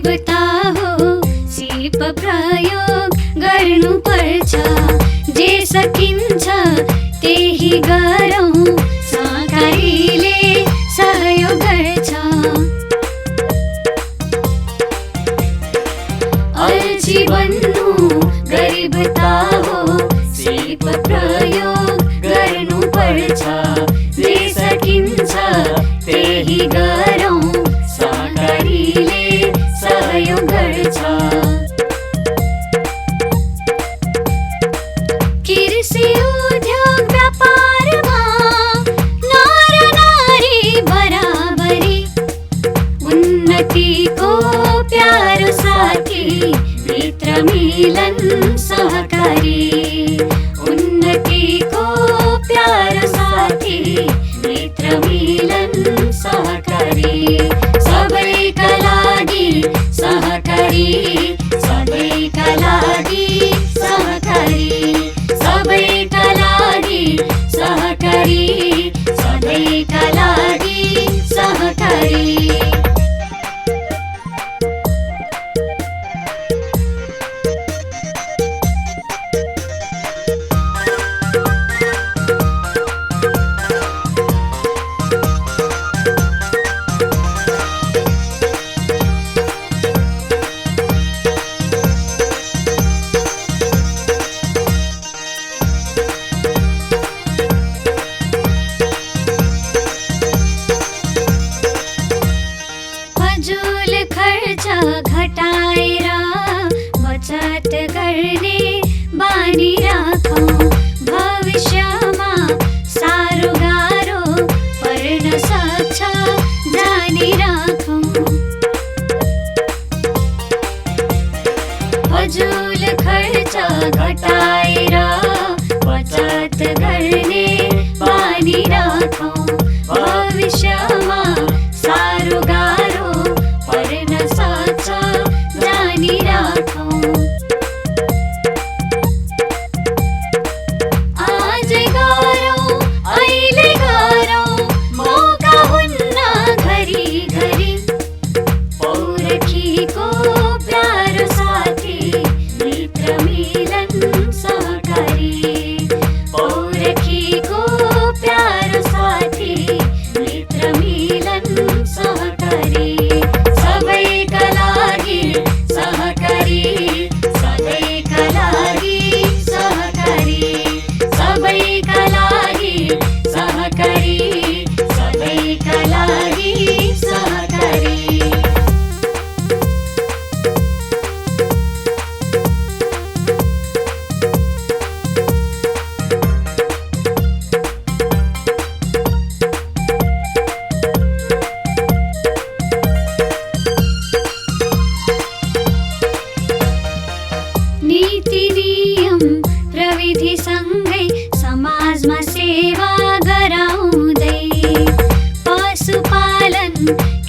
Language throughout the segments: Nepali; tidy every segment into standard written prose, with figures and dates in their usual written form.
गरिबता हो सिप प्रयोग गर्नुपर्छ। जे सकिन्छ त्यही गरौँ, सहकारीले सहयोग गर्छ। अल्छी बन्नु गरिबता हो सिप प्रयोग गर्नुपर्छ। जे सकिन्छ त्यही गरौँ, सहकारीले सहयोग गर्छ। कृषि उद्योग व्यापारमा नर नारी बराबरी, उन्नतिको प्यारो साथी मित्र मिलन सहकारी। उन्नतिको प्यारो साथी मित्र मिलन सहकारी। सबैका लागि सहकारी, सबैका लागि सहकारी। सबैका लागि सहकारी, सबैका लागि सहकारी। फजुल खर्च घटाएर बचत गर्ने बानी राखौँ। भविष्यमा साह्रो गाह्रो पर्न सक्छ जानी राखौँ। फजुल खर्च घटाएर बचत गर्ने बानी राखौँ। भविष्यमा साह्रो गाह्रो पर्न सक्छ जानी राखौँ। आजै गरौँ अहिले गरौँ, मौका हुन्न घरि घरि। पौरखीको प्यारो साथी मित्र मिलन सहकारी। पौरखीको प्यारो साथी मित्र मिलन सहकारी। सबैका लागि सहकारी, सबैका लागि सहकारी। सबैका लागि सहकारी, सबैका लागि सहकारी। नीति नियम प्रविधिसँगै समाजमा सेवा गराउँदै, पशुपालन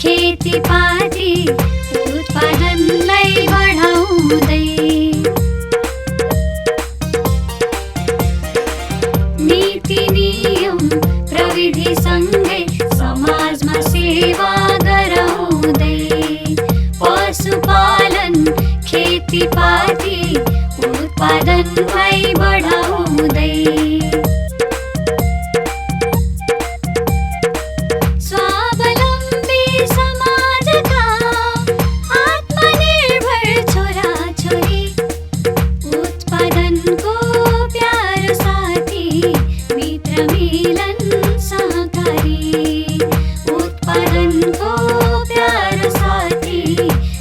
खेतीपाती उत्पादनलाई बढाउँदै। नीति नियम प्रविधिसँगै समाजमा सेवा गराउँदै, पशुपालन खेतीपाती उत्पादनलाई बढाउँदै। स्वावलम्बी समाजका आत्मनिर्भर छोराछोरी, उत्पादनको प्यारो साथी मित्र मिलन सहकारी। उत्पादनको प्यारो साथी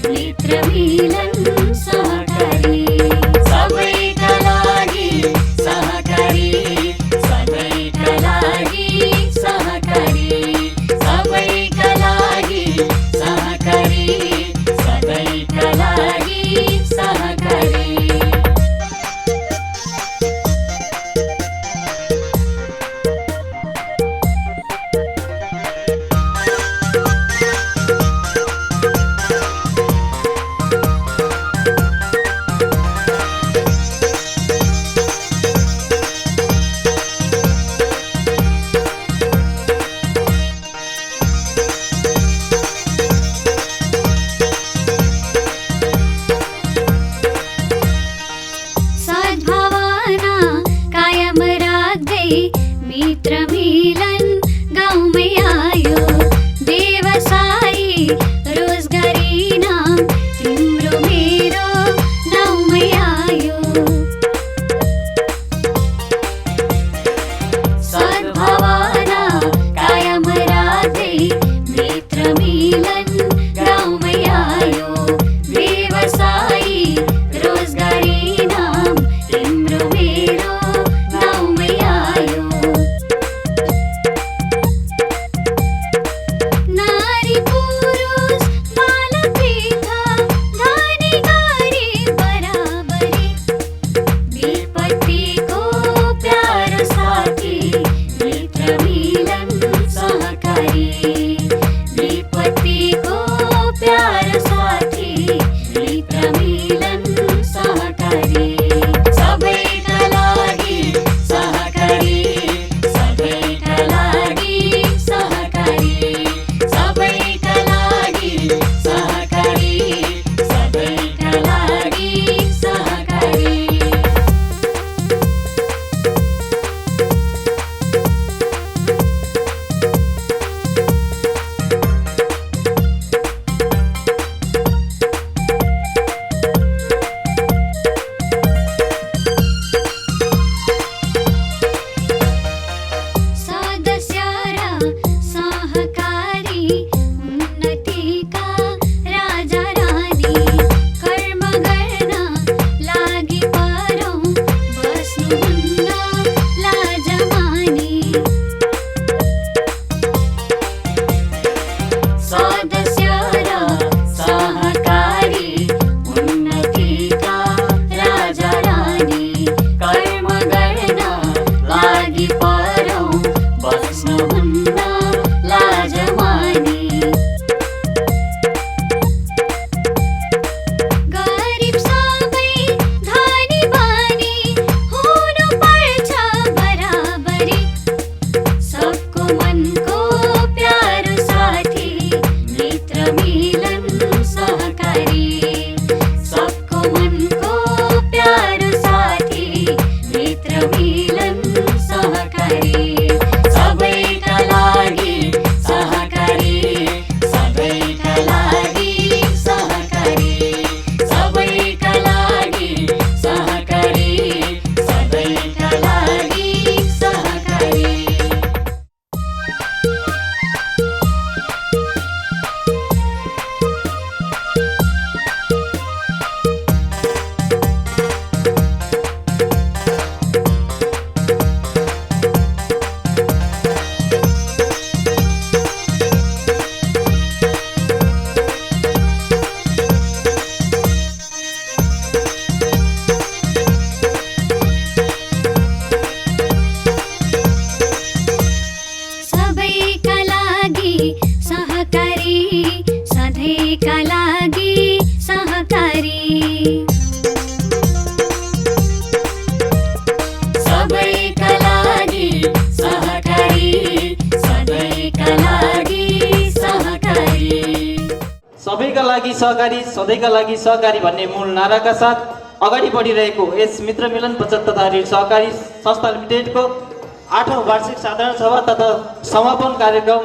मित्र मिलन सहकारी। सबैका लागि सहकारी, सबैका लागि सहकारी। सबैका लागि सहकारी, सबैका लागि सहकारी। मित्र मिलन गाउँमै आयो व्यवसायी रोजगारी नाम तिम्रो मेरो गाउँमै आयो सद्भावना कायम राख्दै मित्र मिलन गाउँमै आयो व्यवसायी रोजगारी नाम तिम्रो मेरो गाउँमै आयो नारी पुरुष बालवृद्ध धनी गरिब बराबरी विपत्तिको प्यारो साथी मित्र मिलन सहकारी विपत्तिको प्यारो साथी मित्र मिलन सहकारी सबैका लागि सहकारी सबैका लागि सहकारी सबैका लागि सहकारी सबैका लागि सहकारी सदस्य र सहकारी उन्नतिका राजा रानी कर्म गर्न लागि परौँ बस्नुहुन्न लाज मानी सदस्य र सहकारी उन्नतिका राजा रानी कर्म गर्न लागि परौँ बस्नुहुन्न लाज मानी गरिब सबै धनी बानी हुनुपर्छ बराबरी सबको मनको प्यारो साथी मित्र मिलन सहकारी सबको मनको प्यारो साथी मित्र मिलन सहकारी सबैका लागि सहकारी सबैका लागि सहकारी सबैका लागि सहकारी सबैका लागि सहकारी सबैका लागि सहकारी सधैँका लागि सहकारी सबैका लागि सहकारी सधैँका लागि सहकारी सबैका लागि सहकारी सधैँका लागि सहकारी भन्ने मूल नाराका साथ अगाडि बढिरहेको यस मित्र मिलन 75 ऋण सहकारी संस्था लिमिटेडको 8औं वार्षिक साधारण सभा तथा समापन कार्यक्रम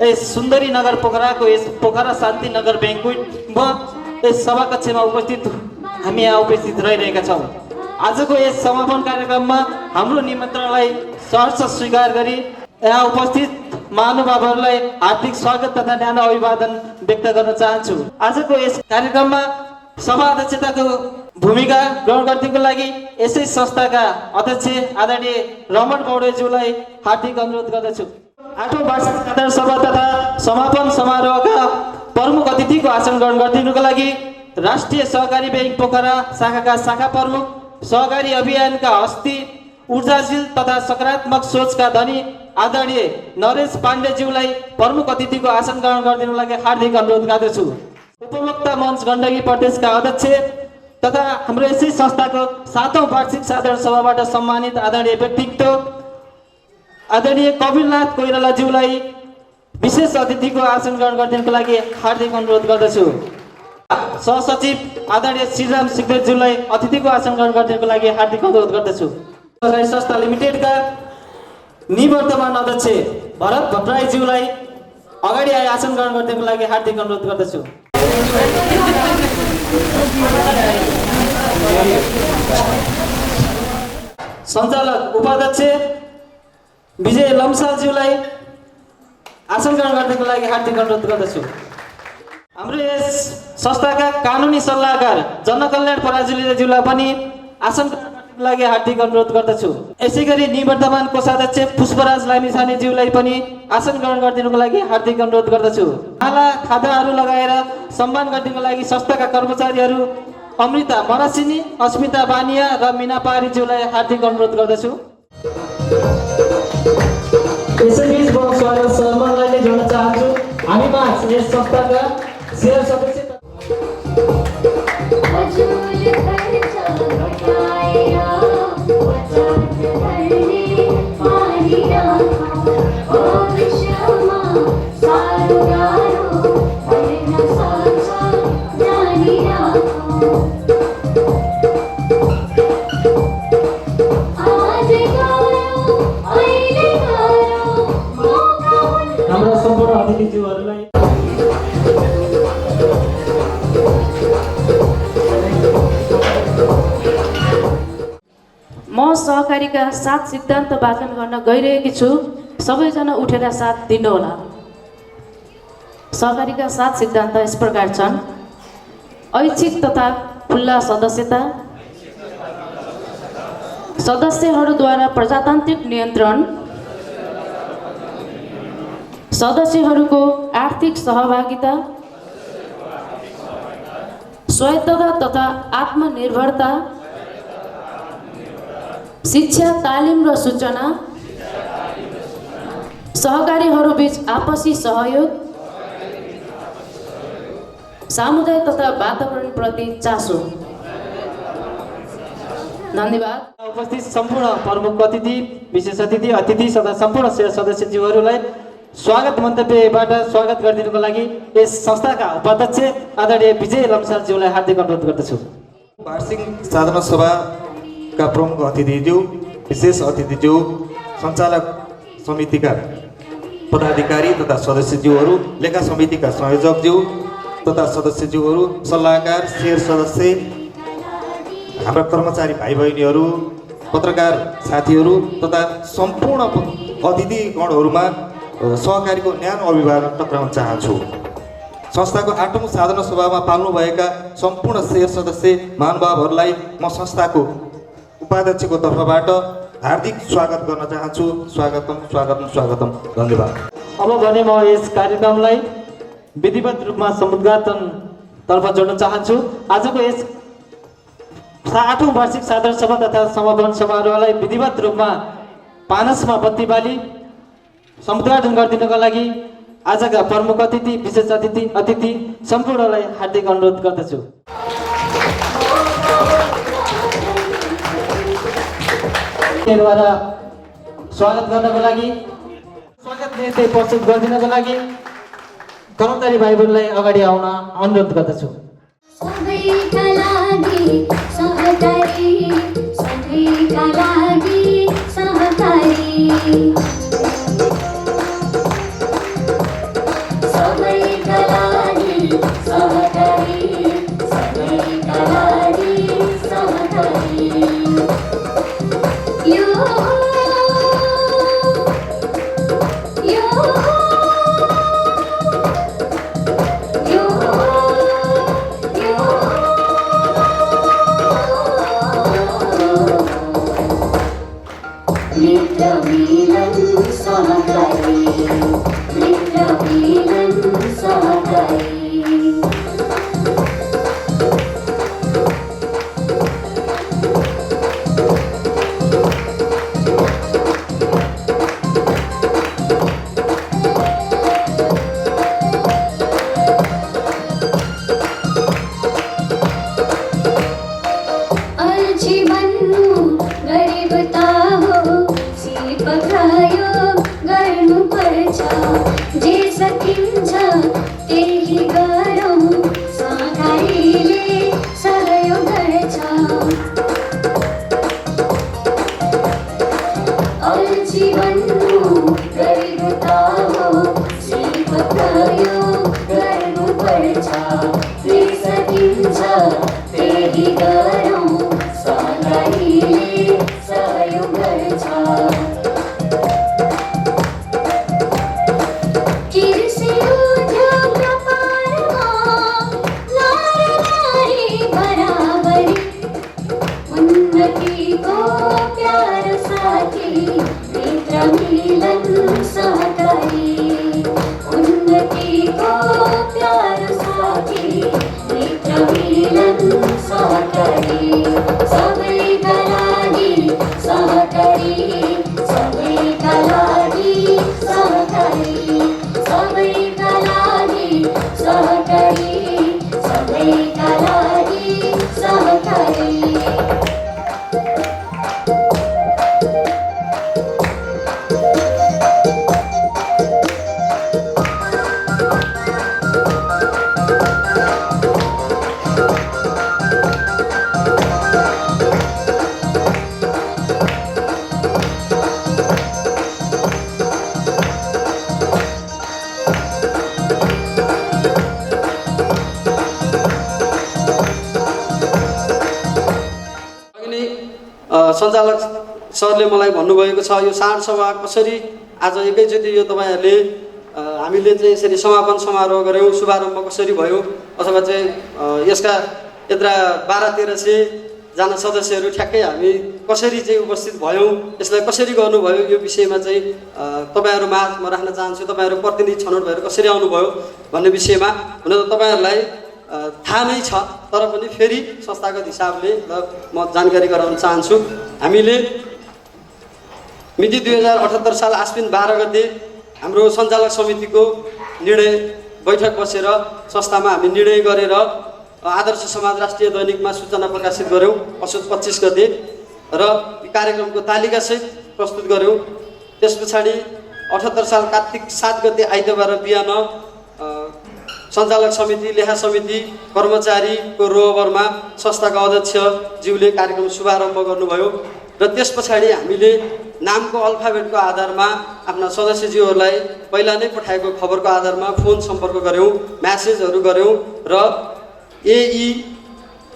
यस सुन्दरी नगर पोखराको यस पोखरा शान्ति नगर ब्याङ्क्वेटमा यस सभा कक्षमा उपस्थित हामी यहाँ उपस्थित रहिरहेका छौँ। आजको यस समापन कार्यक्रममा हाम्रो निमन्त्रणलाई सहर्ष स्वीकार गरी यहाँ उपस्थित महानुभावहरूलाई हार्दिक स्वागत तथा न्यानो अभिवादन व्यक्त गर्न चाहन्छु। आजको यस कार्यक्रममा सभा अध्यक्षताको भूमिका ग्रहण गर्दिनको लागि यसै संस्थाका अध्यक्ष आदरणीय रमण पौडेलज्यूलाई हार्दिक अनुरोध गर्दछु। 8औं वार्षिक साधारण सभा तथा समापन समारोहका प्रमुख अतिथिको आसन ग्रहण गरिदिनुको लागि राष्ट्रिय सहकारी ब्याङ्क पोखरा शाखाका शाखा प्रमुख सहकारी अभियानका हस्ती ऊर्जाशील तथा सकारात्मक सोचका धनी आदरणीय नरेश पाण्डेज्यूलाई प्रमुख अतिथिको आसन ग्रहण गरिदिनुको लागि हार्दिक अनुरोध गर्दछु। उपभोक्ता मञ्च गण्डकी प्रदेशका अध्यक्ष तथा हाम्रो यसै संस्थाको 7औं वार्षिक साधारण सभाबाट सम्मानित आदरणीय व्यक्तित्व आदरणीय कपिलनाथ कोइरालाज्यूलाई विशेष अतिथिको आसन ग्रहण गरिदिनुको लागि हार्दिक अनुरोध गर्दछु। सहसचिव आदरणीय श्रीराम सिग्देलज्यूलाई अतिथिको आसन ग्रहण गरिदिनुको लागि हार्दिक अनुरोध गर्दछु। सहकारी संस्था लिमिटेडका निवर्तमान अध्यक्ष भरत भट्टराईज्यूलाई अगाडि आए आसन ग्रहण गर्नको लागि हार्दिक अनुरोध गर्दछु। सञ्चालक उपाध्यक्ष विजय लम्सालज्यूलाई आसन ग्रहण गर्नको लागि हार्दिक अनुरोध गर्दछु। हाम्रो यस संस्थाका कानुनी सल्लाहकार जनकल्याण पराजुलीज्यूलाई पनि आसन ग्रहण गर्नको लागि हार्दिक अनुरोध गर्दछु। यसै गरी निवर्तमान कोषाध्यक्ष पुष्पराज लामिछानेज्यूलाई पनि आसन ग्रहण गरिदिनुको लागि हार्दिक अनुरोध गर्दछु। माला खादाहरू लगाएर सम्मान गरिदिनुको लागि संस्थाका कर्मचारीहरू अमृता मरासिनी, अस्मिता बानिया र मिना पारीज्यूलाई हार्दिक अनुरोध गर्दछु। यसैबीच म स्वागत सम्मानलाई नै जोड्न चाहन्छु। हामीमा यस संस्थाका शेयर सदस्य हाम्रा सम्पूर्ण अतिथिज्यूहरूलाई म सहकारीका 7 सिद्धान्त वाचन गर्न गइरहेकी छु। सबैजना उठेर साथ दिनुहोला। सहकारीका 7 सिद्धान्त यस प्रकार छन्। ऐच्छिक तथा खुल्ला सदस्यता, सदस्यहरूद्वारा प्रजातान्त्रिक नियन्त्रण, सदस्यहरूको आर्थिक सहभागिता, स्वायत्तता तथा आत्मनिर्भरता, शिक्षा, तालिम र सूचना, सहकारीहरूबीच आपसी सहयोग, सामुदायिक तथा वातावरणप्रति चासो। धन्यवाद। उपस्थित सम्पूर्ण प्रमुख अतिथि, विशेष अतिथि, अतिथि तथा सम्पूर्ण सदस्यज्यूहरूलाई स्वागत मन्तव्यबाट स्वागत गरिदिनुको लागि यस संस्थाका उपाध्यक्ष आदरणीय विजय लम्सालज्यूलाई हार्दिक अनुरोध गर्दछु। वार्षिक साधारण सभाका प्रमुख अतिथिज्यू, विशेष अतिथिज्यू, सञ्चालक समितिका पदाधिकारी तथा सदस्यज्यूहरू, लेखा समितिका संयोजकज्यू तथा सदस्यज्यूहरू, सल्लाहकार, शेयर सदस्य, हाम्रा कर्मचारी भाइ बहिनीहरू, पत्रकार साथीहरू तथा सम्पूर्ण अतिथिगणहरूमा सहकारीको न्यानो अभिवादन टक्राउन चाहन्छु। संस्थाको 8औं साधारण सभामा पाल्नुभएका सम्पूर्ण शेयर सदस्य महानुभावहरूलाई म संस्थाको उपाध्यक्षको तर्फबाट हार्दिक स्वागत गर्न चाहन्छु। स्वागतम स्वागतम स्वागतम। धन्यवाद। अब भने म यस कार्यक्रमलाई विधिवत रूपमा समुद्घाटन तर्फ जोड्न चाहन्छु। आजको यस 8औं वार्षिक साधारण सभा तथा समापन समारोहलाई विधिवत रूपमा पानसमा बत्ती बाली समुद्घाटन गरिदिनको लागि आजका प्रमुख अतिथि, विशेष अतिथि सम्पूर्णलाई हार्दिक अनुरोध गर्दछु। द्वारा स्वागत गर्नको लागि, स्वागत निर्णय प्रस्तुत गरिदिनको लागि कर्मचारी भाइ बहिनीलाई अगाडि आउन अनुरोध गर्दछु। सबैका लागि सहकारी, सबैका लागि सहकारी, सबैका लागि सहकारी, सबैका लागि सहकारी। यो मिलन सहकारी उन्नतिको प्यारो साथी मित्र मिलन सहकारी सबैका लागि सहकारी सबैका लागि सहकारी सबैका लागि सहकारी सबैका लागि सहकारी सञ्चालक सरले मलाई भन्नुभएको छ यो साँड सभा कसरी आज एकैचोटि यो तपाईँहरूले हामीले चाहिँ यसरी समापन समारोह गऱ्यौँ, शुभारम्भ कसरी भयो अथवा चाहिँ यसका यत्र 12-1300 सदस्यहरू ठ्याक्कै हामी कसरी चाहिँ उपस्थित भयौँ, यसलाई कसरी गर्नुभयो यो विषयमा चाहिँ तपाईँहरू माझ म राख्न चाहन्छु। तपाईँहरू प्रतिनिधि छनौट भएर कसरी आउनुभयो भन्ने विषयमा हुन त तपाईँहरूलाई थाहा नै छ, तर पनि फेरि संस्थागत हिसाबले म जानकारी गराउन चाहन्छु। हामीले मिति 2078 साल आश्विन 12 गते हाम्रो सञ्चालक समितिको निर्णय बैठक बसेर संस्थामा हामी निर्णय गरेर आदर्श समाज राष्ट्रिय दैनिकमा सूचना प्रकाशित गऱ्यौँ असोज 25 गते र कार्यक्रमको तालिकासहित प्रस्तुत गऱ्यौँ। त्यस पछाडि 78 साल कार्तिक 7 गते आइतबार बिहान सञ्चालक समिति लेखा समिति कर्मचारीको रोबरमा संस्थाका अध्यक्षज्यूले कार्यक्रम शुभारम्भ गर्नुभयो र त्यस पछाडि हामीले नामको अल्फाबेटको आधारमा आफ्ना सदस्यज्यूहरूलाई पहिला नै पठाएको खबरको आधारमा फोन सम्पर्क गऱ्यौँ, म्यासेजहरू गऱ्यौँ र AE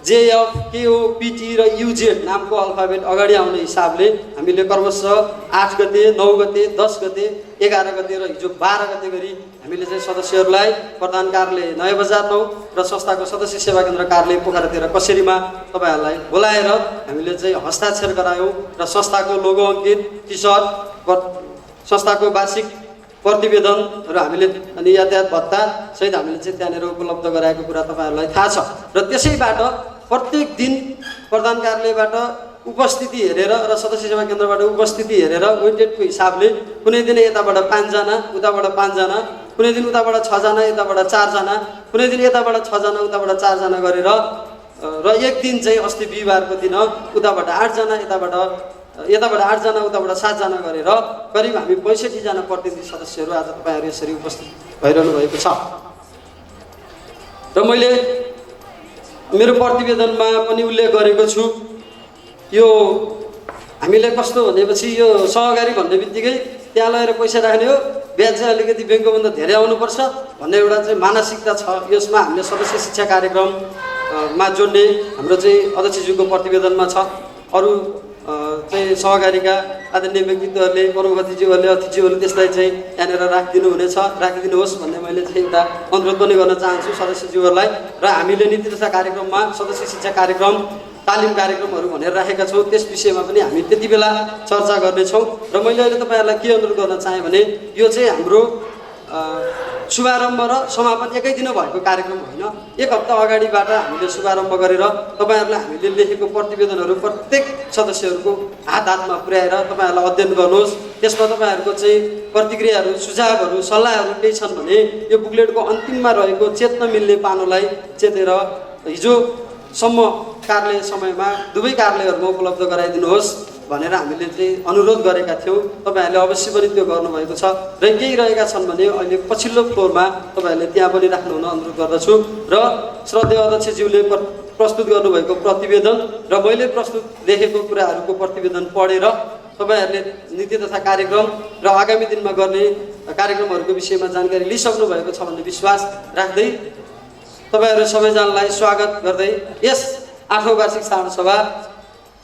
JF KOPT र UZ नामको अल्फाबेट अगाडि आउने हिसाबले हामीले क्रमशः 8 गते 9 गते 10 गते 11 गते र हिजो 12 गते गरी हामीले चाहिँ सदस्यहरूलाई प्रधान कार्यालय नयाँ बजार 9 र संस्थाको सदस्य सेवा केन्द्र कार्यालय पोखरा 13 कसरीमा तपाईँहरूलाई बोलाएर हामीले चाहिँ हस्ताक्षर गरायौँ र संस्थाको लोगो अङ्कित टी सर्ट संस्थाको वार्षिक प्रतिवेदन र हामीले अनि यातायात भत्ता सहित हामीले चाहिँ त्यहाँनिर उपलब्ध गराएको कुरा तपाईँहरूलाई थाहा छ र त्यसैबाट प्रत्येक दिन प्रधान कार्यालयबाट उपस्थिति हेरेर र सदस्य सेवा केन्द्रबाट उपस्थिति हेरेर वेटेडको हिसाबले कुनै दिन यताबाट 5 जना उताबाट 5 जना कुनै दिन उताबाट 6 जना यताबाट 4 जना कुनै दिन यताबाट 6 जना उताबाट 4 जना गरेर र एक दिन चाहिँ अस्ति बिहिबारको दिन उताबाट 8 जना यताबाट 8 जना उताबाट 7 जना गरेर करिब हामी 65 जना प्रतिनिधि सदस्यहरू आज तपाईँहरू यसरी उपस्थित भइरहनु भएको छ र मैले मेरो प्रतिवेदनमा पनि उल्लेख गरेको छु। यो हामीले कस्तो भनेपछि यो सहकारी भन्ने बित्तिकै त्यहाँ लगेर पैसा राख्ने हो, ब्याज चाहिँ अलिकति ब्याङ्कको भन्दा धेरै आउनुपर्छ भन्ने एउटा चाहिँ मानसिकता छ। यसमा हामीले सदस्य शिक्षा कार्यक्रममा जोड्ने हाम्रो चाहिँ अध्यक्षज्यूको प्रतिवेदनमा छ। अरू चाहिँ सहकारीका आदरणीय व्यक्तित्वहरूले प्रमुख अतिथिज्यूहरूले अतिथिज्यूहरूले त्यसलाई चाहिँ यहाँनिर राखिदिनुहोस् भन्ने मैले चाहिँ एउटा अनुरोध पनि गर्न चाहन्छु सदस्यज्यूहरूलाई। र हामीले नीति तथा कार्यक्रममा सदस्य शिक्षा कार्यक्रम तालिम कार्यक्रमहरू भनेर राखेका छौँ, त्यस विषयमा पनि हामी त्यति बेला चर्चा गर्नेछौँ। र मैले अहिले तपाईँहरूलाई के अनुरोध गर्न चाहेँ भने यो चाहिँ हाम्रो शुभारम्भ र समापन एकै दिन भएको कार्यक्रम होइन। एक हप्ता अगाडिबाट हामीले शुभारम्भ गरेर तपाईँहरूलाई हामीले लेखेको प्रतिवेदनहरू प्रत्येक सदस्यहरूको हातमा पुर्याएर तपाईँहरूलाई अध्ययन गर्नुहोस्। त्यसमा तपाईँहरूको चाहिँ प्रतिक्रियाहरू सुझावहरू सल्लाहहरू केही छन् भने यो बुकलेटको अन्तिममा रहेको चेत्न मिल्ने पानोलाई चेतेर हिजोसम्म कार्यालय समयमा दुवै कार्यालयहरूमा उपलब्ध गराइदिनुहोस् भनेर हामीले चाहिँ अनुरोध गरेका थियौँ। तपाईँहरूले अवश्य पनि त्यो गर्नुभएको छ र केही रहेका छन् भने अहिले पछिल्लो फ्लोरमा तपाईँहरूले त्यहाँ पनि राख्नुहुन अनुरोध गर्दछु। र श्रद्धेय अध्यक्षज्यूले प्रस्तुत गर्नुभएको प्रतिवेदन र मैले प्रस्तुत लेखेको कुराहरूको प्रतिवेदन पढेर तपाईँहरूले नीति तथा कार्यक्रम र आगामी दिनमा गर्ने कार्यक्रमहरूको विषयमा जानकारी लिइसक्नु भएको छ भन्ने विश्वास राख्दै तपाईँहरू सबैजनालाई स्वागत गर्दै यस 8औं वार्षिक साधारण सभा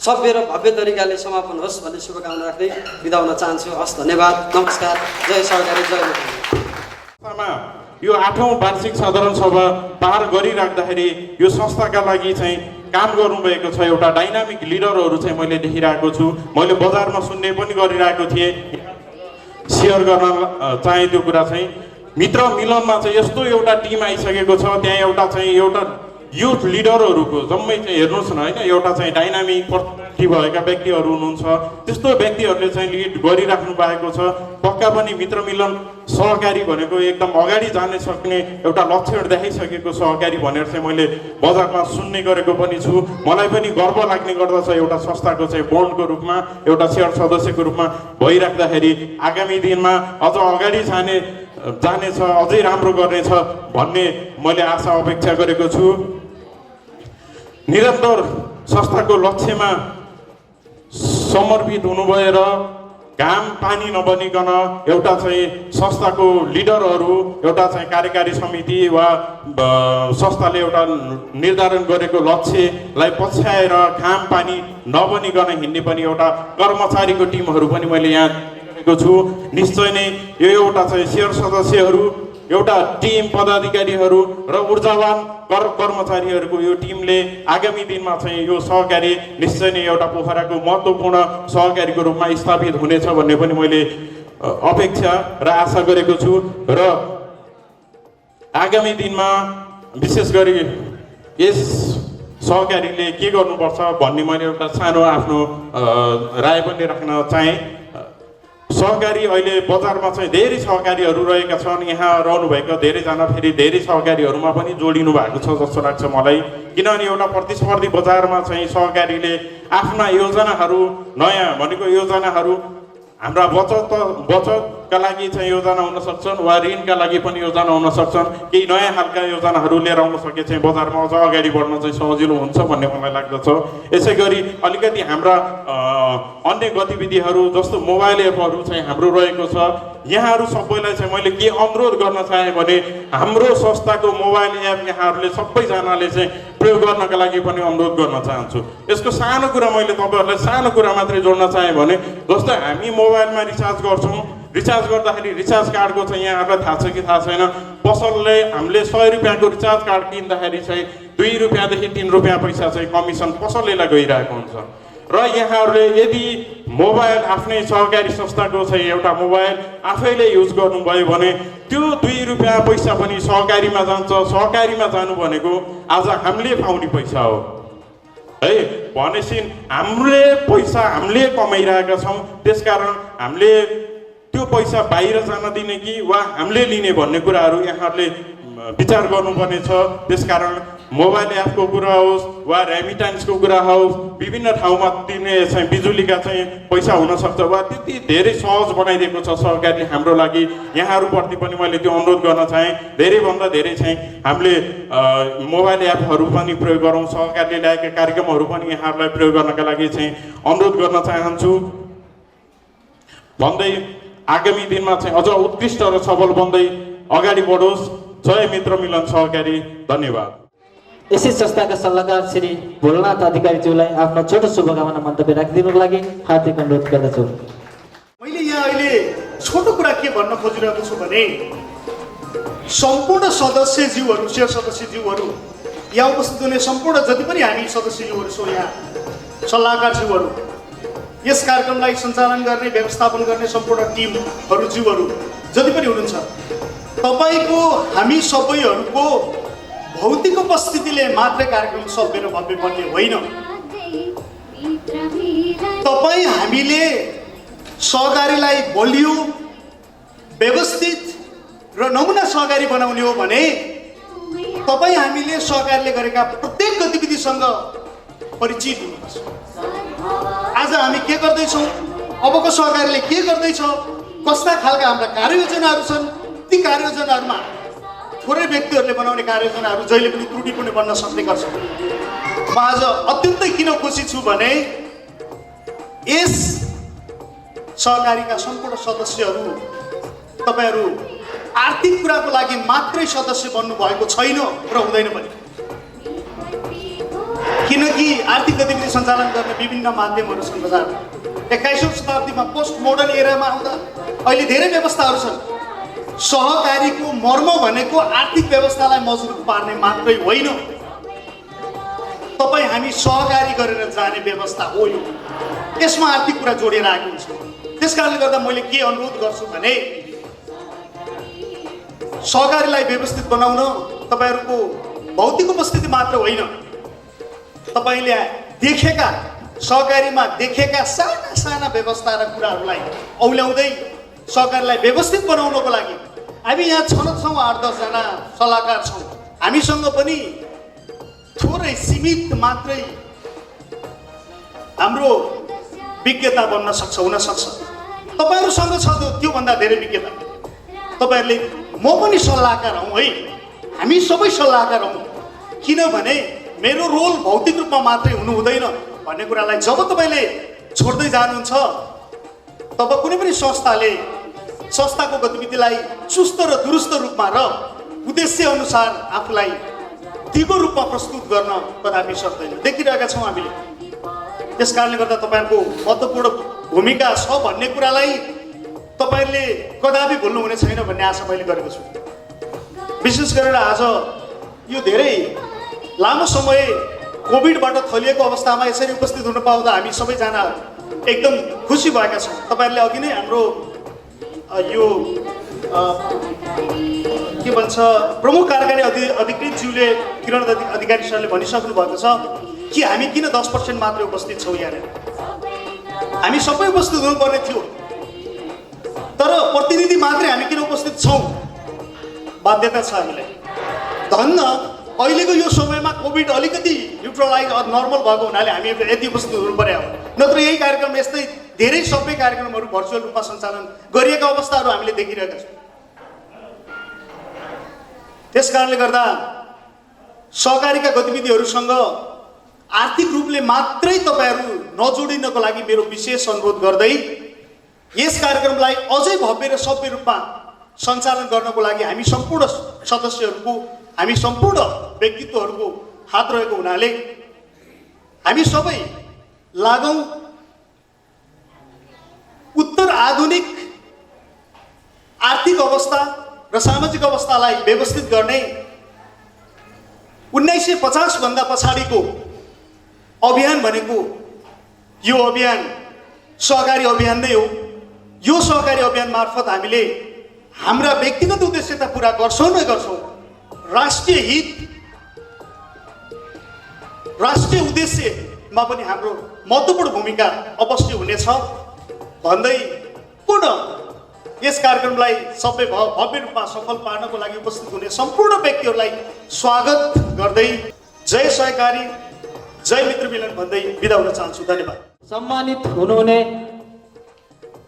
सभ्य र भव्य तरिकाले समापन होस् भन्ने शुभकामना राख्दै बिदा हुन चाहन्छु। हस्, धन्यवाद, नमस्कार, जय सहकारी, जय नेपाली। यो 8औं वार्षिक साधारण सभा पार गरिराख्दाखेरि यो संस्थाका लागि चाहिँ काम गर्नुभएको छ एउटा डाइनामिक लिडरहरू चाहिँ मैले देखिरहेको छु। मैले बजारमा सुन्ने पनि गरिरहेको थिएँ। सेयर गर्न चाहे त्यो कुरा चाहिँ मित्र मिलनमा चाहिँ यस्तो एउटा टिम आइसकेको छ। त्यहाँ एउटा युथ लिडरहरूको जम्मै चाहिँ हेर्नुहोस् न होइन, एउटा चाहिँ डाइनामिक पर्सनालिटी भएका व्यक्तिहरू हुनुहुन्छ। त्यस्तो व्यक्तिहरूले चाहिँ लिड गरिराख्नु भएको छ। पक्का पनि मित्र मिलन सहकारी भनेको एकदम अगाडि जान सक्ने एउटा लक्षण देखाइसकेको सहकारी भनेर चाहिँ मैले बजारमा सुन्ने गरेको पनि छु। मलाई पनि गर्व लाग्ने गर्दछ एउटा संस्थाको चाहिँ बोर्डको रूपमा, एउटा सेयर सदस्यको रूपमा भइराख्दाखेरि आगामी दिनमा अझ अगाडि जानेछ, अझै राम्रो गर्नेछ भन्ने मैले आशा अपेक्षा गरेको छु। निरन्तर संस्थाको लक्ष्यमा समर्पित हुनुभयो र घाम पानी नबनिकन एउटा चाहिँ संस्थाको लिडरहरू, एउटा चाहिँ कार्यकारी समिति वा संस्थाले एउटा निर्धारण गरेको लक्ष्यलाई पछ्याएर घाम पानी नबनिकन हिँड्ने पनि एउटा कर्मचारीको टिमहरू पनि मैले यहाँ देखेको छु। निश्चय नै यो एउटा चाहिँ सेयर सदस्यहरू, एउटा टिम पदाधिकारीहरू र ऊर्जावान कर्मचारीहरूको यो टिमले आगामी दिनमा चाहिँ यो सहकारी निश्चय नै एउटा पोखराको महत्त्वपूर्ण सहकारीको रूपमा स्थापित हुनेछ भन्ने पनि मैले अपेक्षा र आशा गरेको छु। र आगामी दिनमा विशेष गरी यस सहकारीले के गर्नुपर्छ भन्ने मैले एउटा सानो आफ्नो राय पनि राख्न चाहेँ। सहकारी अहिले बजारमा चाहिँ धेरै सहकारीहरू रहेका छन्। यहाँ रहनुभएका धेरैजना फेरि धेरै सहकारीहरूमा पनि जोडिनु भएको छ जस्तो लाग्छ मलाई। किनभने एउटा प्रतिस्पर्धी बजारमा चाहिँ सहकारीले आफ्ना योजनाहरू, नयाँ भनेको योजनाहरू, हाम्रा बचतका लागि चाहिँ योजना हुन सक्छन् वा ऋणका लागि पनि योजना हुन सक्छन्। केही नयाँ खालका योजनाहरू लिएर आउन सके चाहिँ बजारमा अझ अगाडि बढ्न चाहिँ सजिलो हुन्छ भन्ने मलाई लाग्दछ। यसै गरी अलिकति हाम्रा अन्य गतिविधिहरू जस्तो मोबाइल एपहरू चाहिँ हाम्रो रहेको छ। यहाँहरू सबैलाई चाहिँ मैले के अनुरोध गर्न चाहेँ भने हाम्रो संस्थाको मोबाइल एप यहाँहरूले सबैजनाले चाहिँ प्रयोग गर्नका लागि पनि अनुरोध गर्न चाहन्छु। यसको सानो कुरा मैले तपाईँहरूलाई सानो कुरा मात्रै जोड्न चाहेँ भने जस्तो हामी मोबाइलमा रिचार्ज गर्छौँ, रिचार्ज गर्दाखेरि रिचार्ज कार्डको चाहिँ यहाँहरूलाई थाहा छ कि थाहा छैन, पसलले हामीले 100 रुपियाँको रिचार्ज कार्ड किन्दाखेरि चाहिँ 2 रुपियाँदेखि 3 रुपियाँ पैसा चाहिँ कमिसन पसलैलाई गइरहेको हुन्छ। र यहाँहरूले यदि मोबाइल आफ्नै सहकारी संस्थाको चाहिँ एउटा मोबाइल आफैले युज गर्नुभयो भने त्यो 2 रुपियाँ पैसा पनि सहकारीमा जान्छ। सहकारीमा जानु भनेको आज हामीले पाउने पैसा हो है। भनेपछि हामीले पैसा हामीले कमाइरहेका छौँ, त्यसकारण हामीले त्यो पैसा बाहिर जान दिने कि वा हामीले लिने भन्ने कुराहरू यहाँहरूले विचार गर्नुपर्ने छ। त्यसकारण मोबाइल एपको कुरा होस् वा रेमिटेन्सको कुरा होस्, विभिन्न ठाउँमा दिने चाहिँ बिजुलीका चाहिँ पैसा हुनसक्छ वा त्यति धेरै सहज बनाइदिएको छ सरकारले हाम्रो लागि। यहाँहरूप्रति पनि मैले त्यो अनुरोध गर्न चाहेँ। धेरैभन्दा धेरै चाहिँ हामीले मोबाइल एपहरू पनि प्रयोग गरौँ, सरकारले ल्याएका कार्यक्रमहरू पनि यहाँहरूलाई प्रयोग गर्नका लागि चाहिँ अनुरोध गर्न चाहन्छु भन्दै आगामी दिनमा चाहिँ अझ उत्कृष्ट र सबल बन्दै अगाडि बढोस्। जय मित्र मिलन सहकारी। धन्यवाद। यसै संस्थाका सल्लाहकार श्री भोलनाथ अधिकारीज्यूलाई आफ्नो छोटो शुभकामना मन्तव्य राखिदिनुको लागि हार्दिक अनुरोध गर्दछु। मैले यहाँ अहिले छोटो कुरा के भन्न खोजिरहेको छु भने सम्पूर्ण सदस्यज्यूहरू, सेयर सदस्यज्यूहरू, यहाँ उपस्थित हुने सम्पूर्ण जति पनि हामी सदस्यज्यूहरू छौँ, यहाँ सल्लाहकारज्यूहरू, यस कार्यक्रमलाई सञ्चालन गर्ने, व्यवस्थापन गर्ने सम्पूर्ण टिमहरू ज्यूहरू जति पनि हुनुहुन्छ, तपाईँको हामी सबैहरूको भौतिक उपस्थितिले मात्रै कार्यक्रम सभ्य र भव्य बन्ने होइन। तपाईँ हामीले सहकारीलाई बलियो, व्यवस्थित र नमुना सहकारी बनाउने हो भने तपाईँ हामीले सहकारीले गरेका प्रत्येक गतिविधिसँग परिचित हुनुपर्छ। आज हामी के गर्दैछौँ, अबको सहकारीले के गर्दैछ, कस्ता खालका हाम्रा कार्ययोजनाहरू छन्, ती कार्ययोजनाहरूमा थोरै व्यक्तिहरूले बनाउने कार्ययोजनाहरू जहिले पनि त्रुटिपूर्ण बन्न सक्ने गर्छ। म आज अत्यन्तै किन खुसी छु भने यस सहकारीका सम्पूर्ण सदस्यहरू तपाईँहरू आर्थिक कुराको लागि मात्रै सदस्य बन्नुभएको छैन र हुँदैन पनि। किनकि आर्थिक गतिविधि सञ्चालन गर्ने विभिन्न माध्यमहरू छन् बजारमा। 21औं शताब्दीमा पोस्ट मोडर्न एरामा आउँदा अहिले धेरै व्यवस्थाहरू छन्। सहकारीको मर्म भनेको आर्थिक व्यवस्थालाई मजबुत पार्ने मात्रै होइन, हामी सहकारी गरेर जाने व्यवस्था हो। यो यसमा आर्थिक कुरा जोडिएर आएको हुन्छ। त्यस कारणले गर्दा मैले के अनुरोध गर्छु भने सहकारीलाई व्यवस्थित बनाउन तपाईँहरूको भौतिक उपस्थिति मात्र होइन, तपाईँले देखेका सहकारीमा देखेका साना साना व्यवस्था र कुराहरूलाई औल्याउँदै सहकारीलाई व्यवस्थित बनाउनको लागि हामी यहाँ छौँ 8-10 जना सल्लाहकार छौँ। हामीसँग पनि थोरै सीमित मात्रै हाम्रो विज्ञता बन्न सक्छ, हुन सक्छ। तपाईँहरूसँग छ त्योभन्दा धेरै विज्ञता। तपाईँहरूले म पनि सल्लाहकार हौँ है, हामी सबै सल्लाहकार हौँ। किनभने मेरो रोल भौतिक रूपमा मात्रै हुनु हुँदैन भन्ने कुरालाई जब तपाईँले छोड्दै जानुहुन्छ तब कुनै पनि संस्थाको गतिविधिलाई चुस्त र दुरुस्त रूपमा र उद्देश्य अनुसार आफूलाई दिगो रूपमा प्रस्तुत गर्न कदापि सक्दैन, देखिरहेका छौँ हामीले। त्यस कारणले गर्दा तपाईँहरूको महत्त्वपूर्ण भूमिका छ भन्ने कुरालाई तपाईँहरूले कदापि भुल्नु हुने छैन भन्ने आशा मैले गरेको छु। विशेष गरेर आज यो धेरै लामो समय कोभिडबाट थलिएको अवस्थामा यसरी उपस्थित हुन पाउँदा हामी सबैजना एकदम खुसी भएका छौँ। तपाईँहरूले अघि नै हाम्रो यो के भन्छ प्रमुख कार्यकारी अधिकृतज्यूले किरण अधिकारी सरले भनिसक्नु भएको छ कि हामी किन 10% मात्रै उपस्थित छौँ यहाँनिर। हामी सबै उपस्थित हुनुपर्ने थियो, तर प्रतिनिधि मात्रै हामी किन उपस्थित छौँ, बाध्यता छ हामीलाई। धन्न अहिलेको यो समयमा कोभिड अलिकति न्युट्रलाइज नर्मल भएको हुनाले हामी यति उपस्थित हुनु पर्यो। नत्र यही कार्यक्रम यस्तै धेरै सबै कार्यक्रमहरू भर्चुअल रूपमा सञ्चालन गरिएका अवस्थाहरू हामीले देखिरहेका छौँ। त्यस कारणले गर्दा सहकारीका गतिविधिहरूसँग आर्थिक रूपले मात्रै तपाईँहरू नजोडिनको लागि मेरो विशेष अनुरोध गर्दै यस कार्यक्रमलाई अझै भव्य र सभ्य रूपमा सञ्चालन गर्नको लागि हामी सम्पूर्ण सदस्यहरूको, हामी सम्पूर्ण व्यक्तित्वहरूको हात रहेको हुनाले हामी सबै लागौँ उत्तर आधुनिक आर्थिक अवस्था र सामाजिक अवस्थालाई व्यवस्थित गर्ने 1950 भन्दा पछाडिको अभियान भनेको यो अभियान सहकारी अभियान नै हो। यो सहकारी अभियान मार्फत हामीले हाम्रा व्यक्तिगत उद्देश्यता पुरा गर्छौँ नै गर्छौँ, राष्ट्रिय हित राष्ट्रिय उद्देश्यमा पनि हाम्रो महत्त्वपूर्ण भूमिका अवश्य हुनेछ भन्दै पुनः यस कार्यक्रमलाई सबै भव्य रूपमा सफल पार्नको लागि उपस्थित हुने सम्पूर्ण व्यक्तिहरूलाई स्वागत गर्दै जय सहकारी जय मित्र मिलन भन्दै बिदा हुन चाहन्छु। धन्यवाद। सम्मानित हुनुहुने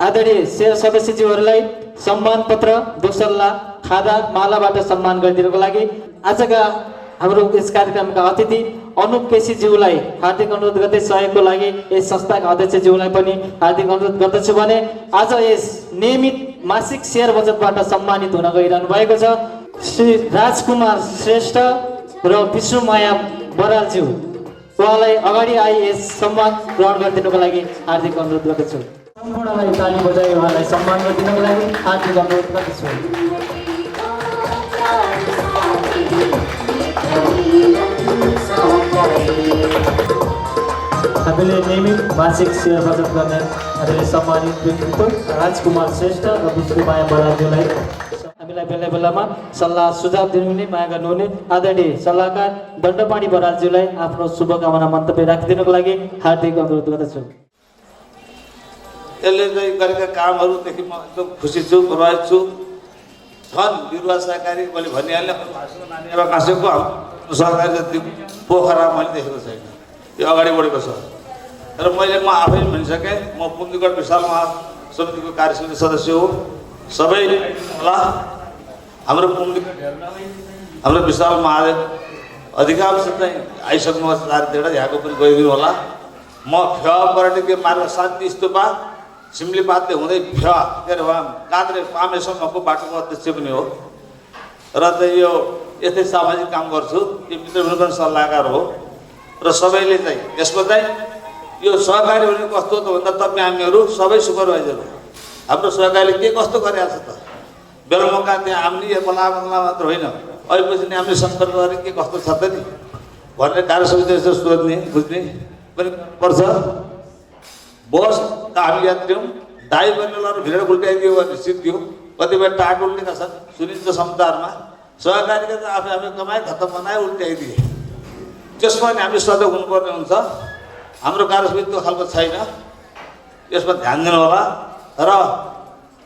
आदरणीय सदस्यज्यूहरूलाई सम्मान पत्र, दोसल्ला, खादा, मालाबाट सम्मान गरिदिनुको लागि आजका हाम्रो यस कार्यक्रमका अतिथि अनुप केसीज्यूलाई हार्दिक अनुरोध गर्दै सहयोगको लागि यस संस्थाका अध्यक्षज्यूलाई पनि हार्दिक अनुरोध गर्दछु भने आज यस नियमित मासिक सेयर बजेटबाट सम्मानित हुन गइरहनु भएको छ श्री राजकुमार श्रेष्ठ र विष्णुमाया बरालज्यू, उहाँलाई अगाडि आई यस सम्मान ग्रहण गरिदिनुको लागि हार्दिक अनुरोध गर्दछु। सम्पूर्णलाई ताली बजाई उहाँलाई सम्मान गरिदिनुको लागि हार्दिक अनुरोध गर्दछु। हामीले नियमित मासिक सेयर बचत गर्ने हामीले सम्मानित व्यक्तित्व राजकुमार श्रेष्ठ र विष्णुमाया बरालज्यूलाई हामीलाई बेला बेलामा सल्लाह सुझाव दिनुहुने, माया गर्नुहुने आदरणीय सल्लाहकार दण्डपाणी बरालज्यूलाई आफ्नो शुभकामना मन्तव्य राखिदिनुको लागि हार्दिक अनुरोध गर्दछु। यसले गरेका कामहरूदेखि म एकदम खुसी छु, प्रभावित छु। छन् बिरुवा सहकारी मैले भनिहालेँ, नानीमा काँसेको सहकारी जति पोखरा मैले देखेको छैन, यो अगाडि बढेको छ। र म आफै भनिसकेँ, म पुन्दीगढ विशाल महासमितिको कार्यसमिति सदस्य हो। सबै होला हाम्रो पुन्दीगढ हाम्रो विशाल महादेव अधिकांश चाहिँ आइसक्नु चारतिर, यहाँको पनि गइदिनु होला। म पर्यटकीय मार्ग शान्ति स्तूपा सिम्लीपातले हुँदै के अरे काँक्रे पामेसम्मको बाटोको अध्यक्ष पनि हो र चाहिँ यो यस्तै सामाजिक काम गर्छु। यो मित्र मिलन सल्लाहकार हो र सबैले चाहिँ यसमा चाहिँ यो सहकारी भने कस्तो त भन्दा तपाईँ हामीहरू सबै सुपरभाइजर हो। हाम्रो सहकारीले के कस्तो गरिरहेको छ त, बेलमौका त्यहाँ हामीले बला मात्र होइन, अहिलेपछि नि हामीले संकल्प गरेर के कस्तो छ त नि भनेर कार्य समिति यसो सोध्ने बुझ्ने पनि पर्छ। बस हामी यात्री हौँ, दाई बन्नेलाई भिड उल्ट्याइदियो भने सिद्धियो कतिपय टाट उल्टेका छन् सुनिन्छ समाचारमा सहकारीका त आफै आफै कमाइ खतम बनाए उल्ट्याइदिए त्यसमा नि हामी सजग हुनुपर्ने हुन्छ हाम्रो कार्यसमिति त्यो खालको छैन यसमा ध्यान दिनु होला र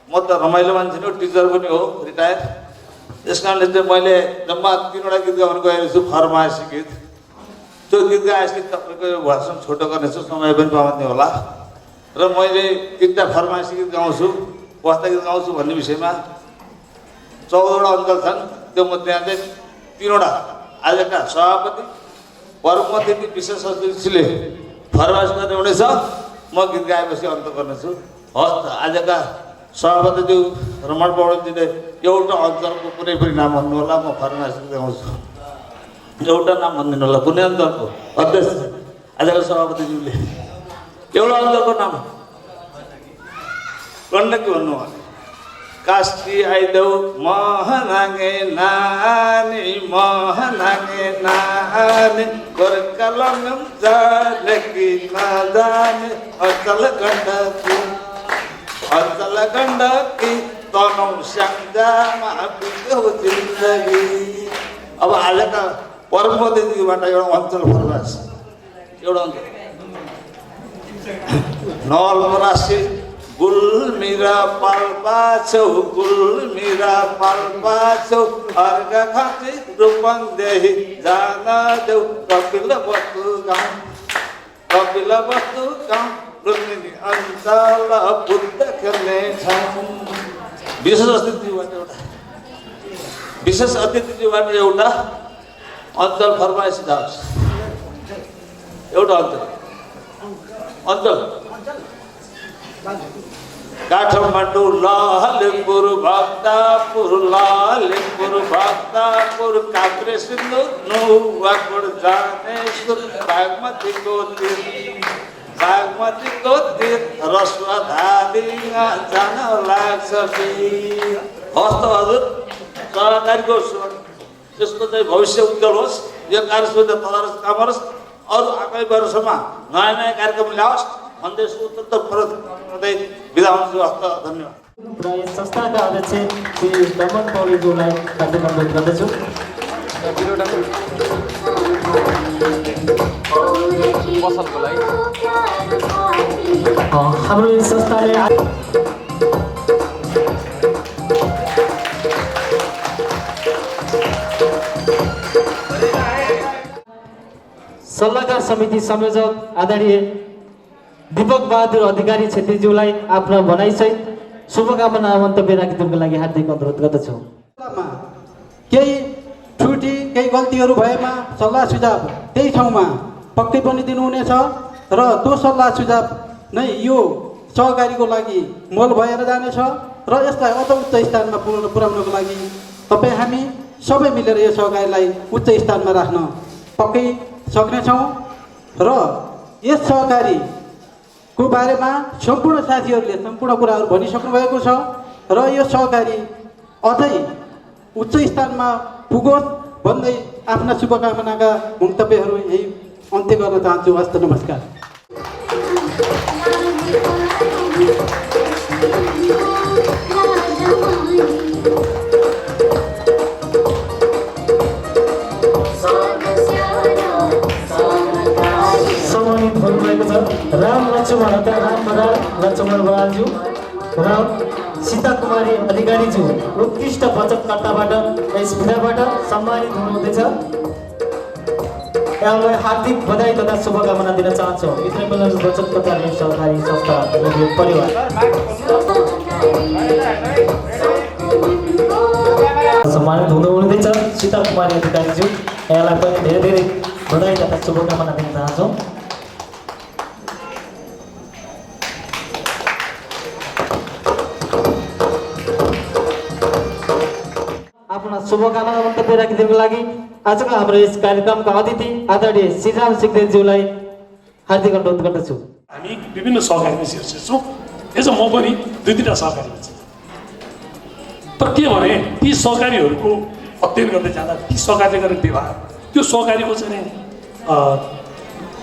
म त रमाइलो मान्छे हो टिचर पनि हो रिटायर त्यस कारणले चाहिँ मैले जम्मा 3वटा गीत गाउनु गएको छु फरमाइसी गीत त्यो गीत गाएपछि तपाईँको यो भाषण छोटो गर्नेछु समय पनि पाउने होला र मैले 3टा फरमाइसी गीत गाउँछु वास्ता गीत गाउँछु भन्ने विषयमा 14वटा अञ्चल छन् त्यो मध्ये चाहिँ 3वटा आजका सभापति प्रमुख अतिथि विशेष अतिथिले फरमाइस गर्ने हुनेछ म गीत गाएपछि अन्त गर्नेछु हस् त आजका सभापतिज्यू रमण पौडेलजीले एउटा अञ्चलको कुनै पनि नाम भन्नु होला म फरमाइस गीत गाउँछु एउटा नाम भनिदिनु होला कुनै अञ्चलको अध्यक्ष आजका सभापतिज्यूले एउटा अञ्चलको नाम गण्डकी भन्नु होला कास्टी आइदेऊ महनागे नानी गोर्खालम जाने कि नजाने अचल गण्डकी तनौ स्याङ्जामा बित्यो जिन्दगी। अब आजका प्रमुख अतिथिबाट एउटा अञ्चल फरमाइस एउटा अञ्चल नवलपरासी गुलमिरा पाल्पा छौ अर्घा खाँची रूपन्देही जान देऊ कपिल बस्तु गाउँ रुक्मिणी अञ्चल बुद्ध खेल्ने छौँ। विशेष अतिथिज्यूबाट एउटा अञ्चल फरमाइस जाओस् एउटा अञ्चल काठमाडौँ ललितपुर भक्तपुर काभ्रे सिन्धु नुवाकोट जानेश्वर बागमतीको तीर रसुवाधारीमा जान लाग्छ हस्त हजुर सहकारीको त्यसको चाहिँ भविष्य उज्जवल होस् यो कार्यसमिति तदारक काम गरोस् अरू आगामी वर्षमा नयाँ नयाँ कार्यक्रम ल्याओस् भन्दै अत्यन्त फरक गर्दै बिदा हुन्छु। हस्त धन्यवाद। र यस संस्थाका अध्यक्ष श्री रमण पौडेलज्यूलाई हार्दिक अनुरोध गर्दछु। हाम्रो यस संस्थाले सल्लाहकार समिति संयोजक आदरणीय दीपक बहादुर अधिकारी छेत्रीज्यूलाई आफ्नो भनाइसहित शुभकामना मन्तव्य राखिदिनुको लागि हार्दिक अनुरोध गर्दछु। केही त्रुटि केही गल्तीहरू भएमा सल्लाह सुझाव त्यही ठाउँमा पक्कै पनि दिनुहुनेछ र त्यो सल्लाह सुझाव नै यो सहकारीको लागि मोल भएर जानेछ र यसलाई अझ उच्च स्थानमा पुर्याउनको लागि तपाईँ हामी सबै मिलेर यो सहकारीलाई उच्च स्थानमा राख्न पक्कै सक्नेछौँ र यस सहकारीको बारेमा सम्पूर्ण साथीहरूले सम्पूर्ण कुराहरू भनिसक्नु भएको छ र यो सहकारी अझै उच्च स्थानमा पुगोस् भन्दै आफ्ना शुभकामनाका मन्तव्यहरू यही अन्त्य गर्न चाहन्छु। हस्त नमस्कार। सम्मानित हुनुभएको छ राम लक्ष्मण लक्ष्मण बरालज्यू र सीता कुमारी अधिकारीज्यू उत्कृष्ट बचतकर्ताबाट यस विधाबाट सम्मानित हुनुहुँदैछ। यहाँलाई हार्दिक बधाई तथा शुभकामना दिन चाहन्छु। मित्र मिलन बचतकर्ता ऋण सहकारी संस्था परिवार सम्मानित हुनुहुँदैछ सीता कुमारी अधिकारीज्यू यहाँलाई पनि धेरै धेरै बधाई तथा शुभकामना दिन चाहन्छौँ। आफ्ना शुभकामना मन्तव्य राखिदिनुको लागि आजको हाम्रो यस कार्यक्रमका अतिथि आदरणीय श्रीराम सिक्देलज्यूलाई हार्दिक अनुरोध गर्दछु। हामी विभिन्न सहकारीमा शीर्षक छौँ यसो म पनि 2-3 सहकारीमा छु तर के भने ती सहकारीहरूको अध्ययन गर्दै जाँदा ती सहकारीले गर्ने व्यवहार त्यो सहकारीको चाहिँ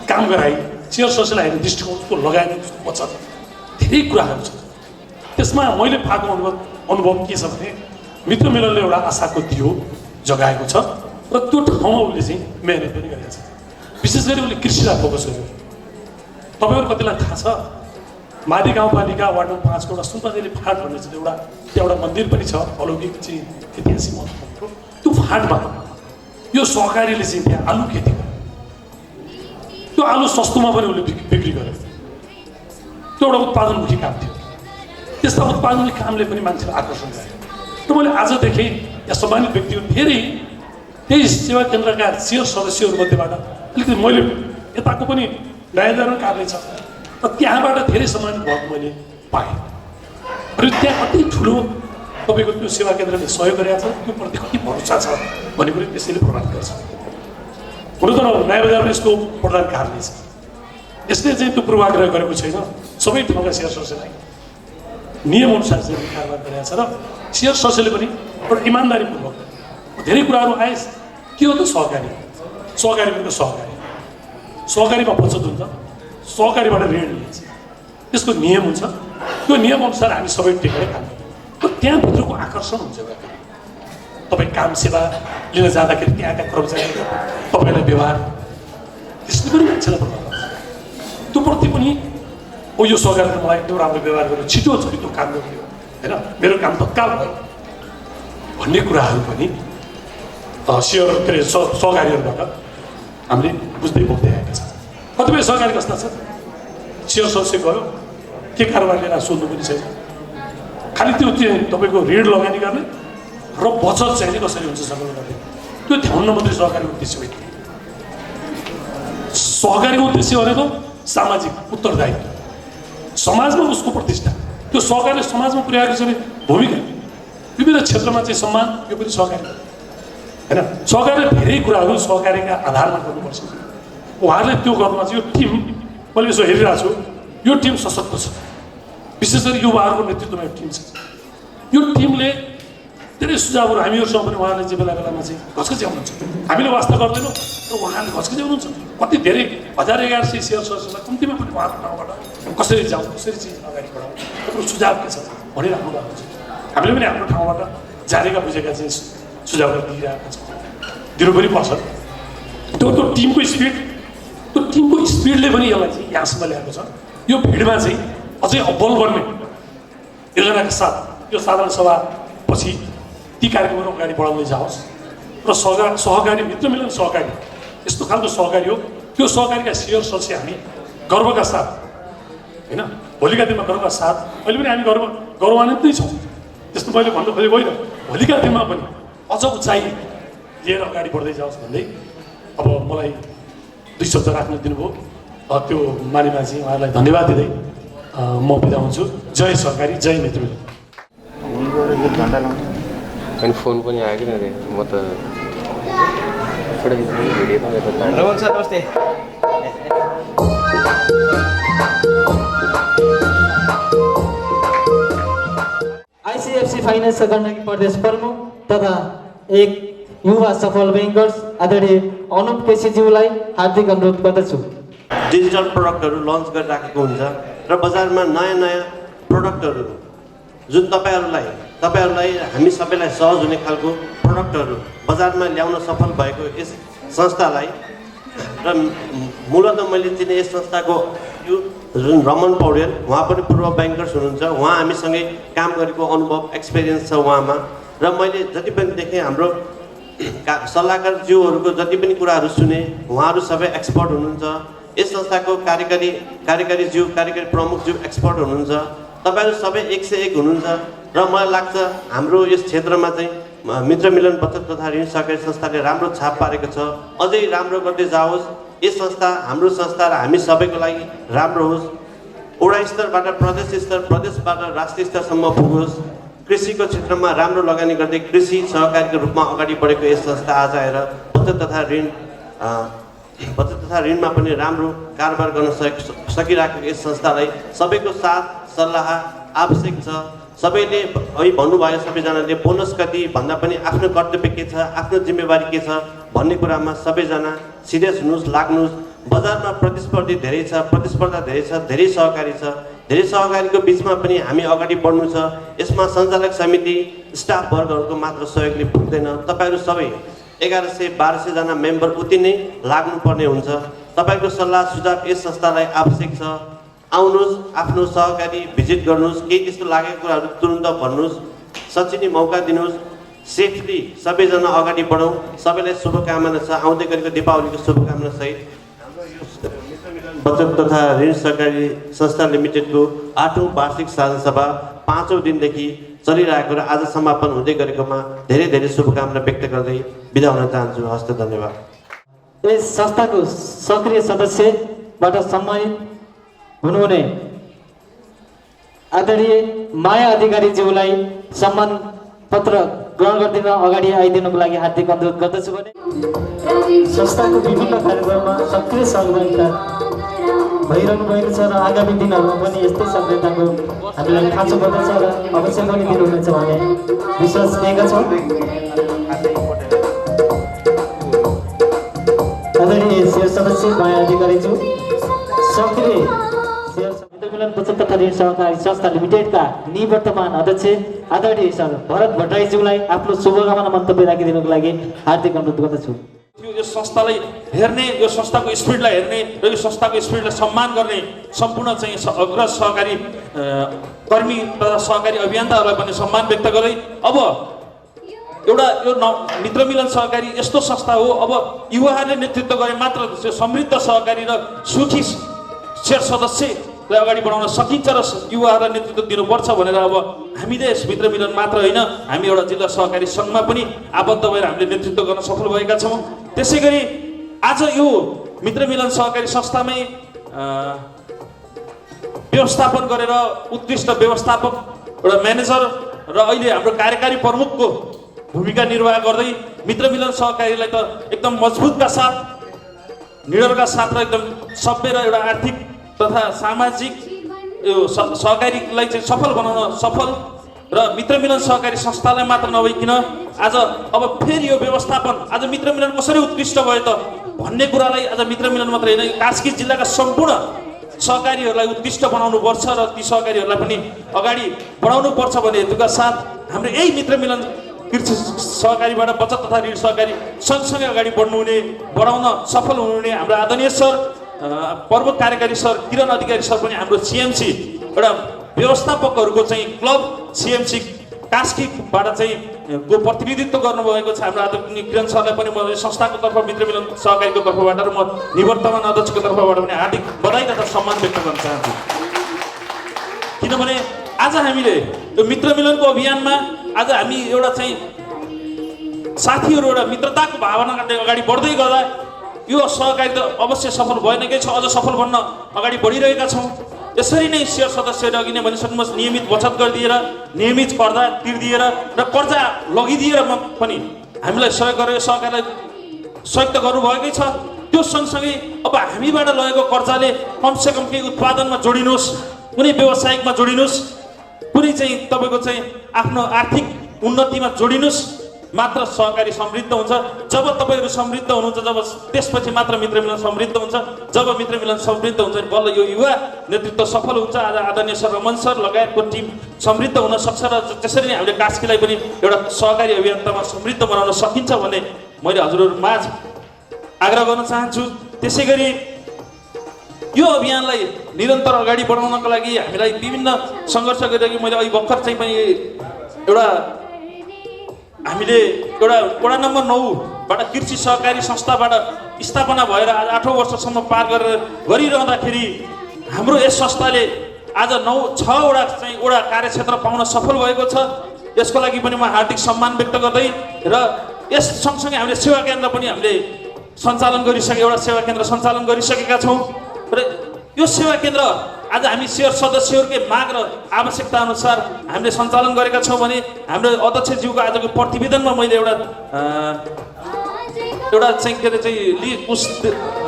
काम गराइ सेयर सोसियल हेर्ने दृष्टिकोणको लगायत बचत धेरै कुराहरू छ त्यसमा मैले पाएको अनुभव के छ भने मित्र मिलनले एउटा आशाको दियो जगाएको छ र त्यो ठाउँमा उसले चाहिँ मेहनत पनि गरेको छ। विशेष गरी उसले कृषिलाई फोकस गर्यो। तपाईँहरू कतिलाई थाहा छ माडी गाउँपालिका वार्ड नम्बर 5 को एउटा सुनपादेली फाँट भन्ने चाहिँ एउटा मन्दिर पनि छ अलौकिक चाहिँ ऐतिहासिक महत्त्वको। त्यो फाँटमा यो सहकारीले चाहिँ त्यहाँ आलु खेती गर्यो। त्यो आलु सस्तोमा पनि उसले बिक्री गर्यो। त्यो एउटा उत्पादनमुखी काम थियो। त्यस्ता उत्पादनमुखी कामले पनि मान्छेलाई आकर्षण गर्यो। र मैले आज देखेँ यहाँ सम्मानित व्यक्तिहरू धेरै त्यही सेवा केन्द्रका शेयर सदस्यहरूमध्येबाट अलिकति मैले यताको पनि न्यायाधीन कार्य छ र त्यहाँबाट धेरै सम्मानित भएको मैले पाएँ। र त्यहाँ कति ठुलो तपाईँको त्यो सेवा केन्द्रले सहयोग गरेको छ त्यो प्रति कति भरोसा छ भन्ने कुरो त्यसैले प्रभावित गर्छ। हुन त नयाँ बजारमा यसको प्रधान कार्य छ। यसले चाहिँ त्यो पूर्वाग्रह गरेको छैन। सबै ठाउँका शेयर सदस्यलाई नियमअनुसार चाहिँ कारबाह गरेको छ र शेयर सदस्यले पनि एउटा इमान्दारीपूर्वक धेरै कुराहरू आए। के हो त सहकारी? सहकारी भनेको सहकारीमा बचत हुन्छ, सहकारीबाट ऋण लिन्छ, त्यसको नियम हुन्छ। त्यो नियमअनुसार हामी सबै टेकेर काम गर्छौँ। त्यहाँभित्रको आकर्षण हुन्छ। तपाईँ काम सेवा लिन जाँदाखेरि त्यहाँका कर्मचारीहरू तपाईँलाई व्यवहार त्यसले पनि मान्छेलाई प्रभाव गर्छ। त्यो प्रति पनि यो सहकारीले मलाई एकदम राम्रो व्यवहार गर्यो, छिटो काम गरियो होइन, मेरो काम तत्काल भयो भन्ने कुराहरू पनि सेयर के अरे सहकारीहरूबाट हामीले बुझ्दै बोक्दै आएका छौँ। कतिपय सहकारी कस्ता छ सेयर सदस्य गयो के कारोबार लिएर सोध्नु पनि छैन, खालि त्यो तपाईँको ऋण लगानी गर्ने र बचत चाहिँ कसरी हुन्छ सङ्कलन गर्ने त्यो ध्याउन्न मात्रै सहकारीको उद्देश्य होइन। सहकारीको उद्देश्य भनेको सामाजिक उत्तरदायित्व, समाजमा उसको प्रतिष्ठा, त्यो सहकारीले समाजमा पुर्याएको छ भूमिका, विभिन्न क्षेत्रमा चाहिँ सम्मान, यो पनि सहकारी होइन। सहकारीले धेरै कुराहरू सहकारीका आधारमा गर्नुपर्छ। उहाँहरूले त्यो गर्नुमा चाहिँ यो टिम मैले यसो हेरिरहेको छु, यो टिम सशक्त छ। विशेष गरी युवाहरूको नेतृत्वमा यो टिम छ। यो टिमले धेरै सुझावहरू हामीहरूसँग पनि उहाँहरूले चाहिँ बेला बेलामा चाहिँ घचघच्याउनुहुन्छ। हामीले वास्ता गर्दैनौँ र उहाँहरूले घचघच्याउनुहुन्छ। कति धेरै 1000-1100 सेयर सदस्यलाई कम्तीमा पनि उहाँको ठाउँबाट कसरी जाउँ, कसरी चाहिँ अगाडि बढाउँ, तपाईँको सुझाव के छ भनिराख्नु भएको छ। हामीले पनि हाम्रो ठाउँबाट जानेका बुझेका चाहिँ सुझावहरू दिइरहेका छौँ, दिनु पनि पर्छ। त्यो टिमको स्पिडले पनि यसलाई चाहिँ यहाँसम्म ल्याएको छ। यो भिडमा चाहिँ अझै अब्बल बन्ने योजनाका साथ यो साधारण सभा पछि ती कार्यक्रमहरू अगाडि बढाउँदै जाओस् र सहकारी मित्र मिलन सहकारी यस्तो खालको सहकारी हो। त्यो सहकारीका सेयर सदस्य हामी गर्वका साथ होइन, भोलिका दिनमा गर्वका साथ अहिले पनि हामी गौरवान्वित नै छौँ। त्यस्तो मैले भन्नु खोजेको होइन, भोलिका दिनमा पनि अझ उचाइ लिएर अगाडि बढ्दै जाओस् भन्दै अब मलाई 2 शब्द राख्न दिनुभयो। त्यो मानिमाझी उहाँहरूलाई धन्यवाद दिँदै म बिदा हुन्छु। जय सहकारी, जय मित्र मिलन। अनि फोन पनि आयो कि नरे म त रमन सर नमस्ते। आइसिएफसी फाइनेन्स गण्डकी प्रदेश प्रमुख तथा एक युवा सफल ब्याङ्कर्स आदरणीय अनुप केसीज्यूलाई हार्दिक अनुरोध गर्दछु। डिजिटल प्रडक्टहरू लन्च गरिराखेको हुन्छ र बजारमा नयाँ नयाँ प्रडक्टहरू जुन तपाईँहरूलाई हामी सबैलाई सहज हुने खालको प्रडक्टहरू बजारमा ल्याउन सफल भएको यस संस्थालाई र मूलतः मैले चिने यस संस्थाको यो जुन रमन पौडेल उहाँ पनि पूर्व ब्याङ्कर्स हुनुहुन्छ। उहाँ हामीसँगै काम गरेको अनुभव एक्सपिरियन्स छ उहाँमा र मैले जति पनि देखेँ हाम्रो सल्लाहकारज्यूहरूको जति पनि कुराहरू सुने उहाँहरू सबै एक्सपर्ट हुनुहुन्छ। यस संस्थाको कार्यकारी प्रमुखज्यू एक्सपर्ट हुनुहुन्छ। तपाईँहरू सबै 101 हुनुहुन्छ र मलाई लाग्छ हाम्रो यस क्षेत्रमा चाहिँ मित्र मिलन बचत तथा ऋण सहकारी संस्थाले राम्रो छाप पारेको छ। अझै राम्रो गर्दै जाओस्। यस संस्था हाम्रो संस्था र हामी सबैको लागि राम्रो होस्। वडा स्तरबाट प्रदेश स्तर, प्रदेशबाट राष्ट्रिय स्तरसम्म पुगोस्। कृषिको क्षेत्रमा राम्रो लगानी गर्दै कृषि सहकारीको रूपमा अगाडि बढेको यस संस्था आज आएर बचत तथा ऋणमा पनि राम्रो कारोबार गर्न सकिरहेको यस संस्थालाई सबैको साथ सल्लाह आवश्यक छ। सबैले अहिले भन्नुभयो सबैजनाले बोनस कति भन्दा पनि आफ्नो कर्तव्य के छ, आफ्नो जिम्मेवारी के छ भन्ने कुरामा सबैजना सिरियस हुनुहोस्, लाग्नुहोस्। बजारमा प्रतिस्पर्धा धेरै छ, धेरै सहकारी छ। धेरै सहकारीको बिचमा पनि हामी अगाडि बढ्नु छ। यसमा सञ्चालक समिति स्टाफ वर्गहरूको मात्र सहयोगले पुग्दैन। तपाईँहरू सबै 1100-1200 जना मेम्बर उति नै लाग्नुपर्ने हुन्छ। तपाईँको सल्लाह सुझाव यस संस्थालाई आवश्यक छ। आउनुहोस्, आफ्नो सहकारी भिजिट गर्नुहोस्, केही त्यस्तो लागेको कुराहरू तुरुन्त भन्नुहोस्, सचिने मौका दिनुहोस्। सेफली सबैजना अगाडि बढौँ। सबैलाई शुभकामना छ। आउँदै गरेको दीपावलीको शुभकामना सहित बचत तथा ऋण सहकारी संस्था लिमिटेडको 8औं वार्षिक साधारण सभा 5औं दिनदेखि चलिरहेको र आज समापन हुँदै गरेकोमा धेरै धेरै शुभकामना व्यक्त गर्दै बिदा हुन चाहन्छु। हस्त धन्यवाद। यस संस्थाको सक्रिय सदस्यबाट सम्मानित हुनुहुने आदरणीय माया अधिकारीज्यूलाई सम्मान पत्र ग्रहण गरिदिन अगाडि आइदिनुको लागि हार्दिक अनुरोध गर्दछु भने संस्थाको विभिन्न कार्यक्रममा सक्रिय सहभागिता भइरहनु भएको छ र आगामी दिनहरूमा पनि यस्तै सक्रियताको हामीलाई खाँचो पर्दछ र अवश्य पनि दिनुहुनेछ भन्ने विश्वास लिएका छौँ। आदरणीय शेयर सदस्य माया अधिकारीज्यू, सक्रिय मित्र मिलन बचत तथा ऋण सहकारी संस्था लिमिटेडका निवर्तमान अध्यक्ष आदरणीय सर भरत भट्टराईज्यूलाई आफ्नो शुभकामना मन्तव्य राखिदिनुको लागि हार्दिक अनुरोध गर्दछु। यो संस्थालाई हेर्ने, यो संस्थाको स्पिरिटलाई हेर्ने र यो संस्थाको स्पिरिटलाई सम्मान गर्ने सम्पूर्ण चाहिँ अग्रज सहकारी कर्मी तथा सहकारी अभियन्ताहरूलाई पनि सम्मान व्यक्त गर्दै अब एउटा यो मित्र मिलन सहकारी यस्तो संस्था हो, अब युवाहरूले नेतृत्व गरे मात्र समृद्ध सहकारी र सुखी शेयर सदस्यलाई अगाडि बढाउन सकिन्छ र युवाहरूलाई नेतृत्व दिनुपर्छ भनेर अब हामीले यस मित्र मिलन मात्र होइन, हामी एउटा जिल्ला सहकारी सङ्घमा पनि आबद्ध भएर हामीले नेतृत्व गर्न सफल भएका छौँ। त्यसै गरी आज यो मित्र मिलन सहकारी संस्थामै व्यवस्थापन गरेर उत्कृष्ट व्यवस्थापक एउटा म्यानेजर र अहिले हाम्रो कार्यकारी प्रमुखको भूमिका निर्वाह गर्दै मित्र मिलन सहकारीलाई त एकदम मजबुतका साथ, निडरका साथ र एकदम सभ्य र एउटा आर्थिक तथा सामाजिक यो सहकारीलाई चाहिँ सफल बनाउन सफल र मित्र मिलन सहकारी संस्थालाई मात्र नभइकन आज अब फेरि यो व्यवस्थापन आज मित्र मिलन कसरी उत्कृष्ट भयो त भन्ने कुरालाई आज मित्र मिलन मात्र होइन, कास्की जिल्लाका सम्पूर्ण सहकारीहरूलाई उत्कृष्ट बनाउनु पर्छ र ती सहकारीहरूलाई पनि अगाडि बढाउनु पर्छ भन्ने हेतुका साथ हाम्रो यही मित्र मिलन कृषि सहकारीबाट बचत तथा ऋण सहकारी सँगसँगै अगाडि बढ्नुहुने, बढाउन सफल हुनुहुने हाम्रो आदरणीय सर प्रमुख कार्यकारी सर किरण अधिकारी सर पनि हाम्रो सिएमसी एउटा व्यवस्थापकहरूको चाहिँ क्लब सिएमसी कास्कीबाट चाहिँ को प्रतिनिधित्व गर्नुभएको छ हाम्रो आदरणीय किरण सरलाई पनि म संस्थाको तर्फ मित्र मिलन सहकारीको तर्फबाट र म निवर्तमान अध्यक्षको तर्फबाट पनि हार्दिक बधाई तथा सम्मान व्यक्त गर्न चाहन्छु। किनभने आज हामीले यो मित्र मिलनको अभियानमा आज हामी एउटा चाहिँ साथीहरू एउटा मित्रताको भावनाले अगाडि बढ्दै गर्दा यो सहकारी त अवश्य सफल भएनकै छ, अझ सफल बन्न अगाडि बढिरहेका छौँ। यसरी नै शेयर सदस्यहरू अघि नै भनिसक्नु नियमित बचत गरिदिएर, नियमित कर्जा तिर्दिएर र कर्जा लगिदिएर पनि हामीलाई सहयोग गरेर सहकारीलाई सहयोग त गर्नुभएकै छ। त्यो सँगसँगै अब हामीबाट लगेको कर्जाले कमसेकम केही उत्पादनमा जोडिनुहोस्, कुनै व्यवसायिकमा जोडिनुहोस्, कुनै चाहिँ तपाईँको चाहिँ आफ्नो आर्थिक उन्नतिमा जोडिनुहोस्, मात्र सहकारी समृद्ध हुन्छ। जब तपाईँहरू समृद्ध हुनुहुन्छ, जब त्यसपछि मात्र मित्र मिलन समृद्ध हुन्छ। जब मित्र मिलन समृद्ध हुन्छ बल्ल यो युवा नेतृत्व सफल हुन्छ। आज आदरणीय सर रमन सर लगायतको टिम समृद्ध हुन सक्छ र त्यसरी नै हामीले कास्कीलाई पनि एउटा सहकारी अभियन्तामा समृद्ध बनाउन सकिन्छ भन्ने मैले हजुरहरूमाझ आग्रह गर्न चाहन्छु। त्यसै गरी यो अभियानलाई निरन्तर अगाडि बढाउनको लागि हामीलाई विभिन्न सङ्घर्ष गरिरहेको मैले अहिले भर्खर चाहिँ पनि एउटा हामीले एउटा वडा नम्बर 9बाट कृषि सहकारी संस्थाबाट स्थापना भएर आज 8औं वर्षसम्म पार गरिरहँदाखेरि हाम्रो यस संस्थाले आज 6वटा चाहिँ वडा कार्यक्षेत्र पाउन सफल भएको छ। यसको लागि पनि म हार्दिक सम्मान व्यक्त गर्दै र यस सँगसँगै हामीले सेवा केन्द्र पनि हामीले सञ्चालन गरिसकेका, एउटा सेवा केन्द्र सञ्चालन गरिसकेका छौँ र यो सेवा केन्द्र आज हामी शेयर सदस्यहरूकै माग र आवश्यकता अनुसार हामीले सञ्चालन गरेका छौँ भने हाम्रो अध्यक्षज्यूको आजको प्रतिवेदनमा मैले एउटा चाहिँ के अरे चाहिँ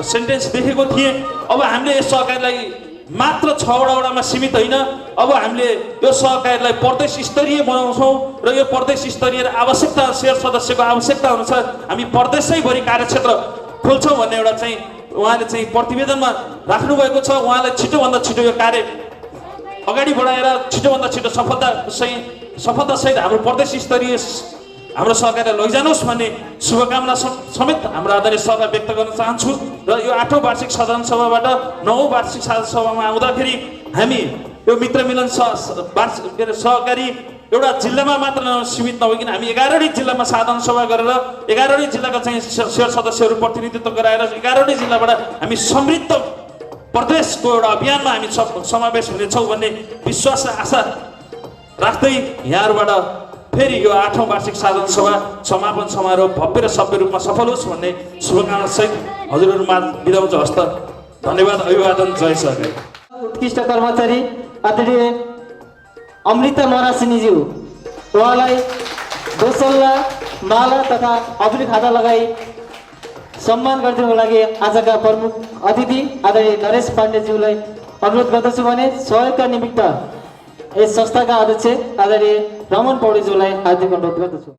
सेन्टेन्स देखेको थिएँ। अब हामीले यस सहकारीलाई मात्र 6वटा वडामा सीमित होइन, अब हामीले यो सहकारीलाई प्रदेश स्तरीय बनाउँछौँ र यो प्रदेश स्तरीय आवश्यकता शेयर सदस्यको आवश्यकता अनुसार हामी प्रदेशैभरि कार्यक्षेत्र खोल्छौँ भन्ने एउटा चाहिँ उहाँले चाहिँ प्रतिवेदनमा राख्नुभएको छ। उहाँलाई छिटोभन्दा छिटो यो कार्य अगाडि बढाएर छिटोभन्दा छिटो सफलतासहित हाम्रो प्रदेश स्तरीय हाम्रो सरकारलाई लैजानुहोस् भन्ने शुभकामना समेत हाम्रो आदरणीय सरलाई व्यक्त गर्न चाहन्छु। र यो 8औं वार्षिक साधारण सभाबाट 9औं वार्षिक साधारण सभामा आउँदाखेरि हामी यो मित्र मिलन सहकारी एउटा जिल्लामा मात्र सीमित नभइकन हामी 11वटै जिल्लामा साधारण सभा गरेर 11वटै जिल्लाका चाहिँ सेयर सदस्यहरू प्रतिनिधित्व गराएर 11वटै जिल्लाबाट हामी समृद्ध प्रदेशको एउटा अभियानमा हामी समावेश हुनेछौँ भन्ने विश्वास र आशा राख्दै यहाँहरूबाट फेरि यो 8औं वार्षिक साधारण सभा समापन समारोह भव्य र सभ्य रूपमा सफल होस् भन्ने शुभकामना सहित हजुरहरूमा बिदा हुन्छ। हस्त धन्यवाद, अभिवादन, जय सरकार। उत्कृष्ट कर्मचारी आदरणीय अमृता मरासिनीज्यू, उहाँलाई दोसल्ला माला तथा अग्नि खाता लगाई सम्मान गरिदिनुको लागि आजका प्रमुख अतिथि आदरणीय नरेश पाण्डेज्यूलाई अनुरोध गर्दछु भने सहयोगका निमित्त यस संस्थाका अध्यक्ष आदरणीय रमन पौडेलज्यूलाई हार्दिक अनुरोध गर्दछु।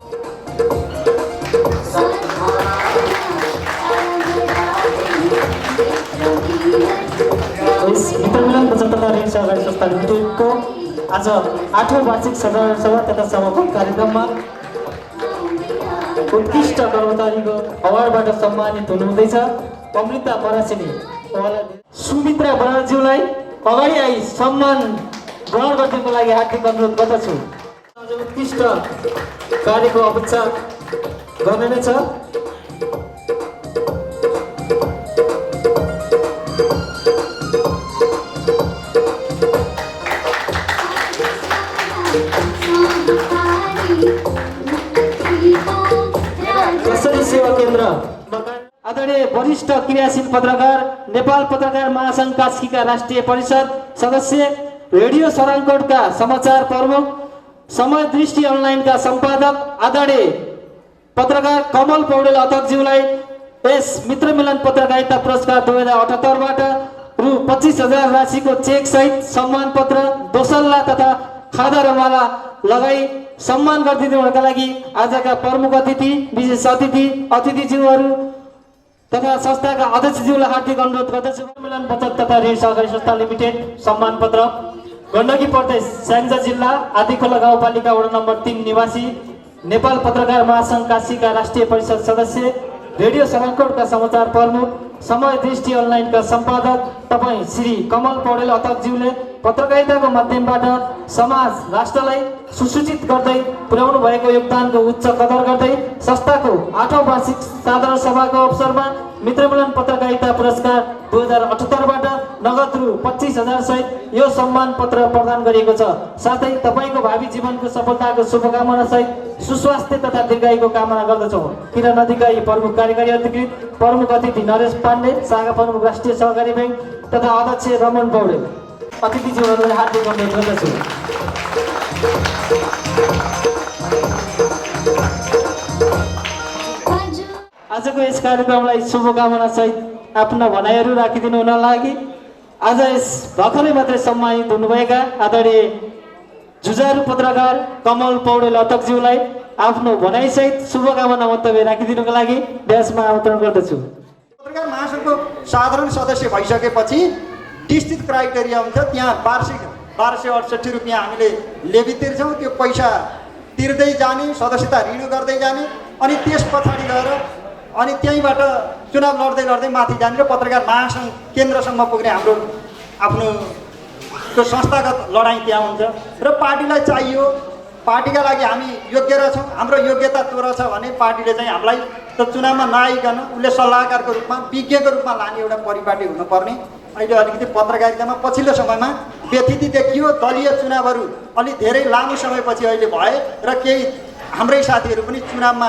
यस मित्र मिलन बचत तथा ऋण सहकारी संस्था लिमिटेडको आज 8औं वार्षिक साधारण सभा तथा समापन कार्यक्रममा उत्कृष्ट कर्मचारीको अवार्डबाट सम्मानित हुनुहुँदैछ अमृता मरासिनी। उहाँलाई सुमित्रा बरालज्यूलाई अगाडि आई सम्मान ग्रहण गरिदिनुको लागि हार्दिक अनुरोध गर्दछु। आज उत्कृष्ट कार्यको अपेक्षा गर्ने नै छ। सेवा केन्द्र आदरणीय वरिष्ठ क्रियाशील पत्रकार नेपाल पत्रकार महासंघ कास्कीका राष्ट्रिय परिषद सदस्य रेडियो सराङकोटका समाचार प्रमुख समय दृष्टि अनलाइनका सम्पादक आदरणीय पत्रकार कमल पौडेल अध्यक्षज्यूलाई यस मित्र मिलन पत्रकारिता पुरस्कार 2078बाट रु 25,000 राशिको चेक सहित सम्मान पत्र दोसल्ला तथा खादा र माला लगाई सम्मान गरिदिनुका लागि आजका प्रमुख अतिथि विशेष अतिथिज्यूहरू तथा संस्थाका अध्यक्षज्यूलाई हार्दिक अनुरोध गर्दछु। मिलन बचत तथा ऋण सहकारी संस्था लिमिटेड सम्मान पत्र गण्डकी प्रदेश स्याङ्जा जिल्ला आदिखोला गाउँपालिका वडा नम्बर 3 निवासी नेपाल पत्रकार महासंघ काशीका राष्ट्रिय परिषद सदस्य रेडियो सराङकोटका समाचार प्रमुख समय दृष्टि अनलाइनका सम्पादक तपाईँ श्री कमल पौडेल अध्यक्षज्यूले पत्रकारिताको माध्यमबाट समाज राष्ट्रलाई सुसूचित गर्दै पुर्याउनु भएको योगदानको उच्च कदर गर्दै संस्थाको 8औं वार्षिक साधारण सभाको अवसरमा मित्रमिलन पत्रकारिता पुरस्कार 2078बाट नगद रु 25,000 सहित यो सम्मान पत्र प्रदान गरिएको छ। साथै तपाईको भावी जीवनको सफलताको शुभकामना सहित सुस्वास्थ्य तथा दीर्घायुको कामना गर्दछौँ। किरण अधिकारी प्रमुख कार्यकारी अधिकृत प्रमुख अतिथि नरेश पाण्डे शाखा प्रमुख राष्ट्रिय सहकारी बैंक तथा अध्यक्ष रमन पौडेल अतिथिज्यूहरूलाई हार्दिक अनुरोध गर्दछु। आजको यस कार्यक्रमलाई शुभकामना सहित आफ्ना भनाइहरू राखिदिनु हुन लागि आज यस भर्खरै मात्रै सम्मानित हुनुभएका आदरणीय जुझारु पत्रकार कमल पौडेल अध्यक्षज्यूलाई आफ्नो भनाइसहित शुभकामना वक्तव्य राखिदिनुको लागि व्यासमा आमन्त्रण गर्दछु। पत्रकार महासंघको साधारण सदस्य भइसकेपछि निश्चित क्राइटेरिया हुन्छ। त्यहाँ वार्षिक 1268 रुपियाँ हामीले लेबी तिर्छौँ। त्यो पैसा तिर्दै जाने, सदस्यता रिन्यु गर्दै जाने, अनि त्यस पछाडि गएर अनि त्यहीँबाट चुनाव लड्दै लड्दै माथि जाने र पत्रकार महासंघ केन्द्रसम्म पुग्ने हाम्रो आफ्नो त्यो संस्थागत लडाइँ त्यहाँ हुन्छ। र पार्टीलाई चाहियो, पार्टीका लागि हामी योग्य रहेछौँ, हाम्रो योग्यता त्यो रहेछ भने पार्टीले चाहिँ हामीलाई त चुनावमा नआइकन उसले सल्लाहकारको रूपमा विज्ञको रूपमा लाने एउटा परिपाटी हुनुपर्ने। अहिले अलिकति पत्रकारितामा पछिल्लो समयमा व्यथिति देखियो। दलीय चुनावहरू अलि धेरै लामो समयपछि अहिले भए र केही हाम्रै साथीहरू पनि चुनावमा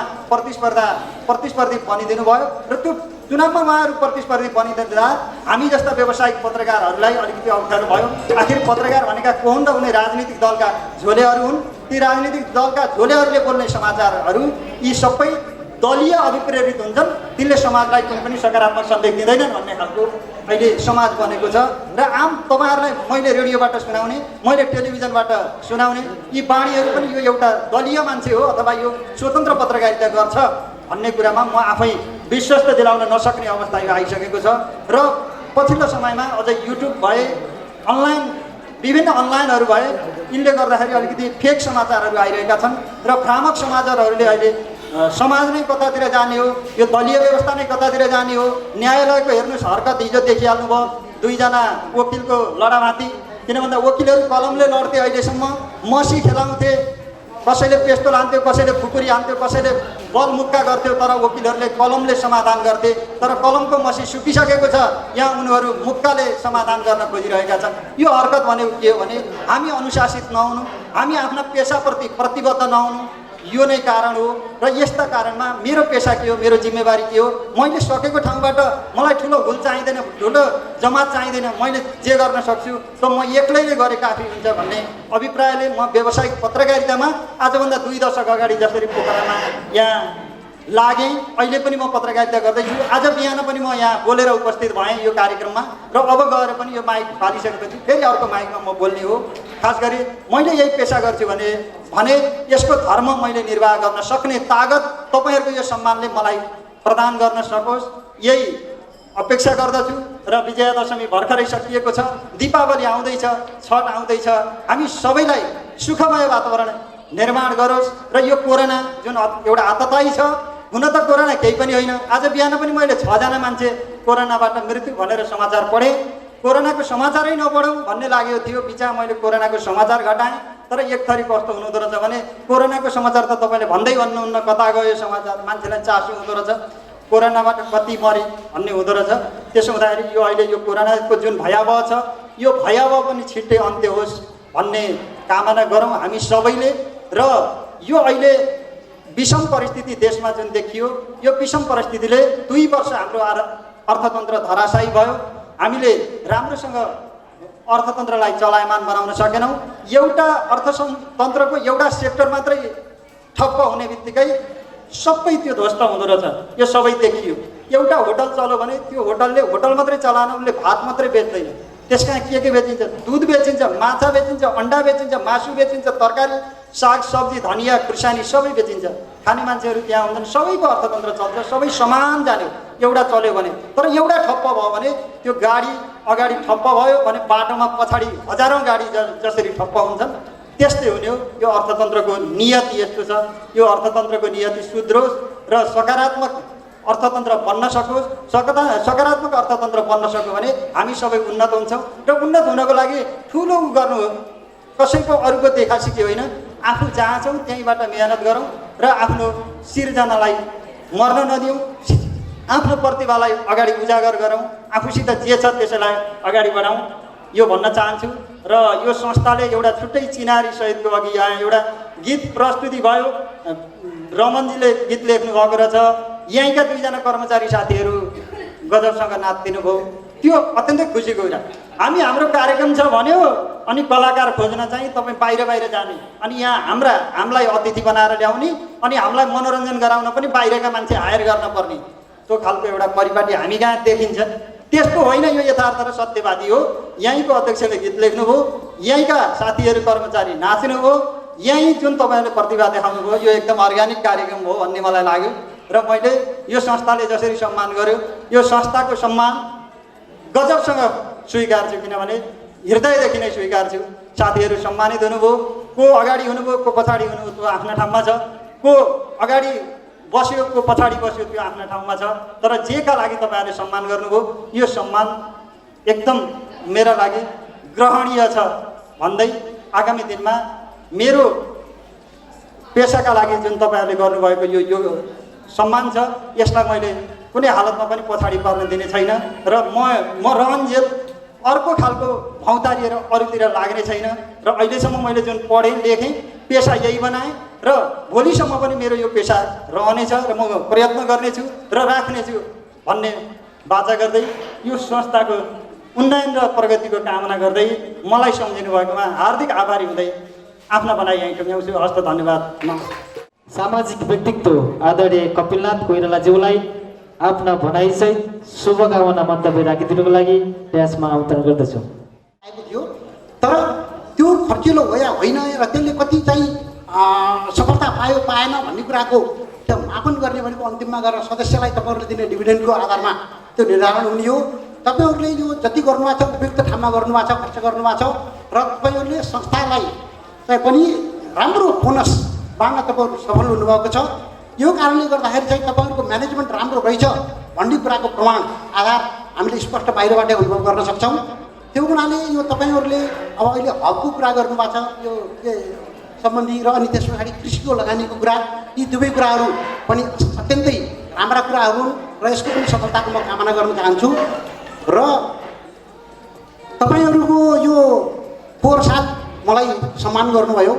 प्रतिस्पर्धी बनिदिनु भयो र त्यो चुनावमा उहाँहरू प्रतिस्पर्धी बनिदिँदा हामी जस्ता व्यावसायिक पत्रकारहरूलाई अलिकति अप्ठ्यारो भयो। आखिर पत्रकार भनेका को हुन् र उनी राजनीतिक दलका झोलेहरू हुन्। ती राजनीतिक दलका झोलेहरूले बोल्ने समाचारहरू यी सबै दलीय अभिप्रेरित हुन्छन्। तिनले समाजलाई कुनै पनि सकारात्मक सन्देश दिँदैनन् भन्ने खालको अहिले समाज बनेको छ। र आम तपाईँहरूलाई मैले रेडियोबाट सुनाउने, मैले टेलिभिजनबाट सुनाउने यी बाणीहरू पनि यो एउटा दलीय मान्छे हो अथवा यो स्वतन्त्र पत्रकारिता गर्छ भन्ने कुरामा म आफै विश्वस्त दिलाउन नसक्ने अवस्था यो आइसकेको छ। र पछिल्लो समयमा अझै युट्युब भए, अनलाइन विभिन्न अनलाइनहरू भए यिनले गर्दाखेरि अलिकति फेक समाचारहरू आइरहेका छन् र भ्रामक समाचारहरूले अहिले समाज नै कतातिर जाने हो, यो दलीय व्यवस्था नै कतातिर जाने हो। न्यायालयको हेर्नुहोस् हरकत हिजो देखिहाल्नुभयो, 2 जना वकिलको लडामाथि। किन भन्दा वकिलहरू कलमले लड्थे, अहिलेसम्म मसी खेलाउँथे, कसैले पेस्तोल हान्थ्यो, कसैले खुकुरी हान्थ्यो, कसैले बल मुक्का गर्थ्यो, तर वकिलहरूले कलमले समाधान गर्थे। तर कलमको मसी सुकिसकेको छ, यहाँ उनीहरू मुक्काले समाधान गर्न खोजिरहेका छन्। यो हरकत भनेको के हो भने हामी अनुशासित नहुनु, हामी आफ्ना पेसाप्रति प्रतिबद्ध नहुनु, यो नै कारण हो। र यस्ता कारणमा मेरो पेसा के हो, मेरो जिम्मेवारी के हो, मैले सकेको ठाउँबाट मलाई ठुलो हुल चाहिँदैन, ठुलो जमात चाहिँदैन, मैले जे गर्न सक्छु त म एक्लैले गरे काफी हुन्छ भन्ने अभिप्रायले म व्यावसायिक पत्रकारितामा आजभन्दा 2 दशक अगाडि जसरी पोखरामा यहाँ लागेँ, अहिले पनि म पत्रकारिता गर्दैछु। आज बिहान पनि म यहाँ बोलेर उपस्थित भएँ यो कार्यक्रममा, र अब गएर पनि यो माइक फालिसकेपछि फेरि अर्को माइकमा म बोल्ने हो। खास गरी मैले यही पेसा गर्छु भने यसको धर्म मैले निर्वाह गर्न सक्ने तागत तपाईँहरूको यो सम्मानले मलाई प्रदान गर्न सकोस्, यही अपेक्षा गर्दछु। र विजयादशमी भर्खरै सकिएको छ, दीपावली आउँदैछ, छठ आउँदैछ, हामी सबैलाई सुखमय वातावरण निर्माण गरोस्। र यो कोरोना जुन एउटा आततायी छ, हुन त कोरोना केही पनि होइन। आज बिहान पनि मैले 6 जना मान्छे कोरोनाबाट मृत्यु भनेर समाचार पढेँ। कोरोनाको समाचारै नपढौँ भन्ने लागेको थियो, बिचमा मैले कोरोनाको समाचार घटाएँ। तर एक थरी कस्तो हुँदो रहेछ भने कोरोनाको समाचार त तपाईँले भन्दै भन्नुहुन्न, कता गयो समाचार, मान्छेलाई चासो हुँदो रहेछ, कोरोनाबाट कति मरे भन्ने हुँदो रहेछ। त्यसो हुँदाखेरि यो अहिले यो कोरोनाको जुन भयावह छ, यो भयावह पनि छिट्टै अन्त्य होस् भन्ने कामना गरौँ हामी सबैले। र यो अहिले विषम परिस्थिति देशमा जुन देखियो, यो विषम परिस्थितिले 2 वर्ष हाम्रो अर्थतन्त्र धराशायी भयो। हामीले राम्रोसँग अर्थतन्त्रलाई चलायमान बनाउन सकेनौँ। एउटा अर्थतन्त्रको एउटा सेक्टर मात्रै ठप्प हुने बित्तिकै सबै त्यो ध्वस्त हुँदो रहेछ, यो सबै देखियो। एउटा होटल चल्यो भने त्यो होटलले होटल मात्रै चलाएन, उसले भात मात्रै बेच्दैन, त्यसका के बेचिन्छ, दुध बेचिन्छ, माछा बेचिन्छ, अन्डा बेचिन्छ, मासु बेचिन्छ, तरकारी साग सब्जी धनियाँ खुर्सानी सबै बेचिन्छ। खाने मान्छेहरू त्यहाँ हुँदैन, सबैको अर्थतन्त्र चल्छ, सबै समान जाने। एउटा चल्यो भने, तर एउटा ठप्प भयो भने त्यो गाडी अगाडि ठप्प भयो भने बाटोमा पछाडि हजारौँ गाडी जसरी ठप्प हुन्छन् त्यस्तै हुने हो। यो अर्थतन्त्रको नियति यस्तो छ। यो अर्थतन्त्रको नियति सुध्रोस् र सकारात्मक अर्थतन्त्र बन्न सकोस्। सकारात्मक अर्थतन्त्र बन्न सक्यो भने हामी सबै उन्नत हुन्छौँ। र उन्नत हुनको लागि ठुलो गर्नु हो, कसैको अरूको देखासिकी होइन, आफू जहाँ छौँ त्यहीँबाट मेहनत गरौँ र आफ्नो सिर्जनालाई मर्न नदिउँ, आफ्नो प्रतिभालाई अगाडि उजागर गरौँ, आफूसित जे छ त्यसैलाई अगाडि बढाउँ, यो भन्न चाहन्छु। र यो संस्थाले एउटा छुट्टै चिनारी सहितको अघि यहाँ एउटा गीत प्रस्तुति भयो, रमनजीले गीत लेख्नु भएको रहेछ, यहीँका 2 जना कर्मचारी साथीहरू गजबसँग नाचिदिनु भयो, त्यो अत्यन्तै खुसीको कुरा। हाम्रो कार्यक्रम छ भन्यो अनि कलाकार खोज्न चाहिँ तपाईँ बाहिर जाने, अनि यहाँ हामीलाई अतिथि बनाएर ल्याउने, अनि हामीलाई मनोरञ्जन गराउन पनि बाहिरका मान्छे हायर गर्न पर्ने, त्यो खालको एउटा परिपाटी हामी कहाँ देखिन्छ। त्यस्तो होइन, यो यथार्थ र सत्यवादी हो। यहीँको अध्यक्षले गीत लेख्नुभयो, यहीँका साथीहरू कर्मचारी नाच्नुभयो, यहीँ जुन तपाईँहरूले प्रतिभा देखाउनुभयो, यो एकदम अर्ग्यानिक कार्यक्रम हो भन्ने मलाई लाग्यो। र मैले यो संस्थाले जसरी सम्मान गर्यो, यो संस्थाको सम्मान गजबसँग स्वीकार्छु, किनभने हृदयदेखि नै स्वीकार्छु। साथीहरू सम्मानित हुनुभयो, को अगाडि हुनुभयो, को पछाडि हुनुभयो, त्यो आफ्नो ठाउँमा छ, को अगाडि बस्यो, को पछाडि बस्यो, त्यो आफ्नो ठाउँमा छ। तर जेका लागि तपाईँहरूले सम्मान गर्नुभयो, यो सम्मान एकदम मेरा लागि ग्रहणीय छ भन्दै आगामी दिनमा मेरो पेसाका लागि जुन तपाईँहरूले गर्नुभएको यो सम्मान छ, यसलाई मैले कुनै हालतमा पनि पछाडि पर्न दिने छैन। र म रहन्जेल अर्को खालको भौतारिएर अरूतिर लाग्ने छैन। र अहिलेसम्म मैले जुन पढेँ लेखेँ, पेसा यही बनाएँ र भोलिसम्म पनि मेरो यो पेसा रहनेछ र म प्रयत्न गर्नेछु र राख्नेछु भन्ने बाचा गर्दै यो संस्थाको उन्नयन र प्रगतिको कामना गर्दै मलाई सम्झिनु भएकोमा हार्दिक आभारी हुँदै आफ्ना भनाइ यहीँ टुङ्ग्याउँछु। हस्त धन्यवाद। सामाजिक व्यक्तित्व आदरणीय कपिलनाथ कोइरालाज्यूलाई आफ्ना भनाइसहित शुभकामना मन्तव्य राखिदिनुको लागि ड्यासमा आमन्त्रण गर्दछु। थियो तर त्यो खर्चिलो हो या होइन र त्यसले कति चाहिँ सफलता पायो पाएन भन्ने कुराको त्यो मापन गर्ने भनेको अन्तिममा गएर सदस्यलाई तपाईँहरूले दिने डिभिडेन्डको आधारमा त्यो निर्धारण हुने हो। तपाईँहरूले यो जति गर्नुभएको छ उपयुक्त ठाउँमा गर्नुभएको छ, खर्च गर्नुभएको छ र तपाईँहरूले संस्थालाई चाहिँ पनि राम्रो बोनस बाँड्न तपाईँहरू सफल हुनुभएको छ। यो कारणले गर्दाखेरि चाहिँ तपाईँहरूको म्यानेजमेन्ट राम्रो रहेछ भन्ने कुराको प्रमाण आधार हामीले स्पष्ट बाहिरबाट अनुभव गर्न सक्छौँ। त्यो हुनाले यो तपाईँहरूले अब अहिले हबको कुरा गर्नुभएको छ, यो के सम्बन्धी र अनि त्यस पछाडि कृषिको लगानीको कुरा, यी दुवै कुराहरू पनि अत्यन्तै राम्रा कुराहरू हुन् र यसको पनि सफलताको म कामना गर्न चाहन्छु। र तपाईँहरूको यो 4 साल मलाई सम्मान गर्नुभयो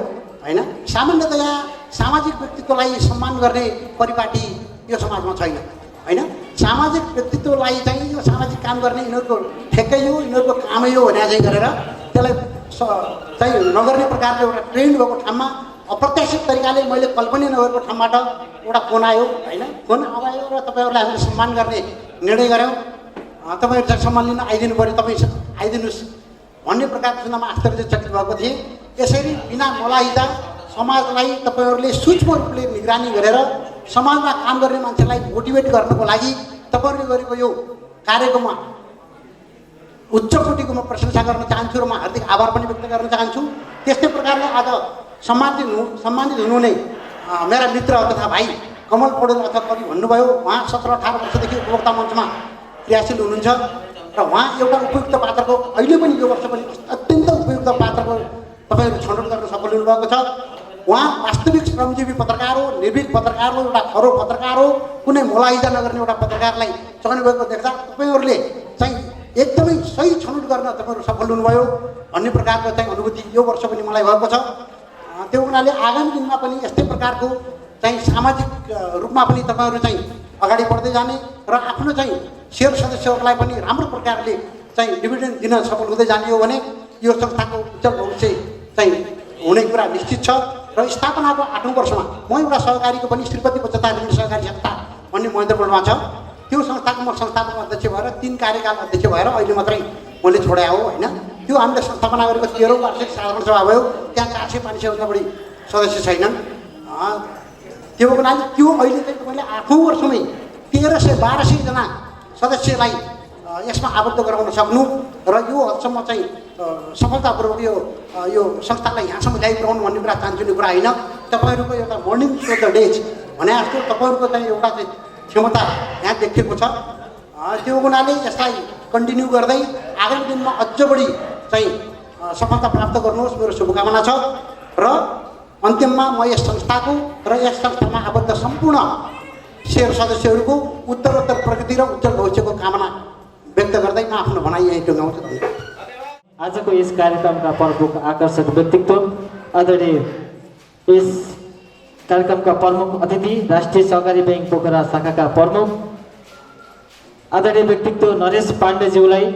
होइन। सामान्यतया सामाजिक व्यक्तित्वलाई सम्मान गर्ने परिपाटी यो समाजमा छैन होइन। सामाजिक व्यक्तित्वलाई चाहिँ यो सामाजिक काम गर्ने यिनीहरूको ठेक्कै हो, यिनीहरूको कामै हो भने चाहिँ गरेर त्यसलाई चाहिँ नगर्ने प्रकारले एउटा ट्रेन्ड भएको ठाउँमा अप्रत्याशित तरिकाले मैले कल्पना नगरेको ठाउँबाट एउटा फोन आयो होइन। फोन आयो र तपाईँहरूलाई हामीले सम्मान गर्ने निर्णय गऱ्यौँ। तपाईँहरू चाहिँ सम्मान लिन आइदिनु पऱ्यो, तपाईँ आइदिनुहोस् भन्ने प्रकारको सुन्दामा आश्चर्यचकित भएको थिएँ। यसरी बिना मलाइदा समाजलाई तपाईँहरूले सूक्ष्म रूपले निगरानी गरेर समाजमा काम गर्ने मान्छेलाई मोटिभेट गर्नको लागि तपाईँहरूले गरेको यो कार्यक्रममा उच्च कोटिको म प्रशंसा गर्न चाहन्छु र म हार्दिक आभार पनि व्यक्त गर्न चाहन्छु। त्यस्तै प्रकारले आज सम्मानित हुनुहुने मेरा मित्र तथा भाइ कमल पौडेल अथवा कवि भन्नुभयो, उहाँ 17-18 वर्षदेखि उपभोक्ता मञ्चमा क्रियाशील हुनुहुन्छ र उहाँ एउटा उपयुक्त पात्रको अहिले पनि यो वर्ष पनि अत्यन्त उपयुक्त पात्रको तपाईँहरू छनौट गर्न सफल हुनुभएको छ। उहाँ वास्तविक श्रमजीवी पत्रकार हो, निर्भीक पत्रकार हो, एउटा खरो पत्रकार हो, कुनै मोलाइजा नगर्ने एउटा पत्रकारलाई चयन भएको देख्दा तपाईँहरूले चाहिँ एकदमै सही छनौट गर्न तपाईँहरू सफल हुनुभयो भन्ने प्रकारको चाहिँ अनुभूति यो वर्ष पनि मलाई भएको छ। त्यो हुनाले आगामी दिनमा पनि यस्तै प्रकारको चाहिँ सामाजिक रूपमा पनि तपाईँहरू चाहिँ अगाडि बढ्दै जाने र आफ्नो चाहिँ सेयर सदस्यहरूलाई पनि राम्रो प्रकारले चाहिँ डिभिडेन्ड दिन सफल हुँदै जाने हो भने यो संस्थाको उज्जवल भविष्य चाहिँ हुने कुरा निश्चित छ। र स्थापनाको 8औं वर्षमा म एउटा सहकारीको पनि श्रीपति बचत ऋण सहकारी संस्था भन्ने महेन्द्रपुरमा छ, त्यो संस्थाको म संस्थापक अध्यक्ष भएर 3 कार्यकाल अध्यक्ष भएर अहिले मात्रै मैले छोडे हो होइन। त्यो हामीले स्थापना गरेको 13औं वार्षिक साधारण सभा भयो, त्यहाँ 400-500 बढी सदस्य छैनन्। त्यो हुनाले त्यो अहिले चाहिँ मैले 8औं वर्षमै 1300-1200 जना सदस्यलाई यसमा आबद्ध गराउन सक्नु र यो हदसम्म चाहिँ सफलतापूर्वक यो संस्थालाई यहाँसम्म ल्याइपुर्याउनु भन्ने कुरा चाहन्छु कुरा होइन। तपाईँहरूको एउटा मर्निङ सो द डेज भने जस्तो तपाईँहरूको चाहिँ एउटा चाहिँ क्षमता यहाँ देखिएको छ। त्यो हुनाले यसलाई कन्टिन्यू गर्दै आगामी दिनमा अझ बढी चाहिँ सफलता प्राप्त गर्नुहोस् मेरो शुभकामना छ। र अन्तिममा म यस संस्थाको र यस संस्थामा आबद्ध सम्पूर्ण सेयर सदस्यहरूको उत्तरोत्तर प्रगति र उज्जवल भविष्यको कामना व्यक्त गर्दै म आफ्नो भनाइ यहीँ टुङ्गाउँछु। आजको यस कार्यक्रमका प्रमुख आकर्षक व्यक्तित्व आदरणीय यस कार्यक्रमका प्रमुख अतिथि राष्ट्रिय सहकारी बैंक पोखरा शाखाका प्रमुख आदरणीय व्यक्तित्व नरेश पाण्डेज्यूलाई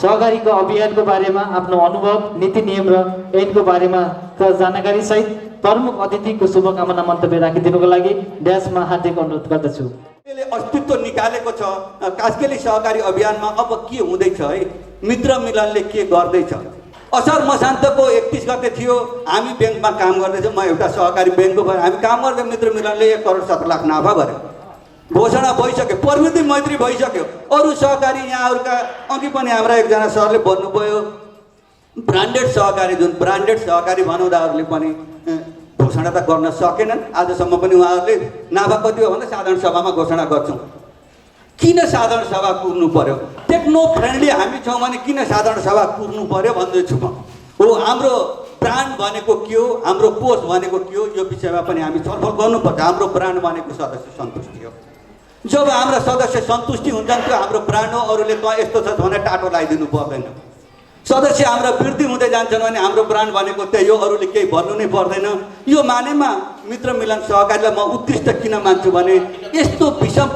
सहकारीको अभियानको बारेमा आफ्नो अनुभव, नीति नियम र ऐनको बारेमा जानकारी सहित प्रमुख अतिथिको शुभकामना मन्तव्य राखिदिनुको लागि ड्यासमा हार्दिक अनुरोध गर्दछु। अस्तित्व निकालेको छ कास्केली सहकारी अभियानमा। अब के हुँदैछ है, मित्र मिलनले के गर्दैछ? असार मसान्तको 31 गते थियो, हामी ब्याङ्कमा काम गर्दैछौँ, म एउटा सहकारी ब्याङ्कको भएर हामी काम गर्दै मित्र मिलनले 1 करोड 7 लाख नाफा गर्यो, घोषणा भइसक्यो, प्रविधि मैत्री भइसक्यो। अरू सहकारी यहाँहरूका अघि पनि हाम्रा एकजना सरले भन्नुभयो ब्रान्डेड सहकारी, जुन ब्रान्डेड सहकारी भनौँदाहरूले पनि घोषणा त गर्न सकेनन्। आजसम्म पनि उहाँहरूले नाफा कति हो भन्दा साधारण सभामा घोषणा गर्छौँ। किन साधारण सभा कुर्नु पर्यो? टेक्नो फ्रेन्डली हामी छौँ भने किन साधारण सभा कुर्नु पर्यो भन्दैछु म। हो, हाम्रो ब्रान्ड भनेको के हो, हाम्रो कोष भनेको के हो, यो विषयमा पनि हामी छलफल गर्नुपर्छ। हाम्रो ब्रान्ड भनेको सदस्य सन्तुष्टि हो। जब हाम्रा सदस्य सन्तुष्टि हुन्छन् त्यो हाम्रो ब्रान्ड हो। अरूले त यस्तो छ भने टाटो लगाइदिनु पर्दैन। सदस्य हाम्रा वृद्धि हुँदै जान्छन् भने हाम्रो ब्रान्ड भनेको त्यही हो, अरूले केही भन्नु नै पर्दैन। यो मानेमा मित्र मिलन सहकारीलाई म उत्कृष्ट किन मान्छु भने यस्तो विषम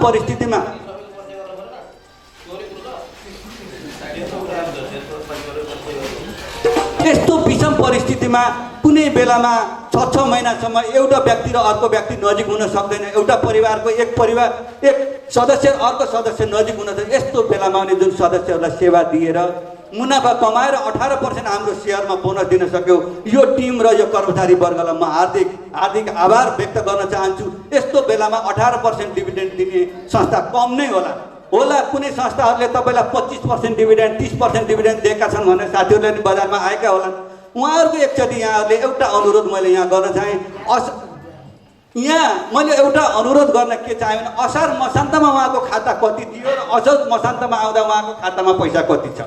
परिस्थितिमा कुनै बेलामा 6 महिनासम्म एउटा व्यक्ति र अर्को व्यक्ति नजिक हुन सक्दैन। एउटा परिवारको एक सदस्य अर्को सदस्य नजिक हुन सक्दैन। यस्तो बेलामा पनि जुन सदस्यहरूलाई सेवा दिएर मुनाफा कमाएर 18% हाम्रो सेयरमा बोनस दिन सक्यो, यो टिम र यो कर्मचारी वर्गलाई म हार्दिक आभार व्यक्त गर्न चाहन्छु। यस्तो बेलामा 18% डिभिडेन्ड दिने संस्था कम नै होला। होला कुनै संस्थाहरूले तपाईँलाई 25% डिभिडेन्ड 30% डिभिडेन्ड दिएका छन् भनेर साथीहरूले नि बजारमा आएका होलान्। उहाँहरूको एकचोटि यहाँहरूले एउटा अनुरोध मैले यहाँ गर्न चाहेँ। यहाँ मैले एउटा अनुरोध गर्न के चाहेँ भने असार मसान्तमा उहाँको खाता कति थियो र असोज मसान्तमा आउँदा उहाँको खातामा पैसा कति छ।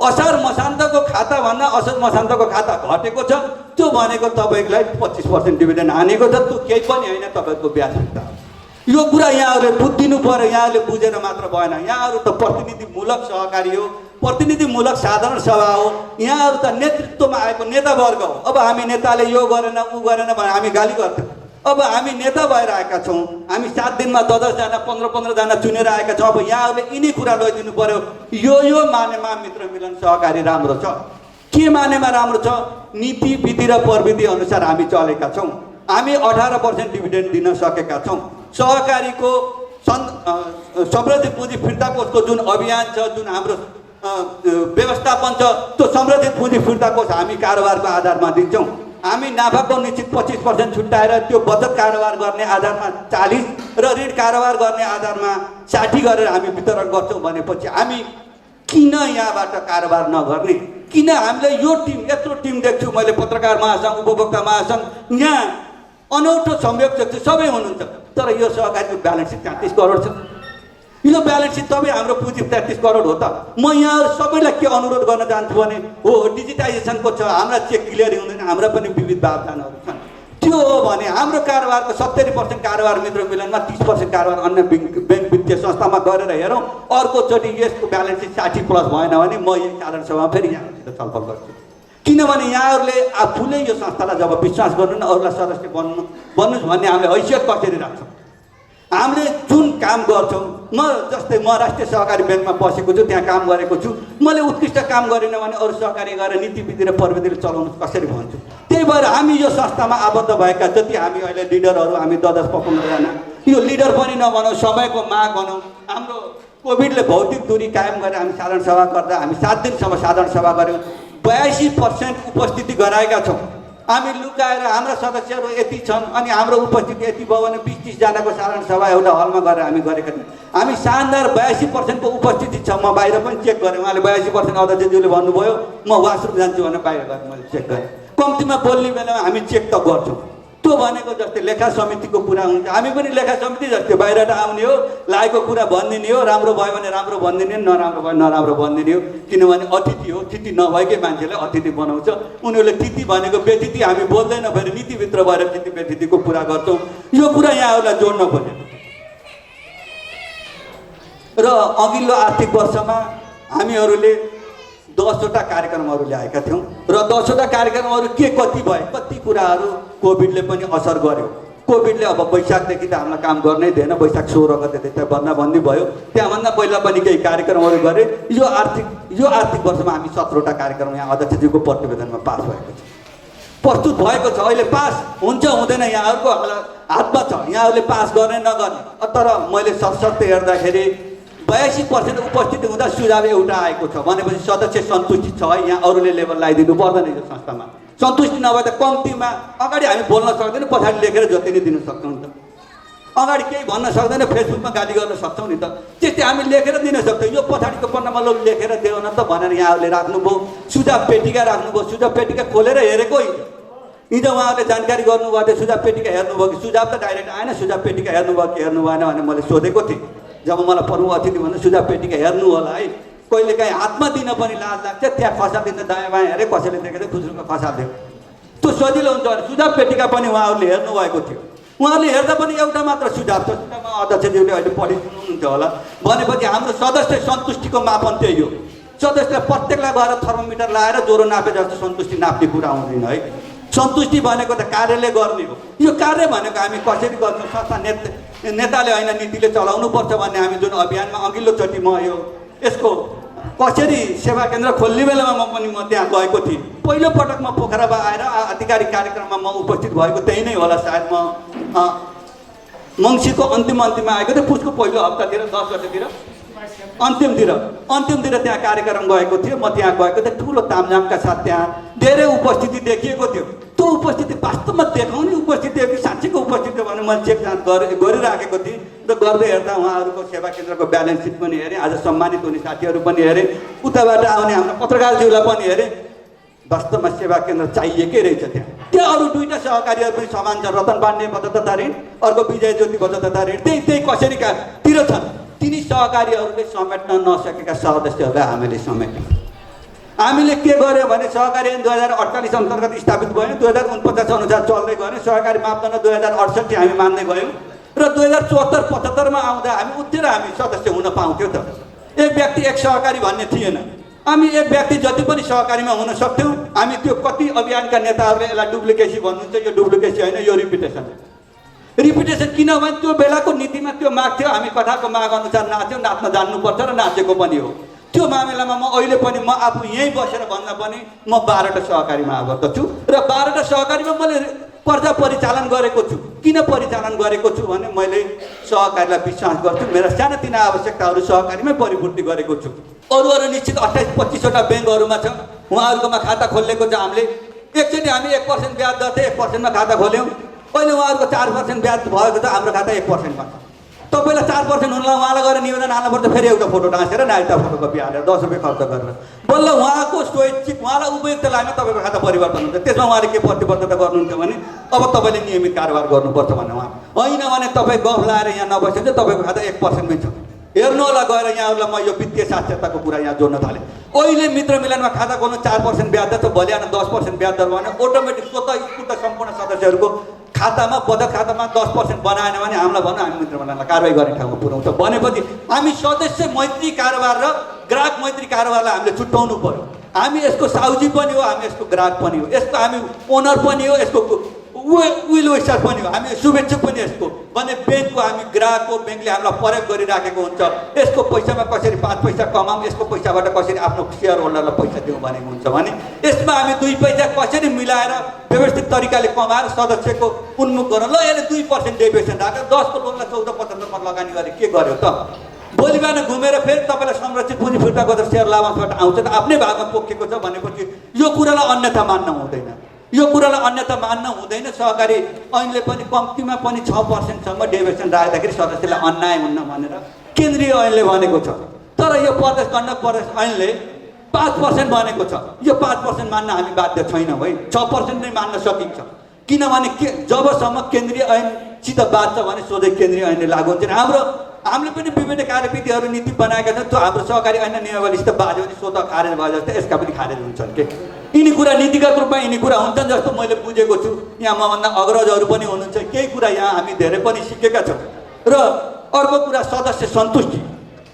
असार मसान्तको खाताभन्दा असोज मसान्तको खाता घटेको छ, त्यो भनेको तपाईँलाई 25% डिभिडेन्ड हानेको छ। त्यो केही पनि होइन, तपाईँको ब्याज फिर्ता हो। यो कुरा यहाँहरूले बुझिदिनु पर्यो, यहाँहरूले बुझेर मात्र भएन। यहाँहरू त प्रतिनिधिमूलक सहकारी हो, प्रतिनिधिमूलक साधारण सभा हो, यहाँहरू त नेतृत्वमा आएको नेतावर्ग हो। अब हामी नेताले यो गरेन ऊ गरेन भने हामी गाली गर्थ्यौँ। अब हामी नेता भएर आएका छौँ, हामी 7 दिनमा 10-10जना 15-15जना चुनेर आएका छौँ। अब यहाँहरूले यिनी कुरा लैदिनु पर्यो। यो मानेमा मित्र मिलन सहकारी राम्रो छ, के मानेमा राम्रो छ? नीति विधि र प्रविधि अनुसार हामी चलेका छौँ। हामी 18% डिभिडेन्ड दिन सकेका छौँ। सहकारीको संरक्षित पुँजी फिर्ता कोषको जुन अभियान छ, जुन हाम्रो व्यवस्थापन छ, त्यो संरक्षित पुँजी फिर्ता कोष हामी कारोबारको आधारमा दिन्छौँ। हामी नाफाको निश्चित 25% छुट्याएर त्यो बचत कारोबार गर्ने आधारमा 40 र ऋण कारोबार गर्ने आधारमा 60 गरेर हामी वितरण गर्छौँ। भनेपछि हामी किन यहाँबाट कारोबार नगर्ने? किन हामीले यो टिम यत्रो टिम देख्छु मैले, पत्रकार महासङ्घ, उपभोक्ता महासङ्घ, यहाँ अनौठो संयोग देख्छु, सबै हुनुहुन्छ। तर यो सहकारीको ब्यालेन्स सिट 33 करोड छ। यो ब्यालेन्स सिट तपाईँ हाम्रो पुँजी 33 करोड हो त। म यहाँ सबैलाई के अनुरोध गर्न चाहन्छु भने हो डिजिटाइजेसनको छ, हाम्रा चेक क्लियरिङ हुँदैन, हाम्रा पनि विविध प्रावधानहरू छन्। त्यो हो भने हाम्रो कारोबारको 70% कारोबार मित्र मिलनमा, 30% कारोबार अन्य ब्याङ्क वित्तीय संस्थामा गरेर हेरौँ। अर्कोचोटि यसको ब्यालेन्स सिट 60+ भएन भने म यही साधारण सभामा फेरि यहाँसित छलफल गर्छु। किनभने यहाँहरूले आफूले यो संस्थालाई जब विश्वास गर्नु न, अरूलाई सदस्य बन्नुहोस् भन्ने हामीले हैसियत कसरी राख्छौँ? हामीले जुन काम गर्छौँ, म राष्ट्रिय सहकारी ब्याङ्कमा बसेको छु, त्यहाँ काम गरेको छु। मैले उत्कृष्ट काम गरेन भने अरू सहकारी गरेर नीति विधि र प्रविधिले चलाउनु कसरी भन्छु? त्यही भएर हामी यो संस्थामा आबद्ध भएका जति हामी अहिले लिडरहरू, हामी 10-15जना, यो लिडर पनि नबनौँ, समयको माग भनौँ। हाम्रो कोभिडले भौतिक दूरी कायम गरेर हामी साधारण सभा गर्दा हामी 7 दिनसम्म साधारण सभा गऱ्यौँ। 82% उपस्थिति गराएका छौँ। हामी लुकाएर हाम्रा सदस्यहरू यति छन् अनि हाम्रो उपस्थिति यति भयो भने 20-30 जनाको साधारण सभा एउटा हलमा गरेर हामी गरेका थियौँ। हामी शानदार 82% को उपस्थिति छ। म बाहिर पनि चेक गरेँ, उहाँले 82% अध्यक्षज्यूले भन्नुभयो म वासरुम जान्छु भनेर बाहिर गएर मैले चेक गरेँ। कम्तीमा बोल्ने बेलामा हामी चेक त गर्छौँ। त्यो भनेको जस्तै लेखा समितिको कुरा हुन्छ, हामी पनि लेखा समिति जस्तै बाहिरबाट आउने हो, लागेको कुरा भनिदिने हो, राम्रो भयो भने राम्रो भनिदिने, नराम्रो भयो नराम्रो भनिदिने हो। किनभने अतिथि हो, तिथि नभएकै मान्छेलाई अतिथि बनाउँछ। उनीहरूले तिथि भनेको व्यतिथि हामी बोल्दैन, फेरि नीतिभित्र भएर तिथि व्यतिथिको कुरा गर्छौँ। यो कुरा यहाँहरूलाई जोड्न खोजेको। र अघिल्लो आर्थिक वर्षमा हामीहरूले 10वटा कार्यक्रमहरू ल्याएका थियौँ र 10वटा कार्यक्रमहरू के कति भए, कति कुराहरू कोभिडले पनि असर गर्यो। कोभिडले अब वैशाखदेखि त हामीलाई काम गर्नै दिएन, वैशाख 16 गतेदेखि त बन्दाबन्दी भयो। त्यहाँभन्दा पहिला पनि केही कार्यक्रमहरू गरे। यो आर्थिक वर्षमा हामी 17वटा कार्यक्रम यहाँ अध्यक्षज्यूको प्रतिवेदनमा पास भएको छ, प्रस्तुत भएको छ। अहिले पास हुन्छ हुँदैन यहाँहरूको हातमा छ, यहाँहरूले पास गर्ने नगर्ने। तर मैले सरसर्ती हेर्दाखेरि 82% उपस्थिति हुँदा सुझाव एउटा आएको छ भनेपछि सदस्य सन्तुष्टि छ है। यहाँ अरूले लेभल लगाइदिनु पर्दैन यो संस्थामा। सन्तुष्टि नभए त कम्तीमा अगाडि हामी बोल्न सक्दैन, पछाडि लेखेर जति नै दिन सक्छौँ नि त। अगाडि केही भन्न सक्दैन, फेसबुकमा गाली गर्न सक्छौँ नि त, त्यस्तै हामी लेखेर दिन सक्छौँ। यो पछाडिको पन्नामा लोक लेखेर देऊ न त भनेर यहाँहरूले राख्नुभयो। सुझाव पेटिका राख्नुभयो, सुझाव पेटिका खोलेर हेरेको हिजो उहाँहरूले जानकारी गर्नुभयो थियो। सुझाव पेटिका हेर्नुभयो कि? सुझाव त डाइरेक्ट आएन, सुझाव पेटिका हेर्नुभयो कि हेर्नु भएन भने मैले सोधेको थिएँ। जब मलाई प्रमुख अतिथि भन्दा सुझाव पेटिका हेर्नु होला है। कहिलेकाहीँ हातमा दिन पनि लाज लाग्छ, त्यहाँ खसालिदिँदा दायाँ बायाँ हेरेँ, कसैले देखेर खुजुरको खसालिदियो, त्यो सजिलो हुन्छ भने सुझाव पेटिका पनि उहाँहरूले हेर्नुभएको थियो। उहाँहरूले हेर्दा पनि एउटा मात्र सुझाव छ, सुझावमा अध्यक्षज्यूले अहिले पढिदिनुहुन्छ होला। भनेपछि हाम्रो सदस्य सन्तुष्टिको मापन त्यही हो। सदस्यलाई प्रत्येकलाई गएर थर्मोमिटर लगाएर ज्वरो नापे जस्तो सन्तुष्टि नाप्ने कुरा हुँदैन है। सन्तुष्टि भनेको त कार्यले गर्ने हो। यो कार्य भनेको हामी कसरी गर्छौँ, संस्था नेताले होइन नीतिले चलाउनुपर्छ भन्ने हामी जुन अभियानमा अघिल्लोचोटि म यसको कसरी सेवा केन्द्र खोल्ने बेलामा म त्यहाँ गएको थिएँ। पहिलोपटक म पोखरामा आएर आधिकारिक कार्यक्रममा म उपस्थित भएको त्यही नै होला। सायद म मङ्सिरको अन्तिममा आएको थिएँ, पुसको पहिलो हप्तातिर 10 गतेतिर अन्तिमतिर त्यहाँ कार्यक्रम गएको थियो। म त्यहाँ गएको थिएँ, ठुलो तामझामका साथ त्यहाँ धेरै उपस्थिति देखिएको थियो। त्यो उपस्थिति वास्तवमा देखाउने उपस्थिति हो कि साँच्चैको उपस्थिति हो भने मैले चेक जाँच गरिराखेको थिएँ र गर्दै हेर्दा उहाँहरूको सेवा केन्द्रको ब्यालेन्स सिट पनि हेरेँ, आज सम्मानित हुने साथीहरू पनि हेरेँ, उताबाट आउने हाम्रो पत्रकारज्यूलाई पनि हेरेँ। वास्तवमा सेवा केन्द्र चाहिएकै रहेछ त्यहाँ अरू दुईवटा सहकारीहरू पनि समान छन्, रतन पाण्डे बचत तथा ऋण, अर्को विजय ज्योति बचत तथा ऋण, त्यही कसरी तिर छन्। तिनी सहकारीहरूले समेट्न नसकेका सदस्यहरूलाई हामीले समेट्यौँ। हामीले के गर्यो भने सहकारी ऐन 2048 अन्तर्गत स्थापित भयो, 2049 अनुसार चल्दै गयो, सहकारी मापदण्ड 2068 हामी मान्दै गयौँ र 2074-75 आउँदा हामी उत्तिर हामी सदस्य हुन पाउँथ्यौँ। त एक व्यक्ति एक सहकारी भन्ने थिएन, हामी एक व्यक्ति जति पनि सहकारीमा हुन सक्थ्यौँ। हामी त्यो कति अभियानका नेताहरूले यसलाई डुप्लिकेसी भन्नुहुन्छ, यो डुप्लिकेसी होइन, यो रिपिटेसन। रिपिटेसन किनभने त्यो बेलाको नीतिमा त्यो माग थियो, हामी कथाको माग अनुसार नाच्यौँ, नाच्न जान्नुपर्छ र नाचेको पनि हो। त्यो मामिलामा म अहिले पनि म आफू यहीँ बसेर भन्दा पनि म 12वटा सहकारीमा आबद्ध छु र 12वटा सहकारीमा मैले पर्जा परिचालन गरेको छु। किन परिचालन गरेको छु भने मैले सहकारीलाई विश्वास गर्छु, मेरा सानातिना आवश्यकताहरू सहकारीमै परिपूर्ति गरेको छु। अरू निश्चित 28-25वटा ब्याङ्कहरूमा छ, उहाँहरूकोमा खाता खोलेको छ। हामीले एकचोटि हामी 1% ब्याज दर थियो, 1%मा खाता खोल्यौँ। अहिले उहाँहरूको 4% ब्याज भएको छ, हाम्रो खाता 1%मा छ। तपाईँलाई 4% हुनलाई उहाँलाई गएर निवेदन हाल्नुपर्छ, फेरि एउटा फोटो टाँसेर नयाँ फोटोकपी हालेर 10 रुपियाँ खर्च गरेर बल्ल उहाँको स्वैच्छिक उहाँलाई उपयुक्त लाग्ने तपाईँको खाता परिवर्तन हुन्छ। त्यसमा उहाँले के प्रतिबद्धता गर्नुहुन्छ भने अब तपाईँले नियमित कारोबार गर्नुपर्छ भने उहाँ होइन भने तपाईँ गफ लाएर यहाँ नबसेर चाहिँ तपाईँको खाता 1%मै छ। हेर्नु होला गएर यहाँहरूलाई म यो वित्तीय साक्षरताको कुरा यहाँ जोड्न थालेँ। अहिले मित्र मिलनमा खाता खोल्नु 4% ब्याज दर छ, भोलि आएर 10% ब्याज दर भने अटोमेटिक स्वतः स्फूर्त सम्पूर्ण सदस्यहरूको खातामा बचत खातामा 10% बनाएन भने हामीलाई भन्नु, हामी मित्र मिलनलाई कारवाही गर्ने ठाउँमा पुर्याउँछ। भनेपछि हामी सदस्य मैत्री कारोबार र ग्राहक मैत्री कारोबारलाई हामीले छुट्याउनु पर्यो। हामी यसको साउजी पनि हो, हामी यसको ग्राहक पनि हो, यसको हामी ओनर पनि हो, यसको विल विशर पनि हो, हामी शुभेच्छुक पनि यसको। भने ब्याङ्कको हामी ग्राहक हो, ब्याङ्कले हामीलाई प्रयोग गरिराखेको हुन्छ। यसको पैसामा कसरी 5 पैसा कमाऊँ, यसको पैसाबाट कसरी आफ्नो सेयर होल्डरलाई पैसा दिउँ भनेको हुन्छ भने यसमा हामी 2 पैसा कसरी मिलाएर व्यवस्थित तरिकाले कमाएर सदस्यको उन्मुख गरौँ। ल यसले 2% डेभिएसन राखेर 10 को लोनलाई 14% लगानी गरे के गर्यो त? भोलि बिहान घुमेर फेरि तपाईँलाई संरक्षित पुँजी फिर्ता गरेर सेयर लाभांशबाट आउँछ त आफ्नै भागमा पोखेको छ भनेपछि यो कुरालाई अन्यथा मान्न हुँदैन। यो कुरालाई अन्यथा मान्न हुँदैन। सहकारी ऐनले पनि कम्तीमा पनि 6%सम्म डेभिएसन राख्दाखेरि सदस्यलाई अन्याय हुन्न भनेर केन्द्रीय ऐनले भनेको छ। तर यो प्रदेश गण्डक प्रदेश ऐनले 5% भनेको छ। यो 5% मान्न हामी बाध्य छैनौँ है, 6% नै मान्न सकिन्छ। किनभने जबसम्म केन्द्रीय ऐनसित बाध्छ भने सोझै केन्द्रीय ऐनले लागु हुन्छ। हामीले पनि विभिन्न कार्यविधिहरू नीति बनाएका छौँ, त्यो हाम्रो सहकारी ऐन नियमावलीसित बाध्यो भने स्वतः खारेज भयो जस्तो यसका पनि खारेज हुन्छन् के। यिनी कुरा नीतिगत रूपमा यिनी कुरा हुन्छन् जस्तो मैले बुझेको छु। यहाँ मभन्दा अग्रजहरू पनि हुनुहुन्छ, केही कुरा यहाँ हामी धेरै पनि सिकेका छौँ। र अर्को कुरा सदस्य सन्तुष्टि।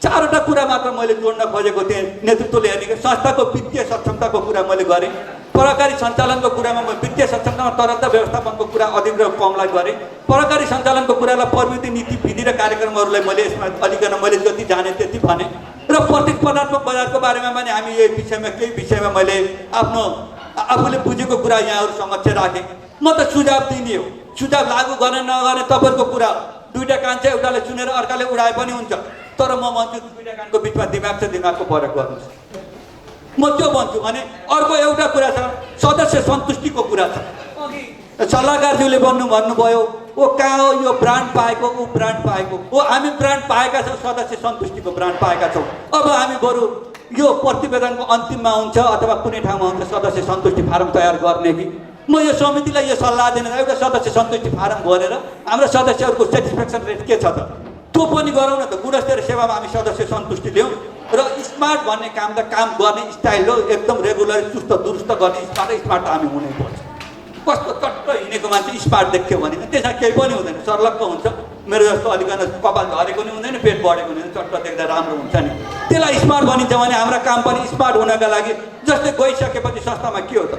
4वटा कुरा मात्र मैले जोड्न खोजेको थिएँ। नेतृत्वले हेर्ने संस्थाको वित्तीय सक्षमताको कुरा मैले गरेँ, प्रकारी सञ्चालनको कुरामा म वित्तीय सक्षमतामा तरलता व्यवस्थापनको कुरा अधिक र कमलाई गरेँ, प्रकारी सञ्चालनको कुरालाई प्रवृत्ति नीति विधि र कार्यक्रमहरूलाई मैले यसमा अलिकन मैले जति जाने त्यति भने र प्रतिस्पर्धात्मक बजारको बारेमा पनि हामी यही विषयमा केही विषयमा मैले आफूले बुझेको कुरा यहाँहरू समक्ष राखेँ। म त सुझाव दिने हो, सुझाव लागू गर्ने नगर्ने तपाईँहरूको कुरा। 2टा कान छ, एउटाले सुनेर अर्काले उडाए पनि हुन्छ। तर म भन्छु 2टा कानको बिचमा दिमाग छ, दिमागको फरक गर्नुहोस्। म त्यो भन्छु। अनि अर्को एउटा कुरा छ, सदस्य सन्तुष्टिको कुरा छ। अघि सल्लाहकारज्यूले भन्नुभयो ओ कहाँ हो यो ब्रान्ड पाएको, ऊ ब्रान्ड पाएको हो। हामी ब्रान्ड पाएका छौँ, सदस्य सन्तुष्टिको ब्रान्ड पाएका छौँ। अब हामी बरु यो प्रतिवेदनको अन्तिममा हुन्छ अथवा कुनै ठाउँमा हुन्छ सदस्य सन्तुष्टि फारम तयार गर्ने कि म यो समितिलाई यो सल्लाह दिन एउटा सदस्य सन्तुष्टि फारम गरेर हाम्रो सदस्यहरूको सेटिस्फ्याक्सन रेट के छ त त्यो पनि गरौँ न त। गुणस्तर सेवामा हामी सदस्य सन्तुष्टि ल्याउँ र स्मार्ट भन्ने काम त काम गर्ने स्टाइल हो, एकदम रेगुलर चुस्त दुरुस्त गर्ने स्मार्ट हामी हुनैपर्छ। कस्तो चट्ट हिँडेको मान्छे स्मार्ट देख्यो भने त्यसमा केही पनि हुँदैन, सर्लक्क हुन्छ। मेरो जस्तो अलिकन कपाल झरेको नि हुँदैन, पेट बढेको नि हुँदैन, चट्ट देख्दा राम्रो हुन्छ नि। त्यसलाई स्मार्ट भनिन्छ भने हाम्रा काम पनि स्मार्ट हुनका लागि जस्तै गइसकेपछि संस्थामा के हो त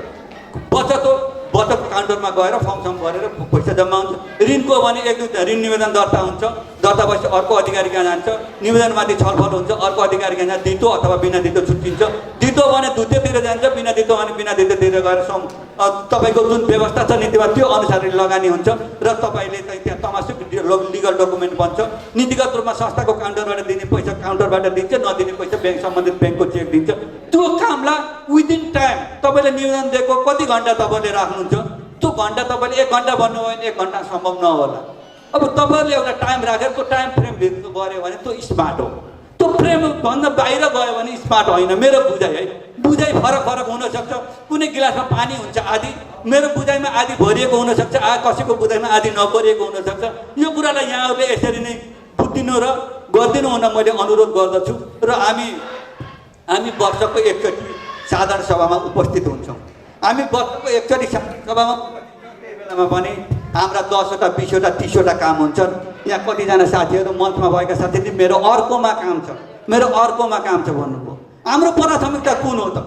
बचत हो, बचत काउन्टरमा गएर फर्म गरेर पैसा जम्मा हुन्छ। ऋणको भने 1-2 ऋण निवेदन दर्ता हुन्छ, दर्ता भएपछि अर्को अधिकारी कहाँ जान्छ, निवेदनमाथि छलफल हुन्छ, अर्को अधिकारी कहाँ जान्छ, दितो अथवा बिना दितो छुट्टिन्छ। दितो भने द्वितीयतिर जान्छ, बिना दितो भने बिना दितोतिर गएर तपाईँको जुन व्यवस्था छ नीतिमा त्यो अनुसारले लगानी हुन्छ र तपाईँले चाहिँ त्यहाँ तमासुक लिगल डकुमेन्ट बन्छ। नीतिगत रूपमा संस्थाको काउन्टरबाट दिने पैसा काउन्टरबाट दिन्छ, नदिने पैसा ब्याङ्क सम्बन्धित ब्याङ्कको चेक दिन्छ। त्यो कामलाई विदिन टाइम तपाईँले निवेदन दिएको कति घन्टा तपाईँले राख्नुहुन्छ त्यो घन्टा तपाईँले 1 घन्टा भन्नुभयो भने 1 घन्टा सम्भव नहोला। अब तपाईँहरूले एउटा टाइम राखेर त्यो टाइम फ्रेमभित्र गऱ्यो भने त्यो स्मार्ट हो। त्यो फ्रेमभन्दा बाहिर गयो भने स्मार्ट होइन, मेरो बुझाइ है। बुझाइ फरक फरक हुनसक्छ। कुनै गिलासमा पानी हुन्छ आधी, मेरो बुझाइमा आधी भरिएको हुनसक्छ, कसैको बुझाइमा आधी नभरिएको हुनसक्छ। यो कुरालाई यहाँहरूले यसरी नै बुझिदिनु र गरिदिनु हुन मैले अनुरोध गर्दछु। र हामी वर्षको एकचोटि साधारण सभामा उपस्थित हुन्छौँ। हामी वर्षको एकचोटि साधारण सभामा त्यही बेलामा पनि हाम्रा 10वटा 20वटा 30वटा काम हुन्छन्। यहाँ कतिजना साथीहरू मञ्चमा भएका साथीहरूले मेरो अर्कोमा काम छ, मेरो अर्कोमा काम छ भन्नुभयो। हाम्रो प्राथमिकता कुन हो त?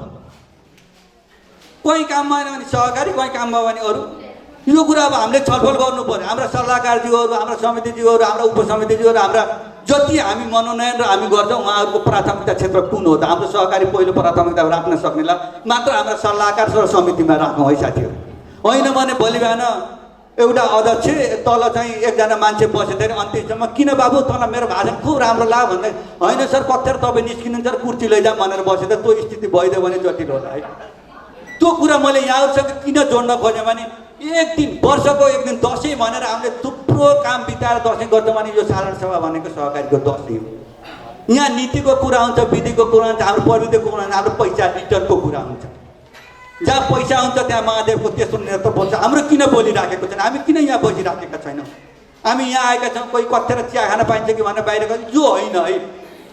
कोही काम भएन भने सहकारी, कोही काम भयो भने अरू। यो कुरा अब हामीले छलफल गर्नु पर्यो। हाम्रा सल्लाहकारज्यूहरू, हाम्रा समितिज्यूहरू, हाम्रा उपसमितिज्यूहरू, हाम्रा जति हामी मनोनयन र हामी गर्छौँ उहाँहरूको प्राथमिकता क्षेत्र कुन हो त? हाम्रो सहकारी पहिलो प्राथमिकता राख्न सक्नेलाई मात्र हाम्रा सल्लाहकार र समितिमा राखौँ है साथीहरू। होइन भने भोलि बिहान एउटा अध्यक्ष तल चाहिँ एकजना मान्छे बसेर अन्तिमसम्म किन बाबु तल मेरो भाषण खुब राम्रो लाग्यो भन्दै, होइन सर कत्थेर तपाईँ निस्किनुहुन्छ र कुर्सी लैजाउँ भनेर बसेर त्यो स्थिति भइदियो भने जटिल होला है। त्यो कुरा मैले यहाँहरूसँग किन जोड्न खोजेँ भने एक दिन वर्षको एक दिन दसैँ भनेर हामीले थुप्रो काम बिताएर दसैँ गर्छौँ भने यो साधारण सभा भनेको सहकारीको दसैँ हो। यहाँ नीतिको कुरा हुन्छ, विधिको कुरा हुन्छ, हाम्रो प्रविधिको कुरा हुन्छ, हाम्रो पैसा रिटर्नको कुरा हुन्छ। जहाँ पैसा हुन्छ त्यहाँ महादेवको तेस्रो नेतृत्व बोल्छ। हाम्रो किन बोलिराखेको छैन? हामी किन यहाँ बसिराखेका छैनौँ? हामी यहाँ आएका छौँ, कोही कत्थेर चिया खान पाइन्छ कि भनेर बाहिर गयो, यो होइन है।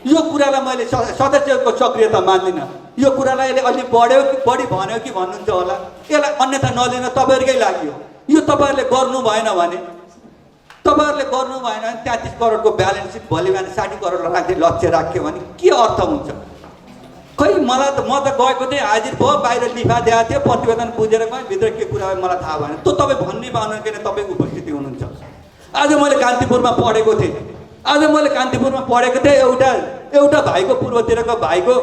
यो कुरालाई मैले सदस्यको सक्रियता मान्दिनँ। यो कुरालाई यसले अलि बढ्यो कि बढी भन्यो कि भन्नुहुन्छ होला, यसलाई अन्यथा नलिन तपाईँहरूकै लागि हो। यो तपाईँहरूले गर्नु भएन भने 33 करोडको ब्यालेन्स सिट भोलि बिहान 60 करोड राख्ने लक्ष्य राख्यो भने के अर्थ हुन्छ? खै मलाई त म त गएको थिएँ, हाजिर भयो, बाहिर लिफा दिएको थियो, प्रतिवेदन बुझेर गएँ, भित्र के कुरा भयो मलाई थाहा भएन। त्यो तपाईँ भन्नै पाउनु किन तपाईँ उपस्थिति हुनुहुन्छ। आज मैले कान्तिपुरमा पढेको थिएँ, एउटा भाइको पूर्वतिरको भाइको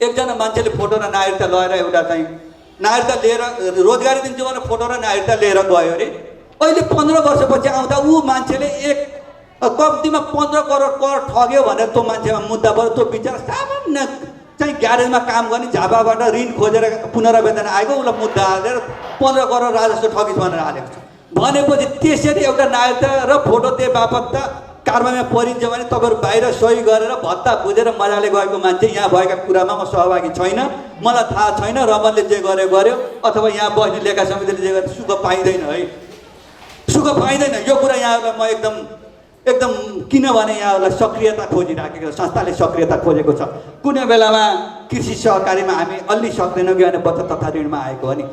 एकजना मान्छेले फोटो र नागरिकता लगेर एउटा चाहिँ नागरिकता लिएर रोजगारी दिन्छु भनेर फोटो र नागरिकता लिएर गयो अरे। अहिले 15 वर्षपछि आउँदा ऊ मान्छेले कम्तीमा 15 करोड कर ठग्यो भनेर त्यो मान्छेमा मुद्दा भयो। त्यो बिचरा सामान्य चाहिँ ग्यारेजमा काम गर्ने झापाबाट ऋण खोजेर पुनरावेदन आएको, उसलाई मुद्दा हालेर 15 करोड राजस्व ठगिस भनेर हालेको छ। भनेपछि त्यसरी एउटा नागरिकता र फोटो दिए बापत त कारबाहीमा परिन्छ भने तपाईँहरू बाहिर सही गरेर भत्ता बुझेर मजाले गएको मान्छे यहाँ भएका कुरामा म सहभागी छैन, मलाई थाहा छैन। रमनले जे गर्यो अथवा यहाँ बस्ने लेखा समितिले जे गर्यो सुख पाइँदैन है, सुख पाइँदैन। यो कुरा यहाँहरूलाई म एकदम किनभने यहाँहरूलाई सक्रियता खोजिराखेको छ, संस्थाले सक्रियता खोजेको छ। कुनै बेलामा कृषि सहकारीमा हामी अलि सक्दैनौँ कि भने बचत तथा ऋणमा आएको हो नि,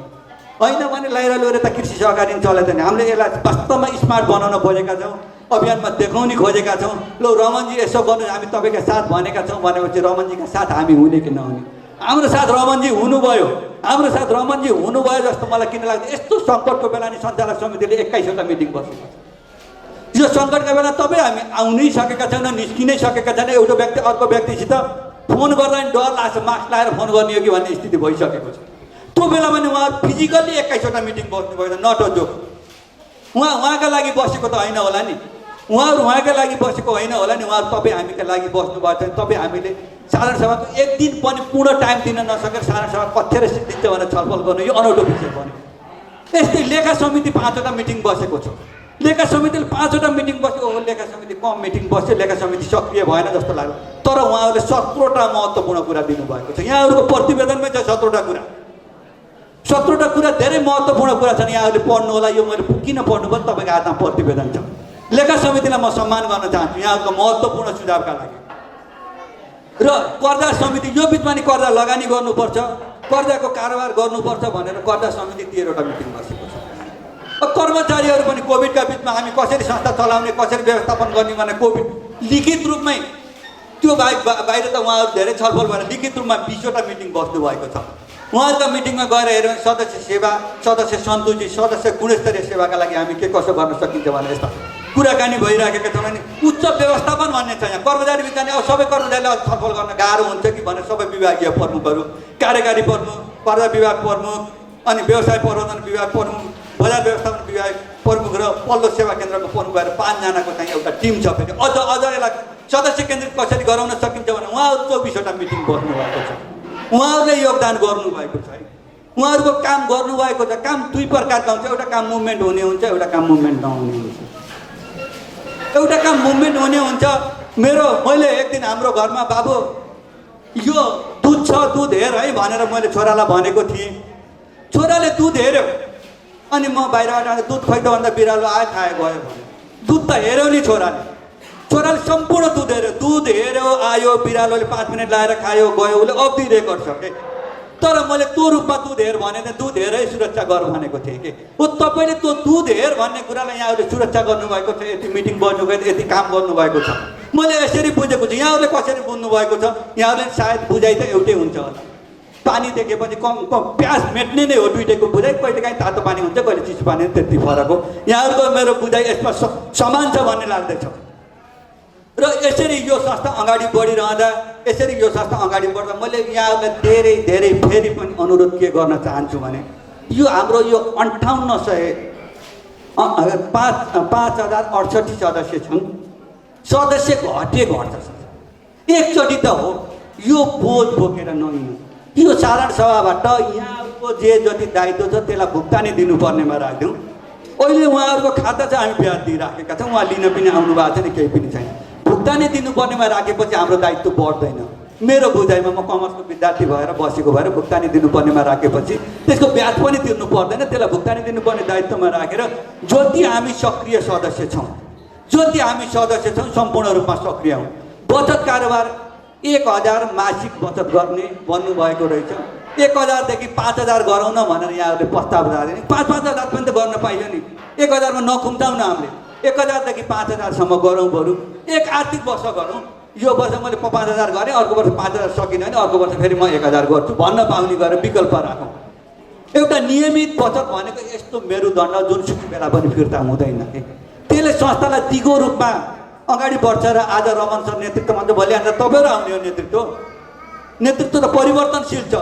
होइन भने लैर त कृषि सहकारी चलाउँदैन। हामीले यसलाई वास्तवमा स्मार्ट बनाउन खोजेका छौँ, अभियानमा देखाउने खोजेका छौँ। ल रमनजी यसो गर्नु, हामी तपाईँका साथ भनेका छौँ भनेपछि रमनजीका साथ हामी हुने कि नहुने? हाम्रो साथ रमनजी हुनुभयो, हाम्रो साथ रमनजी हुनुभयो जस्तो मलाई किन लाग्छ। यस्तो सङ्कटको बेला नि सञ्चालक समितिले 21वटा मिटिङ बसेको छ। यो सङ्कटका बेला तपाईँ हामी आउनै सकेका छैनौँ, निस्किनै सकेका छैनौँ। एउटा व्यक्ति अर्को व्यक्तिसित फोन गर्दा नि डर लाग्छ, मास्क लगाएर फोन गर्ने हो कि भन्ने स्थिति भइसकेको छ। त्यो बेलामा नि उहाँ फिजिकल्ली 21वटा मिटिङ बस्नुभयो, नट अ जोक। उहाँका लागि बसेको त होइन होला नि, उहाँहरू उहाँकै लागि बसेको होइन होला नि, उहाँहरू तपाईँ हामीका लागि बस्नुभएको छ। तपाईँ हामीले साधारण सभाको एक दिन पनि पूर्ण टाइम दिन नसकेर साधारण सभा कथेर सिद्धिन्छ भनेर छलफल गर्नु यो अनौठो विषय बन्यो। यस्तै लेखा समिति 5वटा मिटिङ बसेको छ। लेखा समितिले 5वटा मिटिङ बस्यो, लेखा समिति कम मिटिङ बस्यो, लेखा समिति सक्रिय भएन जस्तो लाग्यो। तर उहाँहरूले 17वटा महत्त्वपूर्ण कुरा दिनुभएको छ। यहाँहरूको प्रतिवेदनमै छ 17वटा कुरा। 17वटा कुरा धेरै महत्त्वपूर्ण कुरा छन्, यहाँहरूले पढ्नु होला। यो मैले किन पढ्नु पर्छ, तपाईँको हातमा प्रतिवेदन छ। लेखा समितिलाई म सम्मान गर्न चाहन्छु यहाँको महत्त्वपूर्ण सुझावका लागि। र कर्जा समिति यो बिचमा नि कर्जा लगानी गर्नुपर्छ, कर्जाको कारोबार गर्नुपर्छ भनेर कर्जा समिति 13वटा मिटिङ बसेको छ। कर्मचारीहरू पनि कोभिडका बिचमा हामी कसरी संस्था चलाउने, कसरी व्यवस्थापन गर्ने भने कोभिड लिखित रूपमै त्यो बाहिर त उहाँहरू धेरै छलफल भएर लिखित रूपमा 20वटा मिटिङ बस्नुभएको छ। उहाँहरूका मिटिङमा गएर हेऱ्यौँ भने सदस्य सेवा, सदस्य सन्तुष्टि, सदस्य गुणस्तरीय सेवाका लागि हामी के कसो गर्न सकिन्छ भनेर यस्ता कुराकानी भइराखेका छौँ। अनि उच्च व्यवस्थापन भन्ने छ यहाँ। कर्मचारी बिचमा अब सबै कर्मचारीलाई छलफल गर्न गाह्रो हुन्छ कि भनेर सबै विभागीय प्रमुखहरू, कार्यकारी प्रमुख, कर्जा विभाग प्रमुख, अनि व्यवसाय प्रबन्धन विभाग प्रमुख, बजार व्यवस्थापन विभाग प्रमुख र पल्लो सेवा केन्द्रको प्रमुख भएर 5जनाको चाहिँ एउटा टिम छ। फेरि अझ यसलाई सदस्य केन्द्रित कसरी गराउन सकिन्छ भने उहाँहरू 24वटा मिटिङ बस्नुभएको छ। उहाँहरूले योगदान गर्नुभएको छ है। उहाँहरूको काम गर्नुभएको छ। काम दुई प्रकारका हुन्छ, एउटा काम मुभमेन्ट हुने हुन्छ, एउटा काम मुभमेन्ट नहुने हुन्छ। एउटा काम मुभमेन्ट हुने हुन्छ। मैले एक दिन हाम्रो घरमा बाबु यो दुध छ दुध हेर है भनेर मैले छोरालाई भनेको थिएँ। छोराले दुध हेऱ्यो, अनि म बाहिरबाट दुध खोइ त भन्दा बिरालो आयो खायो गयो भने दुध त हेऱ्यो नि छोराले सम्पूर्ण दुध हेऱ्यो आयो, बिरालोले 5 मिनट लाएर खायो गयो, उसले अवधि रेकर्ड छ के। तर मैले त्यो रूपमा दुध हेर भने दुध हेरै सुरक्षा गर भनेको थिएँ कि तपाईँले त्यो दुध हेर भन्ने कुरालाई यहाँहरूले सुरक्षा गर्नुभएको छ। यति मिटिङ गर्नुभएको, यति काम गर्नुभएको छ। मैले यसरी बुझेको छु। यहाँहरूले कसरी बुझ्नुभएको छ? यहाँहरूले सायद बुझाइ त एउटै हुन्छ होला। पानी देखेपछि कम प्यास मेट्ने नै हो दुइटैको बुझाइ। कहिले काहीँ तातो पानी हुन्छ, कहिले चिसो पानी हुन्छ, त्यति फरक हो। यहाँहरूको मेरो बुझाइ यसमा समान छ भन्ने लाग्दैछ। र यसरी यो संस्था अगाडि बढिरहँदा, यसरी यो संस्था अगाडि बढ्दा मैले यहाँहरूलाई धेरै धेरै फेरि पनि अनुरोध के गर्न चाहन्छु भने यो हाम्रो यो 5068 सदस्य छन्। सदस्य घट्छ। एकचोटि त हो यो बोझ बोकेर नहिँड्नु। यो साधारण सभाबाट यहाँको जे जति दायित्व छ त्यसलाई भुक्तानी दिनुपर्नेमा राखिदिउँ। अहिले उहाँहरूको खाता चाहिँ हामी ब्याज दिइराखेका छौँ। उहाँ लिन पनि आउनु भएको छैन, केही पनि छैन। भुक्तानी दिनुपर्नेमा राखेपछि हाम्रो दायित्व बढ्दैन। मेरो बुझाइमा म कमर्सको विद्यार्थी भएर बसेको भएर भुक्तानी दिनुपर्नेमा राखेपछि त्यसको ब्याज पनि तिर्नु पर्दैन। त्यसलाई भुक्तानी दिनुपर्ने दायित्वमा राखेर जति हामी सक्रिय सदस्य छौँ सम्पूर्ण रूपमा सक्रिय हौँ। बचत कारोबार 1000 मासिक बचत गर्ने भन्नुभएको रहेछ। 1000 देखि 5000 गरौँ न भनेर यहाँहरूले प्रस्ताव राख्यो नि। 5-5000 पनि त गर्न पाइयो नि। 1000 मा नखुम्चाउँ न हामीले। 1000 देखि 5000 सम्म गरौँ। बरु एक आर्थिक वर्ष गरौँ। यो वर्ष मैले 5000 गरेँ, अर्को वर्ष 5000 सकिनँ भने अर्को वर्ष फेरि म 1000 गर्छु भन्न पाउने गरेर विकल्प राखौँ। एउटा नियमित बचत भनेको यस्तो मेरुदण्ड जुनसुकै बेला पनि फिर्ता हुँदैन कि त्यसले संस्थालाई दिगो रूपमा अगाडि बढ्छ। र आज रमन सर नेतृत्वमा त भोलि आज तपाईँहरू आउने हो। नेतृत्व त परिवर्तनशील छ।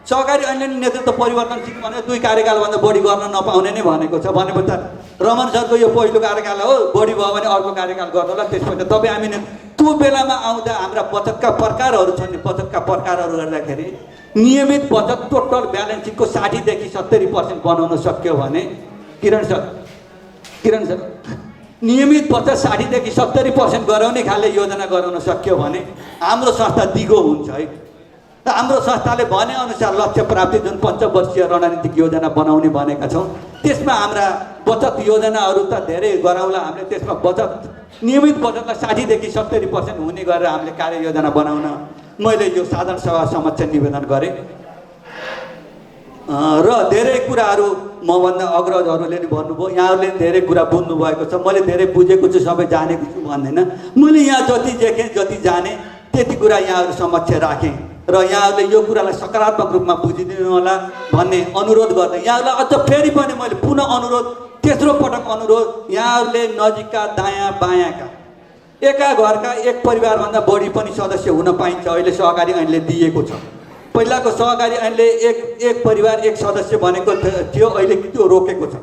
सहकारी ऐनले नेतृत्व परिवर्तनशील भने 2 कार्यकालभन्दा बढी गर्न नपाउने नै भनेको छ। भनेपछि रमन सरको यो पहिलो कार्यकाल हो, बढी भयो भने अर्को कार्यकाल गर्नुहोला। त्यसपछि तपाईँ हामी त्यो बेलामा आउँदा हाम्रा बचतका प्रकारहरू छन् नि। बचतका प्रकारहरू गर्दाखेरि नियमित बचत टोटल ब्यालेन्सिङको 60 देखि 70% बनाउन सक्यो भने किरण सर नियमित बचत 60 देखि 70% गराउने खाले योजना गराउन सक्यो भने हाम्रो संस्था दिगो हुन्छ है। र हाम्रो संस्थाले भनेअनुसार लक्ष्य प्राप्ति जुन 5 वर्षीय रणनीतिक योजना बनाउने भनेका छौँ त्यसमा हाम्रा बचत योजनाहरू त धेरै गराउँला हामीले। त्यसमा बचत नियमित बचतलाई 60 देखि 70% हुने गरेर हामीले कार्ययोजना बनाउन मैले यो साधारण सभा समक्ष निवेदन गरेँ। र धेरै कुराहरू मभन्दा अग्रजहरूले नि भन्नुभयो। यहाँहरूले धेरै कुरा बुझ्नुभएको छ। मैले धेरै बुझेको छु, सबै जानेको छु भन्दैन। मैले यहाँ जति देखेँ जति जाने त्यति कुरा यहाँहरू समक्ष राखेँ र यहाँहरूले यो कुरालाई सकारात्मक रूपमा बुझिदिनु होला भन्ने अनुरोध गर्दै यहाँहरूलाई अझ फेरि पनि मैले पुनः अनुरोध, तेस्रो पटक अनुरोध, यहाँहरूले नजिकका दायाँ बायाँका एका घरका एक परिवारभन्दा बढी पनि सदस्य हुन पाइन्छ। अहिले सहकारी ऐनले दिएको छ। पहिलाको सहकारी ऐनले एक परिवार एक सदस्य भनेको थियो, अहिले त्यो रोकेको छ।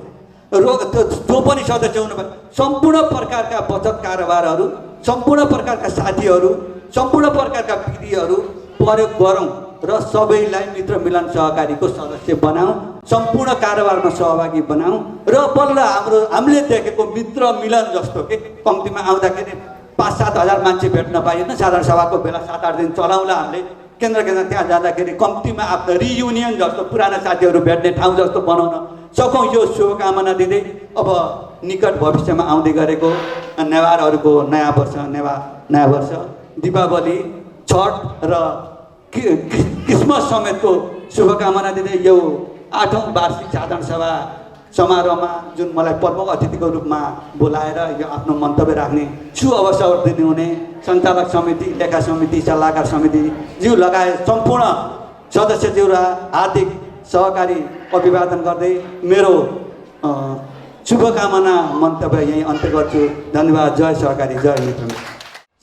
जो पनि सदस्य हुनु पर्छ। सम्पूर्ण प्रकारका बचत कारोबारहरू, सम्पूर्ण प्रकारका साथीहरू, सम्पूर्ण प्रकारका विधिहरू प्रयोग गरौँ र सबैलाई मित्र मिलन सहकारीको सदस्य बनाऊ, सम्पूर्ण कारोबारमा सहभागी बनाऊ। र बल्ल हामीले देखेको मित्र मिलन जस्तो के कम्तीमा आउँदाखेरि 5-7 हजार मान्छे भेट्न पाइएन। साधारण सभाको बेला 7-8 दिन चलाउँला हामीले। केन्द्र त्यहाँ जाँदाखेरि कम्तीमा आफ्नो रियुनियन जस्तो पुराना साथीहरू भेट्ने ठाउँ जस्तो बनाउन सकौँ। यो शुभकामना दिँदै अब निकट भविष्यमा आउँदै गरेको नेवारहरूको नयाँ वर्ष दीपावली, छठ र क्रिसमस समेतको शुभकामना दिँदै यो 8औं वार्षिक साधारण सभा समारोहमा जुन मलाई प्रमुख अतिथिको रूपमा बोलाएर यो आफ्नो मन्तव्य राख्ने अवसर दिनुहुने सञ्चालक समिति, लेखा समिति, सल्लाहकार समिति ज्यू लगायत सम्पूर्ण सदस्यज्यूलाई हार्दिक सहकारी अभिवादन गर्दै मेरो शुभकामना मन्तव्य यही अन्त्य गर्छु। धन्यवाद। जय सहकारी, जय मित्र।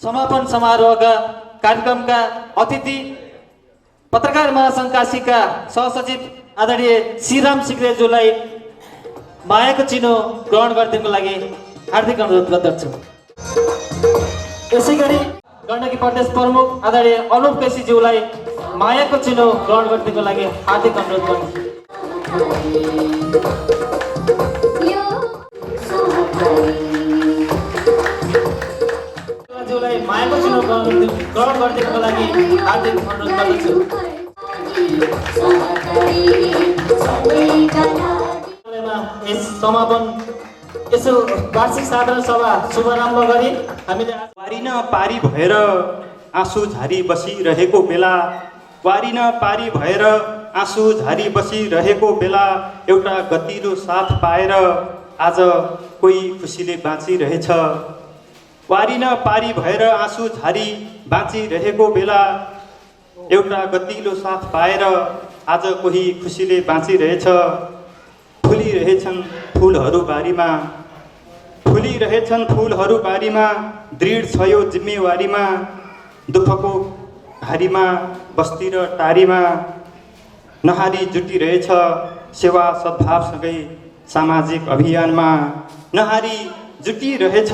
समापन समारोहका कार्यक्रमका अतिथि पत्रकार महासङ्घ काशीका सहसचिव आदरणीय श्रीराम सिग्रेज्यूलाई मायाको चिनो ग्रहण गरिदिनको लागि हार्दिक अनुरोध गर्दछु। यसै गरी गण्डकी प्रदेश प्रमुख आदरणीय अनुप केसीज्यूलाई मायाको चिनो ग्रहण गरिदिनको लागि हार्दिक अनुरोध गर्दछु। यो सहकारी ज्यूलाई मायाको चुनाव ग्रहण गरिदिनुको लागि हार्दिक अनुरोध गर्दछु। यस समापन यसो वार्षिक साधारण सभा शुभारम्भ गरी हामीले वारी न पारी भएर आँसु झारी बसिरहेको बेला, वारी न पारी भएर आँसु झारी बसिरहेको बेला एउटा गतिलो साथ पाएर आज कोही खुसीले बाँचिरहेछ। वारी न पारी भएर आँसु झारी बाँचिरहेको बेला एउटा गतिलो साथ पाएर आज कोही खुसीले बाँचिरहेछ। फुलिरहेछन् फुलहरू बारीमा, फुलिरहेछन् फुलहरू बारीमा, दृढ छ यो जिम्मेवारीमा, दुःखको घारीमा बस्ती र टारीमा नहारी जुटिरहेछ सेवा सद्भावसँगै सामाजिक अभियानमा, नहारी जुटिरहेछ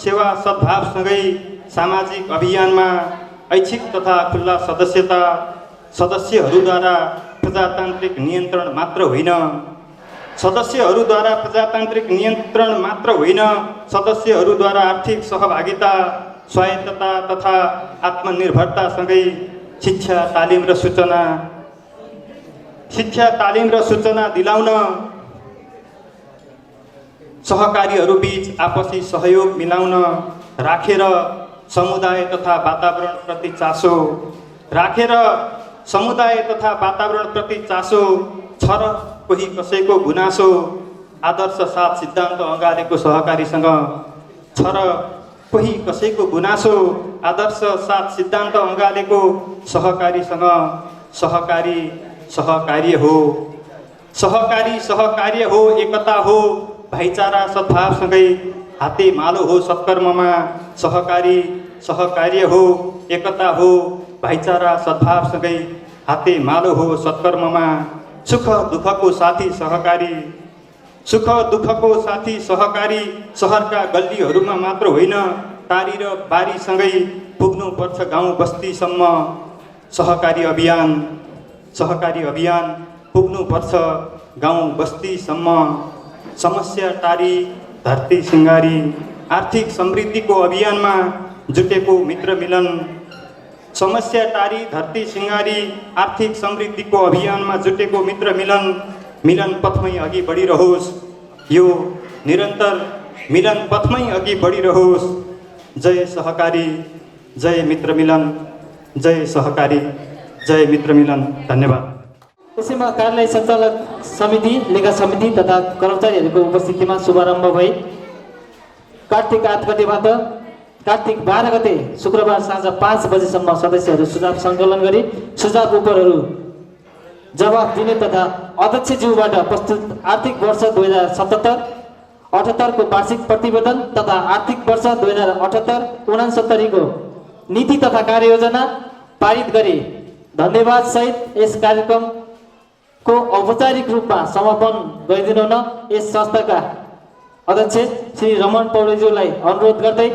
सेवा सद्भावसँगै सामाजिक अभियानमा। ऐच्छिक तथा खुल्ला सदस्यता सदस्यहरूद्वारा प्रजातान्त्रिक नियन्त्रण मात्र होइन, सदस्यहरूद्वारा प्रजातान्त्रिक नियन्त्रण मात्र होइन, सदस्यहरूद्वारा आर्थिक सहभागिता, स्वायत्तता तथा आत्मनिर्भरतासँगै शिक्षा तालिम र सूचना दिलाउन, सहकारीहरूबीच आपसी सहयोग मिलाउन, राखेर समुदाय तथा वातावरणप्रति चासो, राखेर समुदाय तथा वातावरणप्रति चासो छ र कोही कसैको गुनासो, आदर्श साथ सिद्धान्त अँगालेको सहकारीसँग छ र कोही कसैको गुनासो, आदर्श साथ सिद्धान्त अँगालेको सहकारीसँग सहकारी सहकार्य हो, सहकारी सहकार्य हो, एकता हो, भाइचारा सद्भावसँगै हाते मालो हो सत्कर्ममा, सहकारी सहकार्य हो, एकता हो, भाइचारा सद्भावसँगै हाते मालो हो सत्कर्ममा। सुख दुःखको साथी सहकारी, सुख दुःखको साथी सहकारी, सहरका गल्लीहरूमा मात्र होइन टारी र बारीसँगै पुग्नुपर्छ गाउँ बस्तीसम्म। सहकारी अभियान पुग्नुपर्छ गाउँ बस्तीसम्म। समस्या टारी धरती सिँगारी, आर्थिक समृद्धिको अभियानमा जुटेको मित्र मिलन, समस्या टारी धरती सिँगारी, आर्थिक समृद्धिको अभियानमा जुटेको मित्र मिलन, मिलन पथमै अघि बढिरहोस्, यो निरन्तर मिलन पथमै अघि बढिरहोस्। जय सहकारी, जय मित्र मिलन, जय सहकारी, जय मित्र मिलन। धन्यवाद। त्यसैमा कार्यालय सञ्चालक समिति, लेखा समिति तथा कर्मचारीहरूको उपस्थितिमा शुभारम्भ भई कार्तिक 8 गतेबाट कार्तिक 12 गते शुक्रबार साँझ 5 बजेसम्म सदस्यहरू सुझाव सङ्कलन गरी सुझाव उपरहरू जवाफ दिने तथा अध्यक्षज्यूबाट प्रस्तुत आर्थिक वर्ष 2077-78 को वार्षिक प्रतिवेदन तथा आर्थिक वर्ष 2078-69 को नीति तथा कार्ययोजना पारित गरी धन्यवाद सहित यस कार्यक्रमको औपचारिक रूपमा समापन गरिदिनु हुन यस संस्थाका अध्यक्ष श्री रमण पौडेलज्यूलाई अनुरोध गर्दै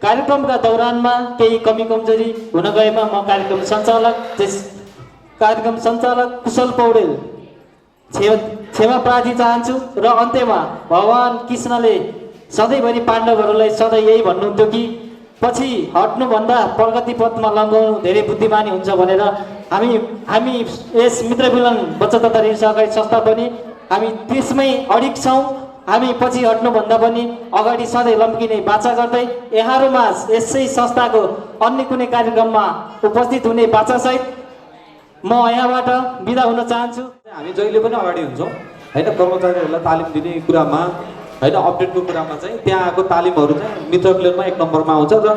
कार्यक्रमका दौरानमा केही कमी कमजोरी हुन गएमा म कार्यक्रम सञ्चालक कुशल पौडेल क्षमा प्रार्थी चाहन्छु र अन्त्यमा भगवान कृष्णले सधैँभरि पाण्डवहरूलाई सधैँ यही भन्नुहुन्थ्यो कि पछि हट्नुभन्दा प्रगति पथमा लम्बाउनु धेरै बुद्धिमानी हुन्छ भनेर हामी यस मित्र मिलन बचत तथा ऋण सहकारी संस्था पनि हामी त्यसमै अडिग छौँ। हामी पछि हट्नुभन्दा पनि अगाडि सधैँ लम्किने बाचा गर्दै यहाँहरूमा यसै संस्थाको अन्य कुनै कार्यक्रममा उपस्थित हुने बाचासहित म यहाँबाट बिदा हुन चाहन्छु। हामी जहिले पनि अगाडि हुन्छौँ होइन, कर्मचारीहरूलाई तालिम दिने कुरामा होइन, अपडेटको कुरामा चाहिँ त्यहाँ आएको तालिमहरू चाहिँ मित्र मिलनमा 1 नम्बरमा आउँछ र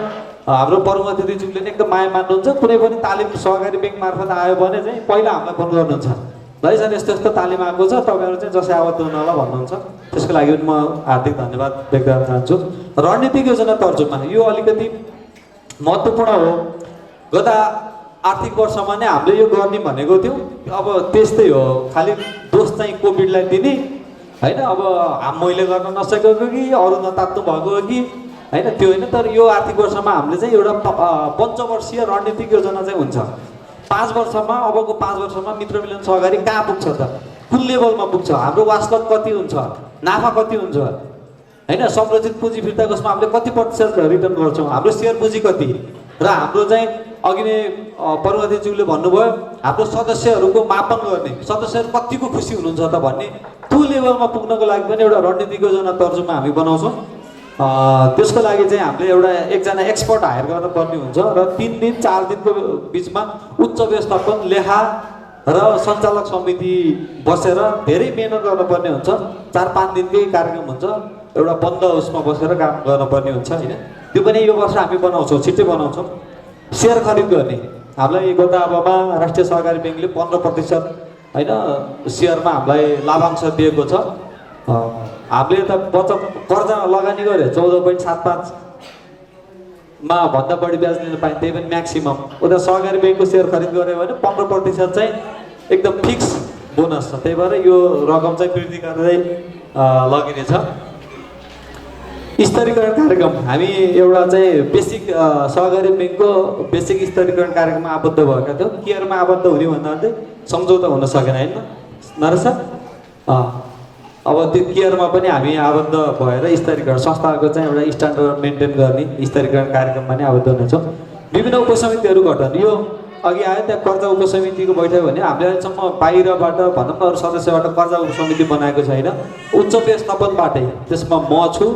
हाम्रो परुमती दिदीज्यूले नै एकदम माया मान्नुहुन्छ। कुनै पनि तालिम सहकारी ब्याङ्क मार्फत आयो भने चाहिँ पहिला हामीलाई फोन गर्नुहुन्छ, भाइ सर यस्तो यस्तो तालिम आएको छ, तपाईँहरू चाहिँ जसै आवत हुनु होला भन्नुहुन्छ। त्यसको लागि पनि म हार्दिक धन्यवाद व्यक्त गर्न चाहन्छु। रणनीतिक योजना तर्जुमा यो अलिकति महत्त्वपूर्ण हो। गत आर्थिक वर्षमा नै हामीले यो गर्ने भनेको थियौँ, अब त्यस्तै हो, खालि दोष चाहिँ कोभिडलाई दिने होइन। अब मैले गर्न नसकेको कि अरू नतात्नु भएको हो कि होइन, त्यो होइन। तर यो आर्थिक वर्षमा हामीले चाहिँ एउटा पञ्चवर्षीय रणनीतिक योजना चाहिँ हुन्छ। 5 वर्षमा, अबको 5 वर्षमा मित्र मिलन सहकारी कहाँ पुग्छ त कुन लेभलमा पुग्छ, हाम्रो वास्तव कति हुन्छ, नाफा कति हुन्छ, होइन संरचित पुँजी फिर्ता कोषमा हामीले कति प्रतिशत रिटर्न गर्छौँ, हाम्रो सेयर पुँजी कति, र हाम्रो चाहिँ अघि नै परमतिज्यूले भन्नुभयो हाम्रो सदस्यहरूको मापन गर्ने, सदस्यहरू कतिको खुसी हुनुहुन्छ त भन्ने त्यो लेभलमा पुग्नको लागि पनि एउटा रणनीतिको योजना तर्जुमा हामी बनाउँछौँ। त्यसको लागि चाहिँ हामीले एउटा एकजना एक्सपर्ट हायर गर्नुपर्ने हुन्छ र 3 दिन 4 दिनको बिचमा उच्च व्यवस्थापन लेखा र सञ्चालक समिति बसेर धेरै मेहनत गर्नुपर्ने हुन्छ। 4-5 दिनकै कार्यक्रम हुन्छ, एउटा बन्द उसमा बसेर काम गर्नुपर्ने हुन्छ होइन। त्यो पनि यो वर्ष हामी बनाउँछौँ, छिट्टै बनाउँछौँ। सेयर खरिद गर्ने हामीलाई गोदावमा राष्ट्रिय सहकारी ब्याङ्कले 15% होइन सेयरमा हामीलाई लाभांश दिएको छ। हामीले त बचत कर्जा लगानी गऱ्यो 14.75 मा भन्दा बढी ब्याज लिन पाइन्छ, त्यही पनि म्याक्सिमम। उता सहकारी ब्याङ्कको सेयर खरिद गऱ्यो भने 15% चाहिँ एकदम फिक्स बोनस छ, त्यही भएर यो रकम चाहिँ वृद्धि गर्दै लगिनेछ। स्तरीकरण कार्यक्रम हामी एउटा चाहिँ बेसिक सहकारी ब्याङ्कको बेसिक स्तरीकरण कार्यक्रममा आबद्ध भएका थियौँ। केयरमा आबद्ध हुने भन्दा चाहिँ सम्झौता हुन सकेन होइन नरेश सर। अब त्यो केयरमा पनि हामी आबद्ध भएर स्तरीकरण संस्थाको चाहिँ एउटा स्ट्यान्डर्ड मेन्टेन गर्ने स्तरीकरण कार्यक्रममा नै आबद्ध हुनेछौँ। विभिन्न उपसमितिहरू गठन, यो अघि आयो त्यहाँ कर्जा उपसमितिको बैठक भने हामीले अहिलेसम्म बाहिरबाट भनौँ न अरू सदस्यबाट कर्जा उपसमिति बनाएको छैन। उच्च व्यवस्थापनबाटै त्यसमा म छु,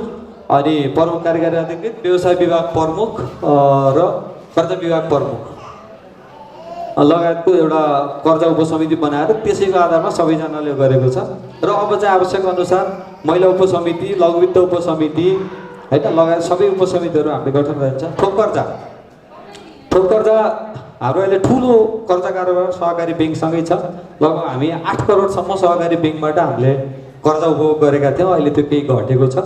अनि प्रमुख कार्यकारी अधिकृत, व्यवसाय विभाग प्रमुख र कर्जा विभाग प्रमुख लगायतको एउटा कर्जा उपसमिति बनाएर त्यसैको आधारमा सबैजनाले गरेको छ। र अब चाहिँ आवश्यक अनुसार महिला उपसमिति, लघुवित्त उपसमिति होइन लगायत सबै उपसमितिहरू हामीले गठन गरिन्छ। थोक कर्जा हाम्रो अहिले ठुलो कर्जा कारोबार सहकारी ब्याङ्कसँगै छ। लगभग हामी 8 करोडसम्म सहकारी ब्याङ्कबाट हामीले कर्जा उपभोग गरेका थियौँ, अहिले त्यो केही घटेको छ।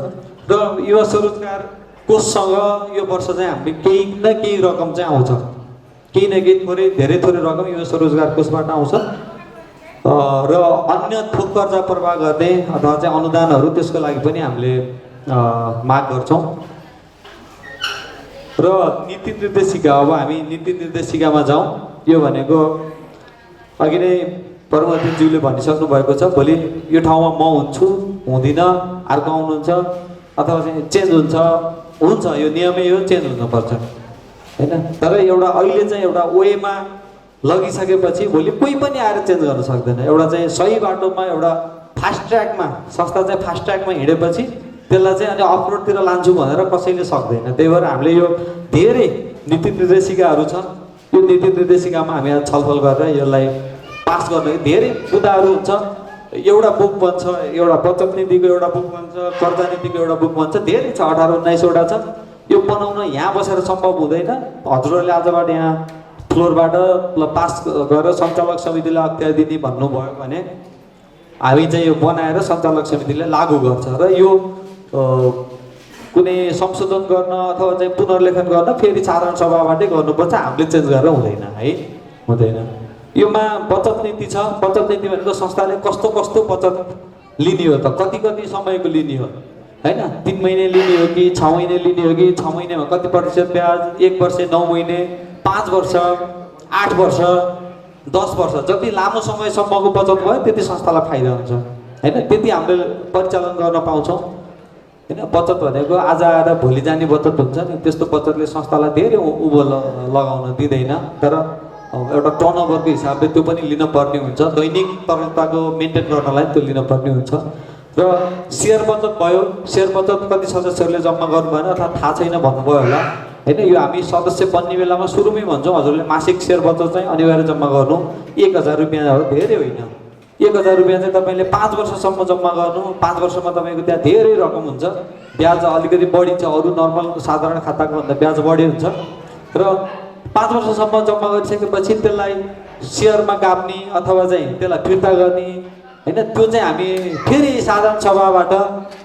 र युवा स्वरोजगार कोषसँग यो वर्ष चाहिँ हामीले केही न केही रकम चाहिँ आउँछ, केही न केही धेरै थोरै रकम युवा स्वरोजगार कोषबाट आउँछ। र अन्य थोक कर्जा प्रवाह गर्ने अथवा चाहिँ अनुदानहरू त्यसको लागि पनि हामीले माग गर्छौँ। र नीति निर्देशिका, अब हामी नीति निर्देशिकामा जाउँ। यो भनेको अघि नै परमतिज्यूले भनिसक्नु भएको छ, भोलि यो ठाउँमा म हुन्छु, हुँदिनँ, अर्को आउनुहुन्छ अथवा चाहिँ चेन्ज हुन्छ, यो नियमै हो, चेन्ज हुनुपर्छ होइन। तर एउटा अहिले चाहिँ एउटा वेमा लगिसकेपछि भोलि कोही पनि आएर चेन्ज गर्न सक्दैन। एउटा चाहिँ सही बाटोमा एउटा फास्ट ट्र्याकमा संस्था चाहिँ फास्ट ट्र्याकमा हिँडेपछि त्यसलाई चाहिँ अनि अफरोडतिर लान्छु भनेर कसैले सक्दैन। त्यही भएर हामीले यो धेरै नीति निर्देशिकाहरू छन्, यो नीति निर्देशिकामा हामी आज छलफल गरेर यसलाई पास गर्ने धेरै मुद्दाहरू हुन्छ। एउटा बुक बन्छ, एउटा बचत नीतिको एउटा बुक बन्छ, कर्जा नीतिको एउटा बुक बन्छ, धेरै छ, 18-19वटा छ। यो बनाउन यहाँ बसेर सम्भव हुँदैन। हजुरहरूले आजबाट यहाँ फ्लोरबाट पास गरेर सञ्चालक समितिलाई अख्तियार दिने भन्नुभयो भने हामी चाहिँ यो बनाएर सञ्चालक समितिले लागू गर्छ। र यो कुनै संशोधन गर्न अथवा चाहिँ पुनर्लेखन गर्न फेरि साधारण सभाबाटै गर्नुपर्छ, हामीले चेन्ज गरेर हुँदैन है, हुँदैन। योमा बचत नीति छ। बचत नीति भनेको संस्थाले कस्तो कस्तो बचत लिने हो त, कति समयको लिने हो होइन, 3 महिने लिने हो कि 6 महिने लिने हो कि 6 महिनेमा कति प्रतिशत ब्याज, 1 वर्ष, 9 महिने, 5 वर्ष, 8 वर्ष, 10 वर्ष, जति लामो समयसम्मको बचत भयो त्यति संस्थालाई फाइदा हुन्छ होइन। त्यति हामीले परिचालन गर्न पाउँछौँ होइन। बचत भनेको आज आएर भोलि जाने बचत हुन्छ नि, त्यस्तो बचतले संस्थालाई धेरै उँभो लगाउन दिँदैन। तर एउटा टर्नओभरको हिसाबले त्यो पनि लिन पर्ने हुन्छ, दैनिक तरलताको मेन्टेन गर्नलाई त्यो लिन पर्ने हुन्छ। र सेयर बचत भयो, सेयर बचत कति सदस्यहरूले जम्मा गर्नु भएन अथवा थाहा छैन भन्नुभयो होला होइन। यो हामी सदस्य बन्ने बेलामा सुरुमै भन्छौँ हजुरले मासिक सेयर बचत चाहिँ अनिवार्य जम्मा गर्नु 1000 रुपियाँ हो, धेरै होइन। 1000 रुपियाँ चाहिँ तपाईँले 5 वर्षसम्म जम्मा गर्नु। 5 वर्षमा तपाईँको त्यहाँ धेरै रकम हुन्छ, ब्याज अलिकति बढिन्छ, अरू नर्मल साधारण खाताको भन्दा ब्याज बढी हुन्छ। र 5 वर्षसम्म जम्मा गरिसकेपछि त्यसलाई सेयरमा गाप्ने अथवा चाहिँ त्यसलाई फिर्ता गर्ने होइन, त्यो चाहिँ हामी फेरि साधारण सभाबाट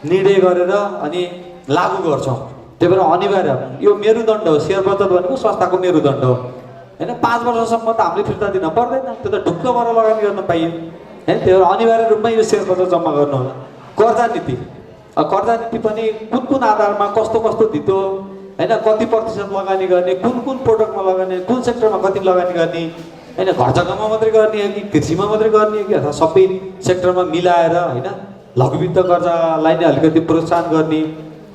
निर्णय गरेर अनि लागू गर्छौँ। त्यही भएर अनिवार्य यो मेरुदण्ड हो, सेयर बचत भनेको संस्थाको मेरुदण्ड हो होइन। 5 वर्षसम्म त हामीले फिर्ता दिन पर्दैन, त्यो त ढुक्कबाट लगानी गर्न पाइयो होइन। त्यही भएर अनिवार्य रूपमा यो सेयर बचत जम्मा गर्नु होला। कर्जा नीति पनि कुन आधारमा कस्तो धितो होइन, कति प्रतिशत लगानी गर्ने, कुन प्रोडक्टमा लगानी, कुन सेक्टरमा कति लगानी गर्ने होइन घर जग्गामा मात्रै गर्ने हो कि कृषिमा मात्रै गर्ने हो कि अथवा सबै सेक्टरमा मिलाएर होइन लघुवित्त कर्जालाई नै अलिकति प्रोत्साहन गर्ने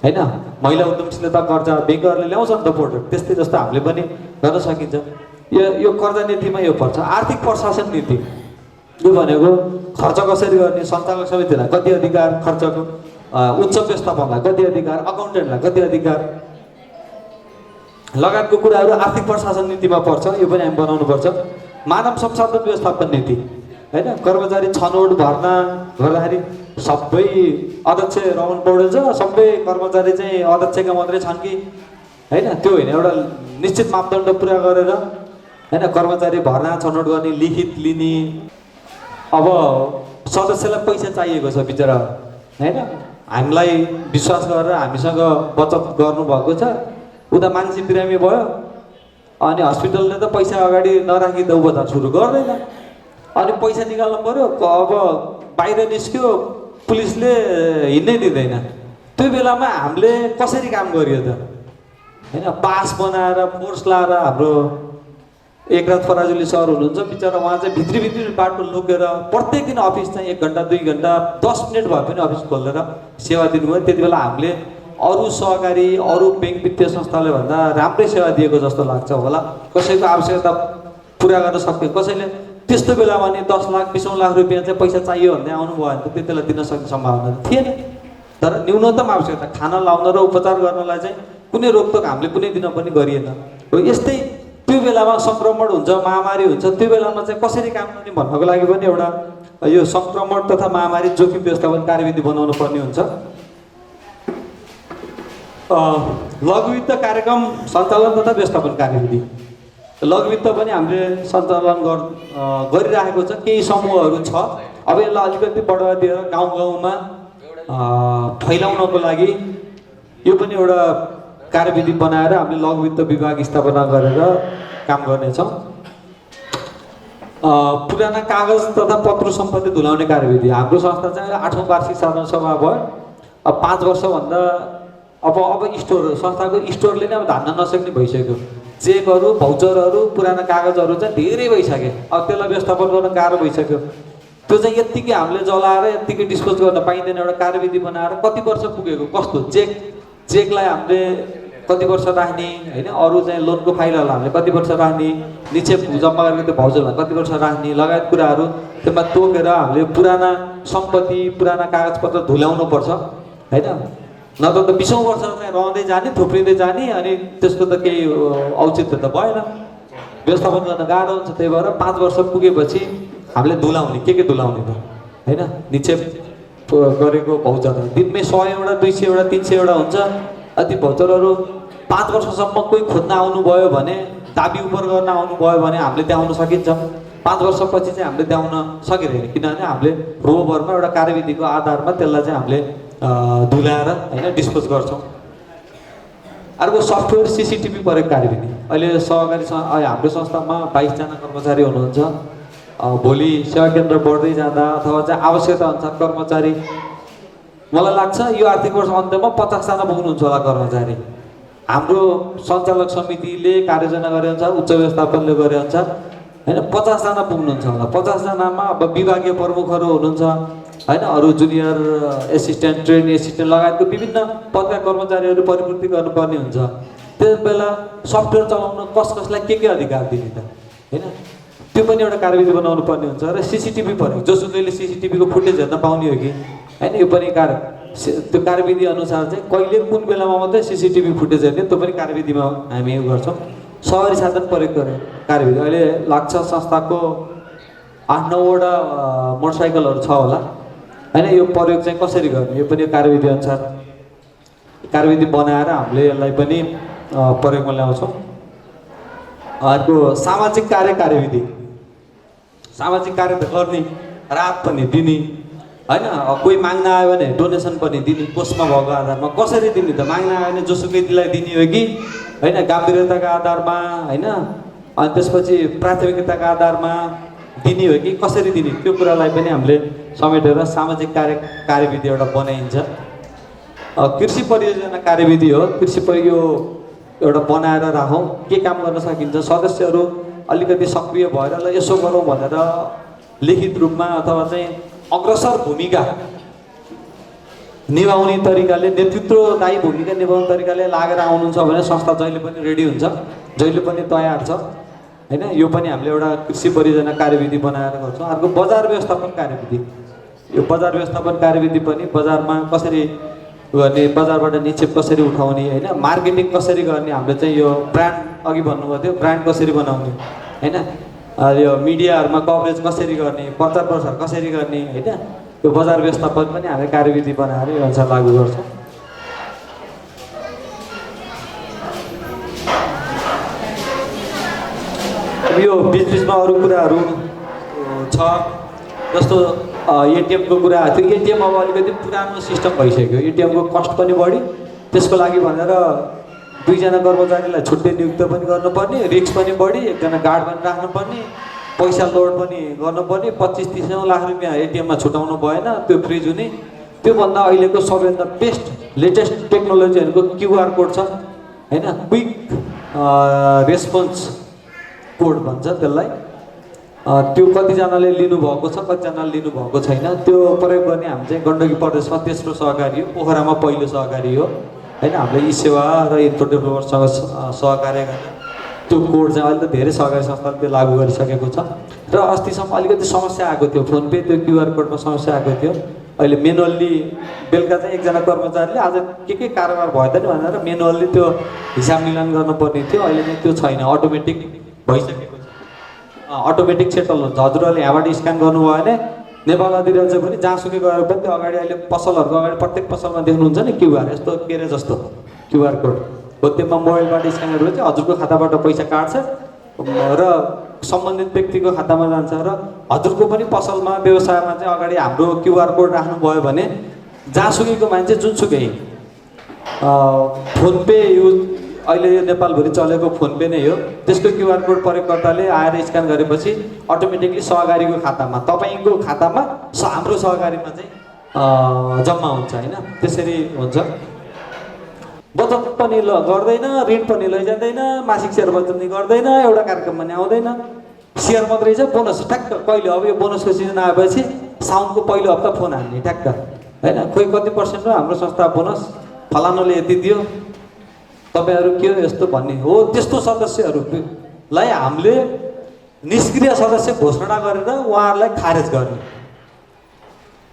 होइन महिला उद्यमशीलता कर्जा ब्याङ्कहरूले ल्याउँछ नि त प्रोडक्ट त्यस्तै जस्तो हामीले पनि गर्न सकिन्छ। यो कर्जा नीतिमा यो पर्छ। आर्थिक प्रशासन नीति यो भनेको खर्च कसरी गर्ने, सञ्चालक समितिलाई कति अधिकार, खर्चको उच्च व्यवस्थापनलाई कति अधिकार, अकाउन्टेन्टलाई कति अधिकार लगायतको कुराहरू आर्थिक प्रशासन नीतिमा पर्छ। यो पनि हामी बनाउनुपर्छ। मानव संसाधन व्यवस्थापन नीति होइन कर्मचारी छनौट भर्ना गर्दाखेरि सबै अध्यक्ष रमन पौडेल छ, सबै कर्मचारी चाहिँ अध्यक्षका मात्रै छन् कि होइन त्यो होइन। एउटा निश्चित मापदण्ड पुरा गरेर होइन कर्मचारी भर्ना छनौट गर्ने, लिखित लिने। अब सदस्यलाई पैसा चाहिएको छ बिचरा होइन हामीलाई विश्वास गरेर हामीसँग बचत गर्नुभएको छ, उता मान्छे बिरामी भयो अनि हस्पिटलले त पैसा अगाडि नराखी त उपचार सुरु गर्दैन अनि पैसा निकाल्नु पऱ्यो। अब बाहिर निस्क्यो पुलिसले हिँड्नै दिँदैन। त्यो बेलामा हामीले कसरी काम गरियो त होइन पास बनाएर फोर्स लाएर। हाम्रो एकरात फराजुली सर हुनुहुन्छ बिचरा, उहाँ चाहिँ भित्री बाटो लुकेर प्रत्येक दिन अफिस चाहिँ 1 घन्टा 2 घन्टा 10 मिनट भए पनि अफिस खोलेर सेवा दिनुभयो। त्यति बेला हामीले अरू सहकारी अरू ब्याङ्क वित्तीय संस्थाले भन्दा राम्रै सेवा दिएको जस्तो लाग्छ होला। कसैको आवश्यकता पुरा गर्न सक्यो, कसैले त्यस्तो बेलामा नि 10 लाख 20 लाख रुपियाँ चाहिँ पैसा चाहियो भन्दै आउनुभयो भने त त्यति बेला दिन सक्ने सम्भावना थिएन। तर न्यूनतम आवश्यकता खाना लाउन र उपचार गर्नलाई चाहिँ कुनै रोकटोक हामीले कुनै दिन पनि गरिएन। हो यस्तै त्यो बेलामा सङ्क्रमण हुन्छ, महामारी हुन्छ, त्यो बेलामा चाहिँ कसरी काम गर्ने भन्नको लागि पनि एउटा यो सङ्क्रमण तथा महामारी जोखिम व्यवस्थापन कार्यविधि बनाउनु पर्ने हुन्छ। लघुवित्त कार्यक्रम सञ्चालन तथा व्यवस्थापन कार्यविधि लघुवित्त पनि हामीले सञ्चालन गरिराखेको छ। केही समूहहरू छ। अब यसलाई अलिकति बढावा दिएर गाउँ गाउँमा फैलाउनको लागि यो पनि एउटा कार्यविधि बनाएर हामीले लघुवित्त विभाग स्थापना गरेर काम गर्नेछौँ। पुराना कागज तथा पत्र सम्पत्ति धुलाउने कार्यविधि हाम्रो संस्था चाहिँ 8औं वार्षिक साधारण सभा भयो। अब 5 वर्षभन्दा अब स्टोर संस्थाको स्टोरले नै अब धान्न नसक्ने भइसक्यो। चेकहरू भाउचरहरू पुराना कागजहरू चाहिँ धेरै भइसक्यो। अब त्यसलाई व्यवस्थापन गर्न गाह्रो भइसक्यो। त्यो चाहिँ यत्तिकै हामीले जलाएर यत्तिकै डिस्पोज गर्न पाइँदैन। एउटा कार्यविधि बनाएर कति वर्ष पुगेको कस्तो चेकलाई हामीले कति वर्ष राख्ने होइन, अरू चाहिँ लोनको फाइलहरूलाई हामीले कति वर्ष राख्ने, निक्षेप जम्मा गरेको त्यो भाउचरलाई कति वर्ष राख्ने लगायत कुराहरू त्यसमा तोकेर हामीले पुराना सम्पत्ति पुराना कागजपत्र धुल्याउनुपर्छ होइन। नत्र त 20औं वर्ष चाहिँ रहँदै जाने थुप्रिँदै जाने अनि त्यसको त केही औचित्य त भएन, व्यवस्थापन गर्न गाह्रो हुन्छ। त्यही भएर 5 वर्ष पुगेपछि हामीले धुलाउने के धुलाउने त होइन। निक्षेप गरेको भाउचर दिनमै 100 वटा 200 वटा 300 वटा हुन्छ। ती भाउचरहरू 5 वर्षसम्म कोही खोज्न आउनुभयो भने दाबी उपर गर्न आउनुभयो भने हामीले देखाउन सकिन्छ। 5 वर्षपछि चाहिँ हामीले देखाउन सकिँदैन किनभने हामीले रोबरमा एउटा कार्यविधिको आधारमा त्यसलाई चाहिँ हामीले धुलाएर होइन डिस्पोज गर्छौँ। अर्को सफ्टवेयर CCTV प्रयोग कार्यविधि अहिले सहकारी हाम्रो संस्थामा 22 जना कर्मचारी हुनुहुन्छ। भोलि सेवा केन्द्र बढ्दै जाँदा अथवा चाहिँ आवश्यकता अनुसार कर्मचारी मलाई लाग्छ यो आर्थिक वर्ष अन्त्यमा 50 जना पुग्नुहुन्छ होला कर्मचारी। हाम्रो सञ्चालक समितिले कार्ययोजना गरेअनुसार उच्च व्यवस्थापनले गरेअनुसार होइन 50 जना पुग्नुहुन्छ होला। 50 जनामा अब विभागीय प्रमुखहरू हुनुहुन्छ होइन, अरू जुनियर एसिस्टेन्ट ट्रेनिङ एसिस्टेन्ट लगायतको विभिन्न पदका कर्मचारीहरू परिपूर्ति गर्नुपर्ने हुन्छ। त्यस बेला सफ्टवेयर चलाउन कसलाई के अधिकार दिने त होइन, त्यो पनि एउटा कार्यविधि बनाउनु पर्ने हुन्छ। र CCTV प्रयोग जोसुकैले CCTVको फुटेज हेर्न पाउने हो कि होइन, यो पनि त्यो कार्यविधि अनुसार चाहिँ कहिले कुन बेलामा मात्रै CCTV फुटेज हेर्ने त्यो पनि कार्यविधिमा हामी यो गर्छौँ। सहरी साधन प्रयोग गर्ने कार्यविधि अहिले लाग्छ संस्थाको 8-9 वटा मोटरसाइकलहरू छ होला होइन। यो प्रयोग चाहिँ कसरी गर्ने यो पनि कार्यविधि अनुसार कार्यविधि बनाएर हामीले यसलाई पनि प्रयोगमा ल्याउँछौँ। अर्को सामाजिक कार्यविधि सामाजिक कार्य त गर्ने राहत पनि दिने होइन। कोही माग्न आयो भने डोनेसन पनि दिने पोस्टमा भएको आधारमा। कसरी दिने त माग्न आयो भने जोसुकैलाई दिने हो कि होइन, गम्भीरताका आधारमा होइन, अनि त्यसपछि प्राथमिकताका आधारमा दिने हो कि कसरी दिने त्यो कुरालाई पनि हामीले समेटेर सामाजिक कार्यविधि एउटा बनाइन्छ। कृषि परियोजना कार्यविधि हो। कृषि यो एउटा बनाएर राखौँ के काम गर्न सकिन्छ। सदस्यहरू अलिकति सक्रिय भएर ल यसो गरौँ भनेर लिखित रूपमा अथवा चाहिँ अग्रसर भूमिका निभाउने तरिकाले, नेतृत्वदायी भूमिका निभाउने तरिकाले लागेर आउनुहुन्छ भने संस्था जहिले पनि रेडी हुन्छ, जहिले पनि तयार छ होइन। यो पनि हामीले एउटा कृषि परियोजना कार्यविधि बनाएर गर्छौँ। अर्को बजार व्यवस्थापन कार्यविधि, यो बजार व्यवस्थापन कार्यविधि पनि बजारमा कसरी गर्ने, बजारबाट निक्षेप कसरी उठाउने होइन, मार्केटिङ कसरी गर्ने, हामीले चाहिँ यो ब्रान्ड अघि भन्नुभएको थियो, ब्रान्ड कसरी बनाउने होइन, यो मिडियाहरूमा कभरेज कसरी गर्ने, प्रचार प्रसार कसरी गर्ने होइन, यो बजार व्यवस्थापन पनि हामीले कार्यविधि बनाएर यो अनुसार लागू गर्छौँ। यो बिचबिचमा अरू कुराहरू छ, जस्तो एटिएमको कुरा थियो। एटिएम अब अलिकति पुरानो सिस्टम भइसक्यो, एटिएमको कस्ट पनि बढी, त्यसको लागि भनेर 2 जना कर्मचारीलाई छुट्टै नियुक्त पनि गर्नुपर्ने, रिस्क पनि बढी, 1 जना गार्ड पनि राख्नुपर्ने, पैसा लोड पनि गर्नुपर्ने, 25-30 लाख रुपियाँ एटिएममा छुटाउनु भएन, त्यो फ्रिज हुने। त्योभन्दा अहिलेको सबैभन्दा बेस्ट लेटेस्ट टेक्नोलोजीहरूको क्युआर कोड छ होइन, क्विक रेस्पोन्स कोड भन्छ त्यसलाई। त्यो कतिजनाले लिनुभएको छ, कतिजनाले लिनुभएको छैन। त्यो प्रयोग गर्ने हामी चाहिँ गण्डकी प्रदेशमा तेस्रो सहकारी हो, पोखरामा पहिलो सहकारी हो होइन। हामीले ई सेवा र इन्फो डेभलपरसँग सहकार्य गर्ने त्यो कोड चाहिँ अहिले त धेरै सहकारी संस्थाले त्यो लागू गरिसकेको छ। र अस्तिसम्म अलिकति समस्या आएको थियो, फोन पे त्यो क्युआर कोडमा समस्या आएको थियो। अहिले मेनुअल्ली बेलुका चाहिँ 1 जना कर्मचारीले आज के कारोबार भयो त नि भनेर मेनुअल्ली त्यो हिसाब मिलान गर्नुपर्ने थियो, अहिले चाहिँ त्यो छैन, अटोमेटिक भइसकेको छ, अटोमेटिक सेटल हुन्छ। हजुरहरूले यहाँबाट स्क्यान गर्नुभयो भने नेपाल अधिराज्य पनि जहाँसुकै गएर पनि त्यो अगाडि अहिले पसलहरूको अगाडि प्रत्येक पसलमा देख्नुहुन्छ नि क्युआर, यस्तो के अरे जस्तो क्युआर कोड हो। त्यसमा मोबाइलबाट स्क्यान गरेर चाहिँ हजुरको खाताबाट पैसा काट्छ र सम्बन्धित व्यक्तिको खातामा जान्छ। र हजुरको पनि पसलमा व्यवसायमा चाहिँ अगाडि हाम्रो क्युआर कोड राख्नुभयो भने जहाँसुकैको मान्छे जुनसुकै फोन पे युज, अहिले यो नेपालभरि चलेको फोन पे नै हो, त्यसको क्युआर कोड प्रयोगकर्ताले आएर स्क्यान गरेपछि अटोमेटिकली सहकारीको खातामा, तपाईँको खातामा हाम्रो सहकारीमा चाहिँ जम्मा हुन्छ होइन। त्यसरी हुन्छ। बचत पनि गर्दैन, ऋण पनि लैजाँदैन, मासिक सेयर बचत पनि गर्दैन, एउटा कार्यक्रममा नि आउँदैन, सेयर मात्रै छ। बोनस ठ्याक्क कहिले, अब यो बोनसको सिजन आएपछि साउनको पहिलो हप्ता फोन हान्ने ठ्याक्क होइन, खोइ कति पर्सेन्ट हो हाम्रो संस्था बोनस, फलानुले यति दियो, तपाईँहरू के हो यस्तो भन्ने हो। त्यस्तो सदस्यहरूलाई हामीले निष्क्रिय सदस्य घोषणा गरेर उहाँहरूलाई खारेज गर्ने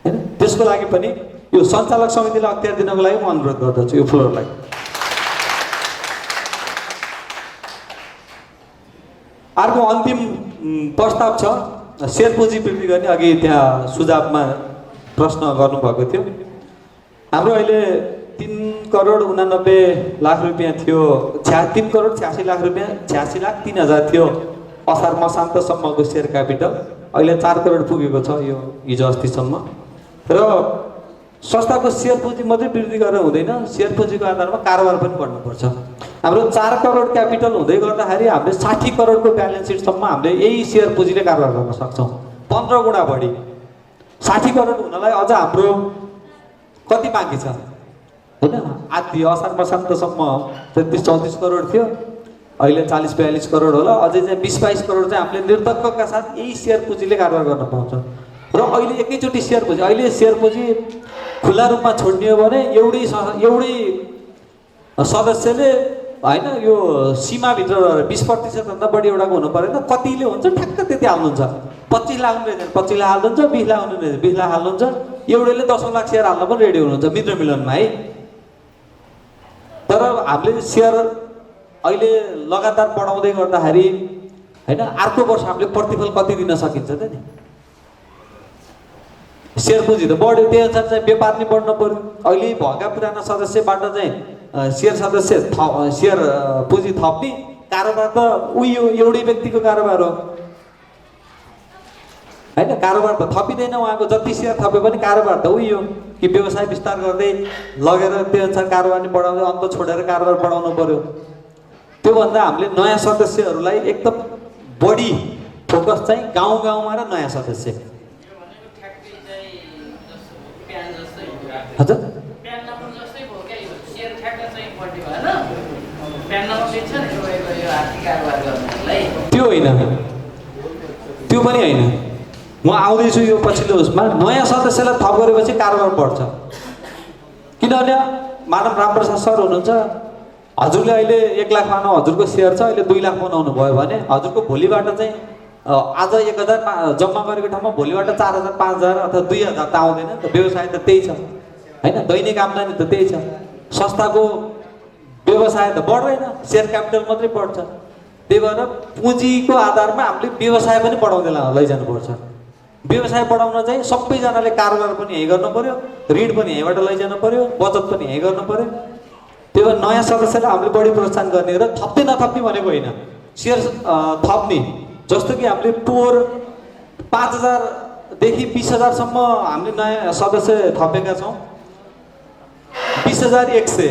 होइन। त्यसको लागि पनि यो सञ्चालक समितिलाई अख्तियार दिनको लागि म अनुरोध गर्दछु यो फ्लोरलाई। अर्को अन्तिम प्रस्ताव छ सेयर पुँजी वृद्धि गर्ने। अघि त्यहाँ सुझावमा प्रश्न गर्नुभएको थियो। हाम्रो अहिले 3,89,00,000 रुपियाँ थियो, 3,86,03,000 थियो असार मसान्तसम्मको सेयर क्यापिटल। अहिले 4 करोड पुगेको छ यो हिजो अस्तिसम्म। र संस्थाको सेयर पुँजी मात्रै वृद्धि गरेर हुँदैन, सेयर पुँजीको आधारमा कारोबार पनि बढ्नुपर्छ। हाम्रो 4 करोड क्यापिटल हुँदै गर्दाखेरि हामीले 60 करोडको ब्यालेन्स सिटसम्म हामीले यही सेयर पुँजीले कारोबार गर्न सक्छौँ, 15 गुणा बढी। 60 करोड हुनलाई अझ हाम्रो कति बाँकी छ होइन, आधी असार मसान्तसम्म 33-34 करोड थियो, अहिले 40-42 करोड होला। अझै चाहिँ 20-22 करोड चाहिँ हामीले निर्धक्कका साथ यही सेयर पुँजीले कारोबार गर्न पाउँछौँ। र अहिले एकैचोटि सेयर पुँजी, अहिले सेयर पुँजी खुल्ला रूपमा छोड्ने हो भने एउटै सदस्यले होइन यो सीमाभित्र रहेर 20% बढी एउटाको हुनु परेन। कतिले हुन्छ ठ्याक्क त्यति हाल्नुहुन्छ, 25 लाख हुने रहेछ 25 लाख हाल्नुहुन्छ, 20 लाख हुने रहेछ 20 लाख हाल्नुहुन्छ। एउटैले 10 लाख सेयर हाल्न पनि रेडी हुनुहुन्छ मित्र मिलनमा है। तर हामीले सेयर अहिले लगातार बढाउँदै गर्दाखेरि होइन अर्को वर्ष हामीले प्रतिफल कति दिन सकिन्छ त नि। सेयर पुँजी त बढ्यो, त्यही अनुसार चाहिँ व्यापार नै बढ्नु पर्यो। अहिले भएका पुराना सदस्यबाट चाहिँ सेयर पुँजी थप्ने कारोबार त उयो एउटै व्यक्तिको कारोबार हो होइन। कारोबार त थपिँदैन, उहाँको जति सेयर थपे पनि कारोबार त उयो कि व्यवसाय विस्तार गर्दै लगेर त्यो अनुसार कारोबार नै बढाउँदै अन्त छोडेर कारोबार बढाउनु पर्यो। त्योभन्दा हामीले नयाँ सदस्यहरूलाई एकदम बढी फोकस चाहिँ गाउँ गाउँमा र नयाँ सदस्य। हजुर त्यो होइन, त्यो पनि होइन। म आउँदैछु यो पछिल्लो उसमा नयाँ सदस्यलाई थप गरेपछि कारोबार बढ्छ। किनभने मानव रामप्रसाद सर हुनुहुन्छ, हजुरले अहिले 1 लाख मानव हजुरको सेयर छ, अहिले 2 लाख बनाउनु भयो भने हजुरको भोलिबाट चाहिँ आज 1000 जम्मा गरेको ठाउँमा भोलिबाट 4000 5000 अथवा 2000 त आउँदैन नि त। व्यवसाय त त्यही छ होइन, दैनिक आम्दानी त त्यही छ। संस्थाको व्यवसाय त बढ्दैन, सेयर क्यापिटल मात्रै बढ्छ। त्यही भएर पुँजीको आधारमा हामीले व्यवसाय पनि बढाउँदै लैजानुपर्छ। व्यवसाय बढाउन चाहिँ सबैजनाले कारोबार पनि यहीँ गर्नु पर्यो, ऋण पनि यहीँबाट लैजानु पर्यो, बचत पनि यहीँ गर्नु पर्यो। त्यही भएर नयाँ सदस्यलाई हामीले बढी प्रोत्साहन गर्ने र थप्दै नथप्ने भनेको होइन, सेयर थप्ने। जस्तो कि हामीले पोहोर 5000 देखि 20000 सम्म हामीले नयाँ सदस्य थपेका छौँ। 20100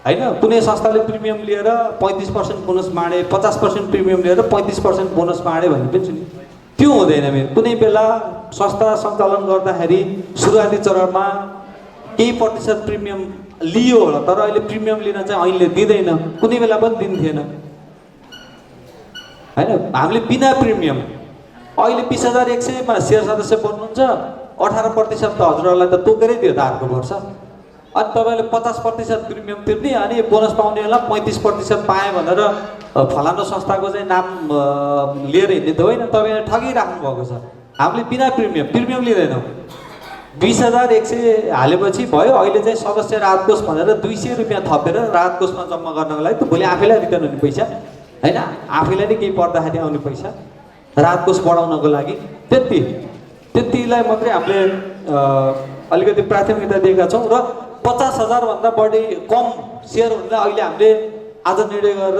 होइन, कुनै संस्थाले प्रिमियम लिएर 35% बोनस बाँडे, 50% प्रिमियम लिएर 35% बोनस बाँडे भन्ने पनि सुनि। त्यो हुँदैन मेरो। कुनै बेला संस्था सञ्चालन गर्दाखेरि सुरुवाती चरणमा केही प्रतिशत प्रिमियम लियो होला, तर अहिले प्रिमियम लिन चाहिँ अहिले दिँदैन, कुनै बेला पनि दिन्थेन होइन। हामीले बिना प्रिमियम अहिले 20100 मा सेयर सदस्य बन्नुहुन्छ, 18% त हजुरहरूलाई त तोकेरै दियो त अर्को वर्ष। अनि तपाईँले 50% प्रिमियम तिर्ने, अनि बोनस पाउनेहरूलाई 35% पाएँ भनेर फलानु संस्थाको चाहिँ नाम लिएर हिँड्ने त होइन, तपाईँले ठगिराख्नु भएको छ। हामीले बिना प्रिमियम लिँदैनौँ। 20100 हालेपछि भयो। अहिले चाहिँ सदस्य राहत कोष भनेर 200 रुपियाँ थपेर राहत कोषमा जम्मा गर्नको लागि त भोलि आफैलाई रिटर्न हुने पैसा होइन, आफैलाई नै केही पर्दाखेरि आउने पैसा राहत कोष बढाउनको लागि त्यतिलाई मात्रै हामीले अलिकति प्राथमिकता दिएका छौँ। र 50,000 भन्दा बढी कम सेयरहरूलाई अहिले हामीले आज निर्णय गरेर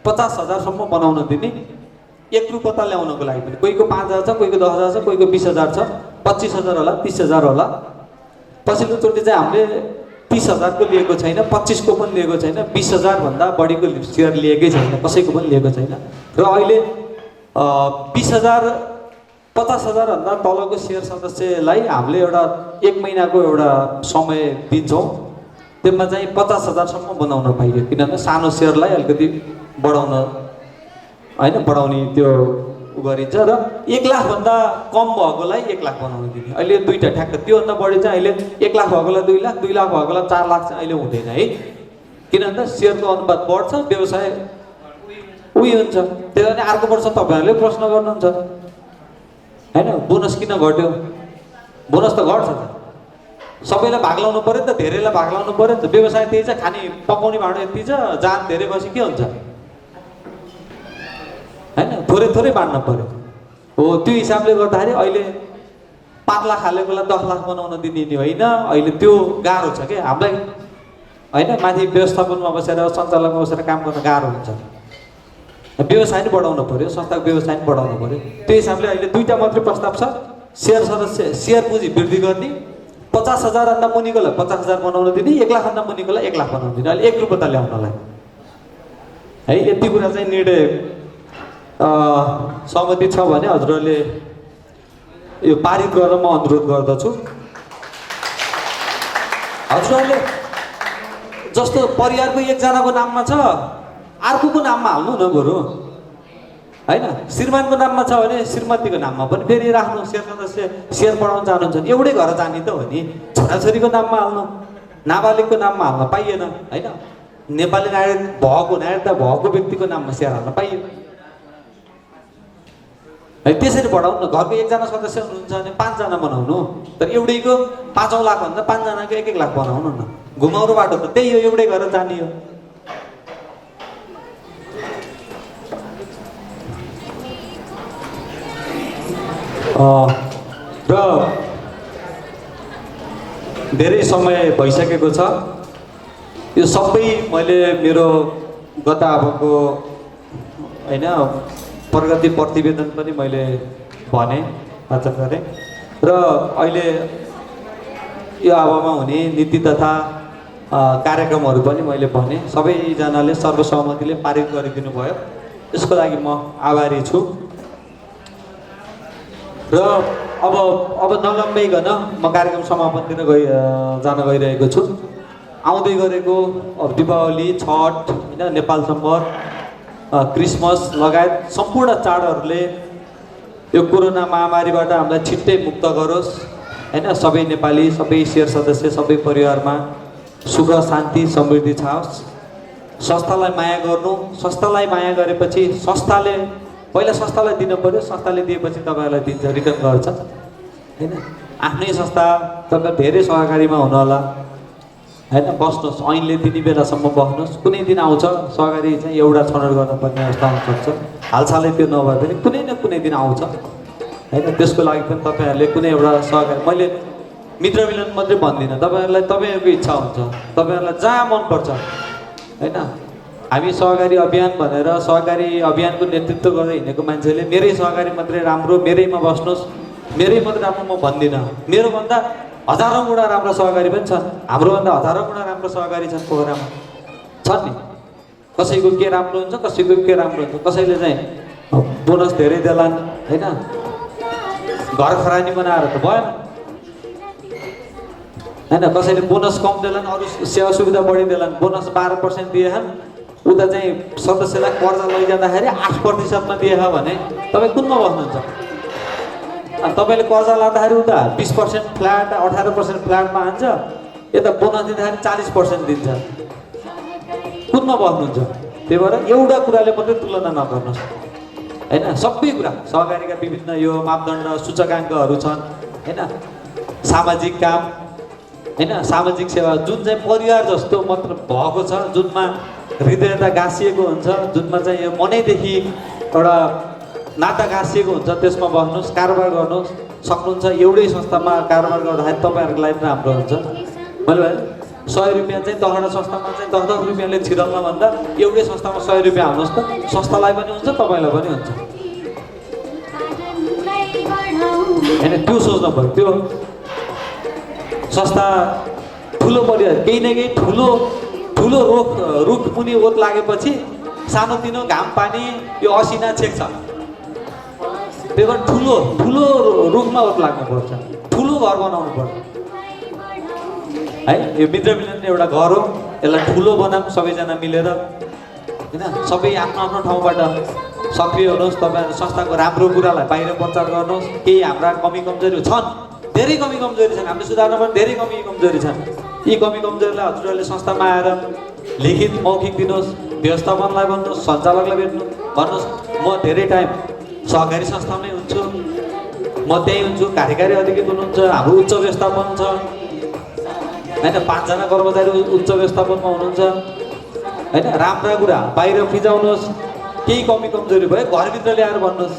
50,000 सम्म बनाउन दिने, एकरूपता ल्याउनको लागि पनि। कोहीको 5000 छ, कोहीको 10000 छ, कोहीको 20000 छ, 25000 होला, 30000 होला। पछिल्लोचोटि चाहिँ हामीले 30000 को लिएको छैन, 25 को पनि लिएको छैन, 20000 भन्दा बढीको सेयर लिएकै छैन, कसैको पनि लिएको छैन। र अहिले 20000 50,000 भन्दा तलको सेयर सदस्यलाई हामीले एउटा 1 महिनाको एउटा समय दिन्छौँ। त्यसमा चाहिँ 50,000 सम्म बनाउन पाइयो, किनभने सानो सेयरलाई अलिकति बढाउन होइन, बढाउने त्यो गरिन्छ। र 1 लाख भन्दा कम भएकोलाई 1 लाख बनाउन दिने। अहिले दुईवटा ठ्याक्क, त्योभन्दा बढी चाहिँ अहिले 1 लाख भएकोलाई 2 लाख, 2 लाख भएकोलाई 4 लाख चाहिँ अहिले हुँदैन है, किनभने सेयरको अनुपात बढ्छ, व्यवसाय उही हुन्छ। त्यही भएर अर्को वर्ष तपाईँहरूले प्रश्न गर्नुहुन्छ होइन, बोनस किन घट्यो? बोनस त घट्छ त, सबैलाई भाग लाउनु पऱ्यो नि त, धेरैलाई भाग लाउनु पऱ्यो नि त। व्यवसाय त्यही छ, खाने पकाउने भाँडो यति छ, जान धेरै बसी के हुन्छ होइन, थोरै बाँड्न पऱ्यो हो। त्यो हिसाबले गर्दाखेरि अहिले 5 लाख हालेकोलाई 10 लाख बनाउन दिने नि होइन, अहिले त्यो गाह्रो छ क्या हामीलाई होइन। माथि व्यवस्थापनमा बसेर सञ्चालनमा बसेर काम गर्न गाह्रो हुन्छ। व्यवसाय नै बढाउनु पऱ्यो, संस्थाको व्यवसाय नै बढाउनु पऱ्यो। त्यो हिसाबले अहिले 2टा मात्रै प्रस्ताव छ। सेयर पुँजी वृद्धि गर्ने, 50,000 भन्दा मुनिकोलाई 50,000 बनाउन दिने, 1 लाख भन्दा मुनिकोलाई 1 लाख बनाउन दिने, अहिले एकरूपता ल्याउनलाई है। यति कुरा चाहिँ निर्णय सहमति छ भने हजुरहरूले यो पारित गर्न म अनुरोध गर्दछु। हजुरहरूले जस्तो परिवारको एकजनाको नाममा छ, अर्कोको नाममा हाल्नु न बरु होइन। श्रीमानको नाममा छ भने श्रीमतीको नाममा पनि फेरि राख्नु। सेयर सदस्य सेयर बढाउन चाहनुहुन्छ, एउटै घर जाने त हो नि, छोराछोरीको नाममा हाल्नु, नाबालिगको नाममा हाल्न पाइएन होइन। नेपाली नागरिकता भएको व्यक्तिको नाममा सेयर हाल्न पाइयो है। त्यसरी बढाउनु न। घरको एकजना सदस्य हुनुहुन्छ भने 5 जना बनाउनु, तर एउटैको 5 लाख भन्दा 5 जनाको 1-1 लाख बनाउनु न। घुमाउरो बाटो त त्यही हो, एउटै गरेर जाने हो। र धेरै समय भइसकेको छ। यो सबै मैले मेरो गत अबको होइन प्रगति प्रतिवेदन पनि मैले भने वाचन गरेँ, र अहिले यो अबमा हुने नीति तथा कार्यक्रमहरू पनि मैले भने। सबैजनाले सर्वसहमतिले पारित गरिदिनु भयो, यसको लागि म आभारी छु। र अब नलम्बाइकन म कार्यक्रम समापनतिर जान गइरहेको छु। आउँदै गरेको अब दीपावली, छठ होइन, नेपाल सम्बर क्रिसमस लगायत सम्पूर्ण चाडहरूले यो कोरोना महामारीबाट हामीलाई छिट्टै मुक्त गरोस् होइन। सबै नेपाली, सबै शेयर सदस्य, सबै परिवारमा सुख शान्ति समृद्धि छाओस्। संस्थालाई माया गर्नु, संस्थालाई माया गरेपछि संस्थाले पहिला संस्थालाई दिनु पऱ्यो, संस्थाले दिएपछि तपाईँहरूलाई दिन्छ, रिटर्न गर्छ होइन। आफ्नै संस्था तपाईँ धेरै सहकारीमा हुनुहोला होइन। बस्नुहोस्, ऐनले दिने बेलासम्म बस्नुहोस्। कुनै दिन आउँछ सहकारी चाहिँ एउटा छनौट गर्नुपर्ने अवस्था हुनसक्छ, हालसालै त्यो नभए पनि कुनै न कुनै दिन आउँछ होइन। त्यसको लागि पनि तपाईँहरूले कुनै एउटा सहकारी, मैले मित्र मिलन मात्रै भन्दिनँ, तपाईँहरूलाई तपाईँहरूको इच्छा हुन्छ, तपाईँहरूलाई जहाँ मनपर्छ होइन। हामी सहकारी अभियान भनेर सहकारी अभियानको नेतृत्व गर्दै हिँडेको मान्छेले मेरै सहकारी मात्रै राम्रो, मेरैमा बस्नुहोस्, मेरै मात्रै राम्रो म भन्दिनँ। मेरोभन्दा हजारौँ गुणा राम्रो सहकारी पनि छन्, हाम्रोभन्दा हजारौँ गुणा राम्रो सहकारी छन् पोखरामा, छन् नि। कसैको के राम्रो हुन्छ, कसैको के राम्रो हुन्छ। कसैले चाहिँ बोनस धेरै देलान् होइन, घर खरानी बनाएर त भएन होइन। कसैले बोनस कम देलान्, अरू सेवा सुविधा बढी देलान्। बोनस 12% दिएछन्, उता चाहिँ सदस्यलाई कर्जा लैजाँदाखेरि 8%मा दिए भने तपाईँ कुनमा बस्नुहुन्छ? अनि तपाईँले कर्जा लाँदाखेरि उता 20% फ्ल्याट, 18% फ्ल्याटमा हान्छ, यता बोनस दिँदाखेरि 40% दिन्छ। कुनमा बस्नुहुन्छ? त्यही भएर एउटा कुराले मात्रै तुलना नगर्नुहोस् होइन। सबै कुरा सहकारीका विभिन्न यो मापदण्ड सूचकाङ्कहरू छन् होइन। सामाजिक काम होइन, सामाजिक सेवा जुन चाहिँ परिवार जस्तो मात्र भएको छ, जुनमा हृदयता गाँसिएको हुन्छ, जुनमा चाहिँ यो मनैदेखि एउटा नाता गाँसिएको हुन्छ, त्यसमा बस्नुहोस्, कारोबार गर्नुहोस्। सक्नुहुन्छ एउटै संस्थामा कारोबार गर्दाखेरि तपाईँहरूको लागि राम्रो हुन्छ। मैले 100 रुपियाँ चाहिँ दसवटा संस्थामा चाहिँ 10-10 रुपियाँले छिराउन भन्दा एउटै संस्थामा 100 रुपियाँ हाल्नुहोस् त, संस्थालाई पनि हुन्छ, तपाईँलाई पनि हुन्छ होइन। त्यो सोच्नु पऱ्यो। त्यो संस्था ठुलो परिवार, केही न केही ठुलो ठुलो रुख मुनि ओत लागेपछि सानोतिनो घाम पानी यो असिना छेक्छ। त्यही भएर ठुलो ठुलो रुखमा ओत लाग्नुपर्छ, ठुलो घर बनाउनु पर्छ है। यो मित्र मिलन एउटा घर हो, यसलाई ठुलो बनाऊँ सबैजना मिलेर होइन। सबै आफ्नो आफ्नो ठाउँबाट सक्रिय हुनुहोस्। तपाईँहरू संस्थाको राम्रो कुरालाई बाहिर प्रचार गर्नुहोस्। केही हाम्रा कमी कमजोरी छन्, धेरै कमी कमजोरी छन्, हामीले सुधार्न पर्ने धेरै कमी कमजोरी छन्। यी कमी कमजोरीलाई हजुरहरूले संस्थामा आएर लिखित मौखिक दिनुहोस्, व्यवस्थापनलाई भन्नुहोस्, सञ्चालकलाई भेट्नु भन्नुहोस्। म धेरै टाइम सहकारी संस्थामै हुन्छु, म त्यहीँ हुन्छु। कार्यकारी अधिकृत हुनुहुन्छ, हाम्रो उच्च व्यवस्थापन छ होइन। 5 जना कर्मचारी उच्च व्यवस्थापनमा हुनुहुन्छ होइन। राम्रा कुरा बाहिर फिजाउनुहोस्, केही कमी कमजोरी भयो घरभित्र ल्याएर भन्नुहोस्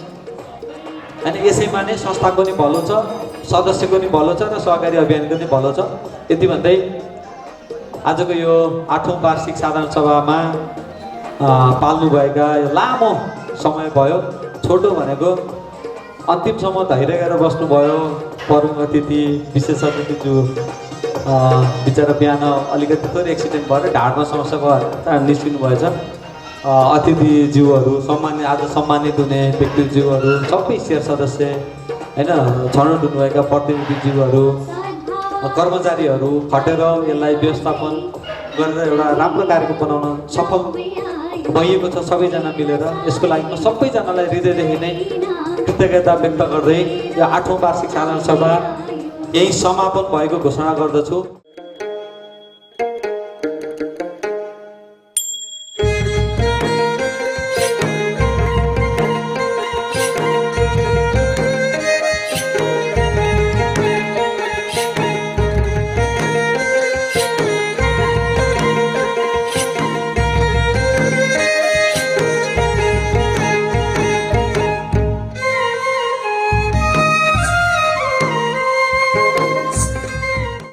होइन। यसैमा नै संस्थाको नि भलो छ, सदस्यको नि भलो छ र सहकारी अभियानको नि भलो छ। यति भन्दै आजको यो 8औँ वार्षिक साधारण सभामा पाल्नुभएका यो लामो समय भयो, छोटो भनेको अन्तिमसम्म धैर्य गरेर बस्नुभयो प्रमुख अतिथि विशेष अतिथिज्यू बिचरा बिहान अलिकति थोरै एक्सिडेन्ट भएर ढाडमा समस्या भएर निस्किनु भएछ। अतिथिज्यूहरू सम्मानित, आज सम्मानित हुने व्यक्तिज्यूहरू, सबै शेयर सदस्य होइन, छनौट हुनुभएका प्रतिनिधिज्यूहरू, कर्मचारीहरू खटेर यसलाई व्यवस्थापन गरेर एउटा राम्रो कार्यक्रम बनाउन सफल भइएको छ सबैजना मिलेर। यसको लागि म सबैजनालाई हृदयदेखि नै कृतज्ञता व्यक्त गर्दै यो 8औँ वार्षिक साधारण सभा यही समापन भएको घोषणा गर्दछु।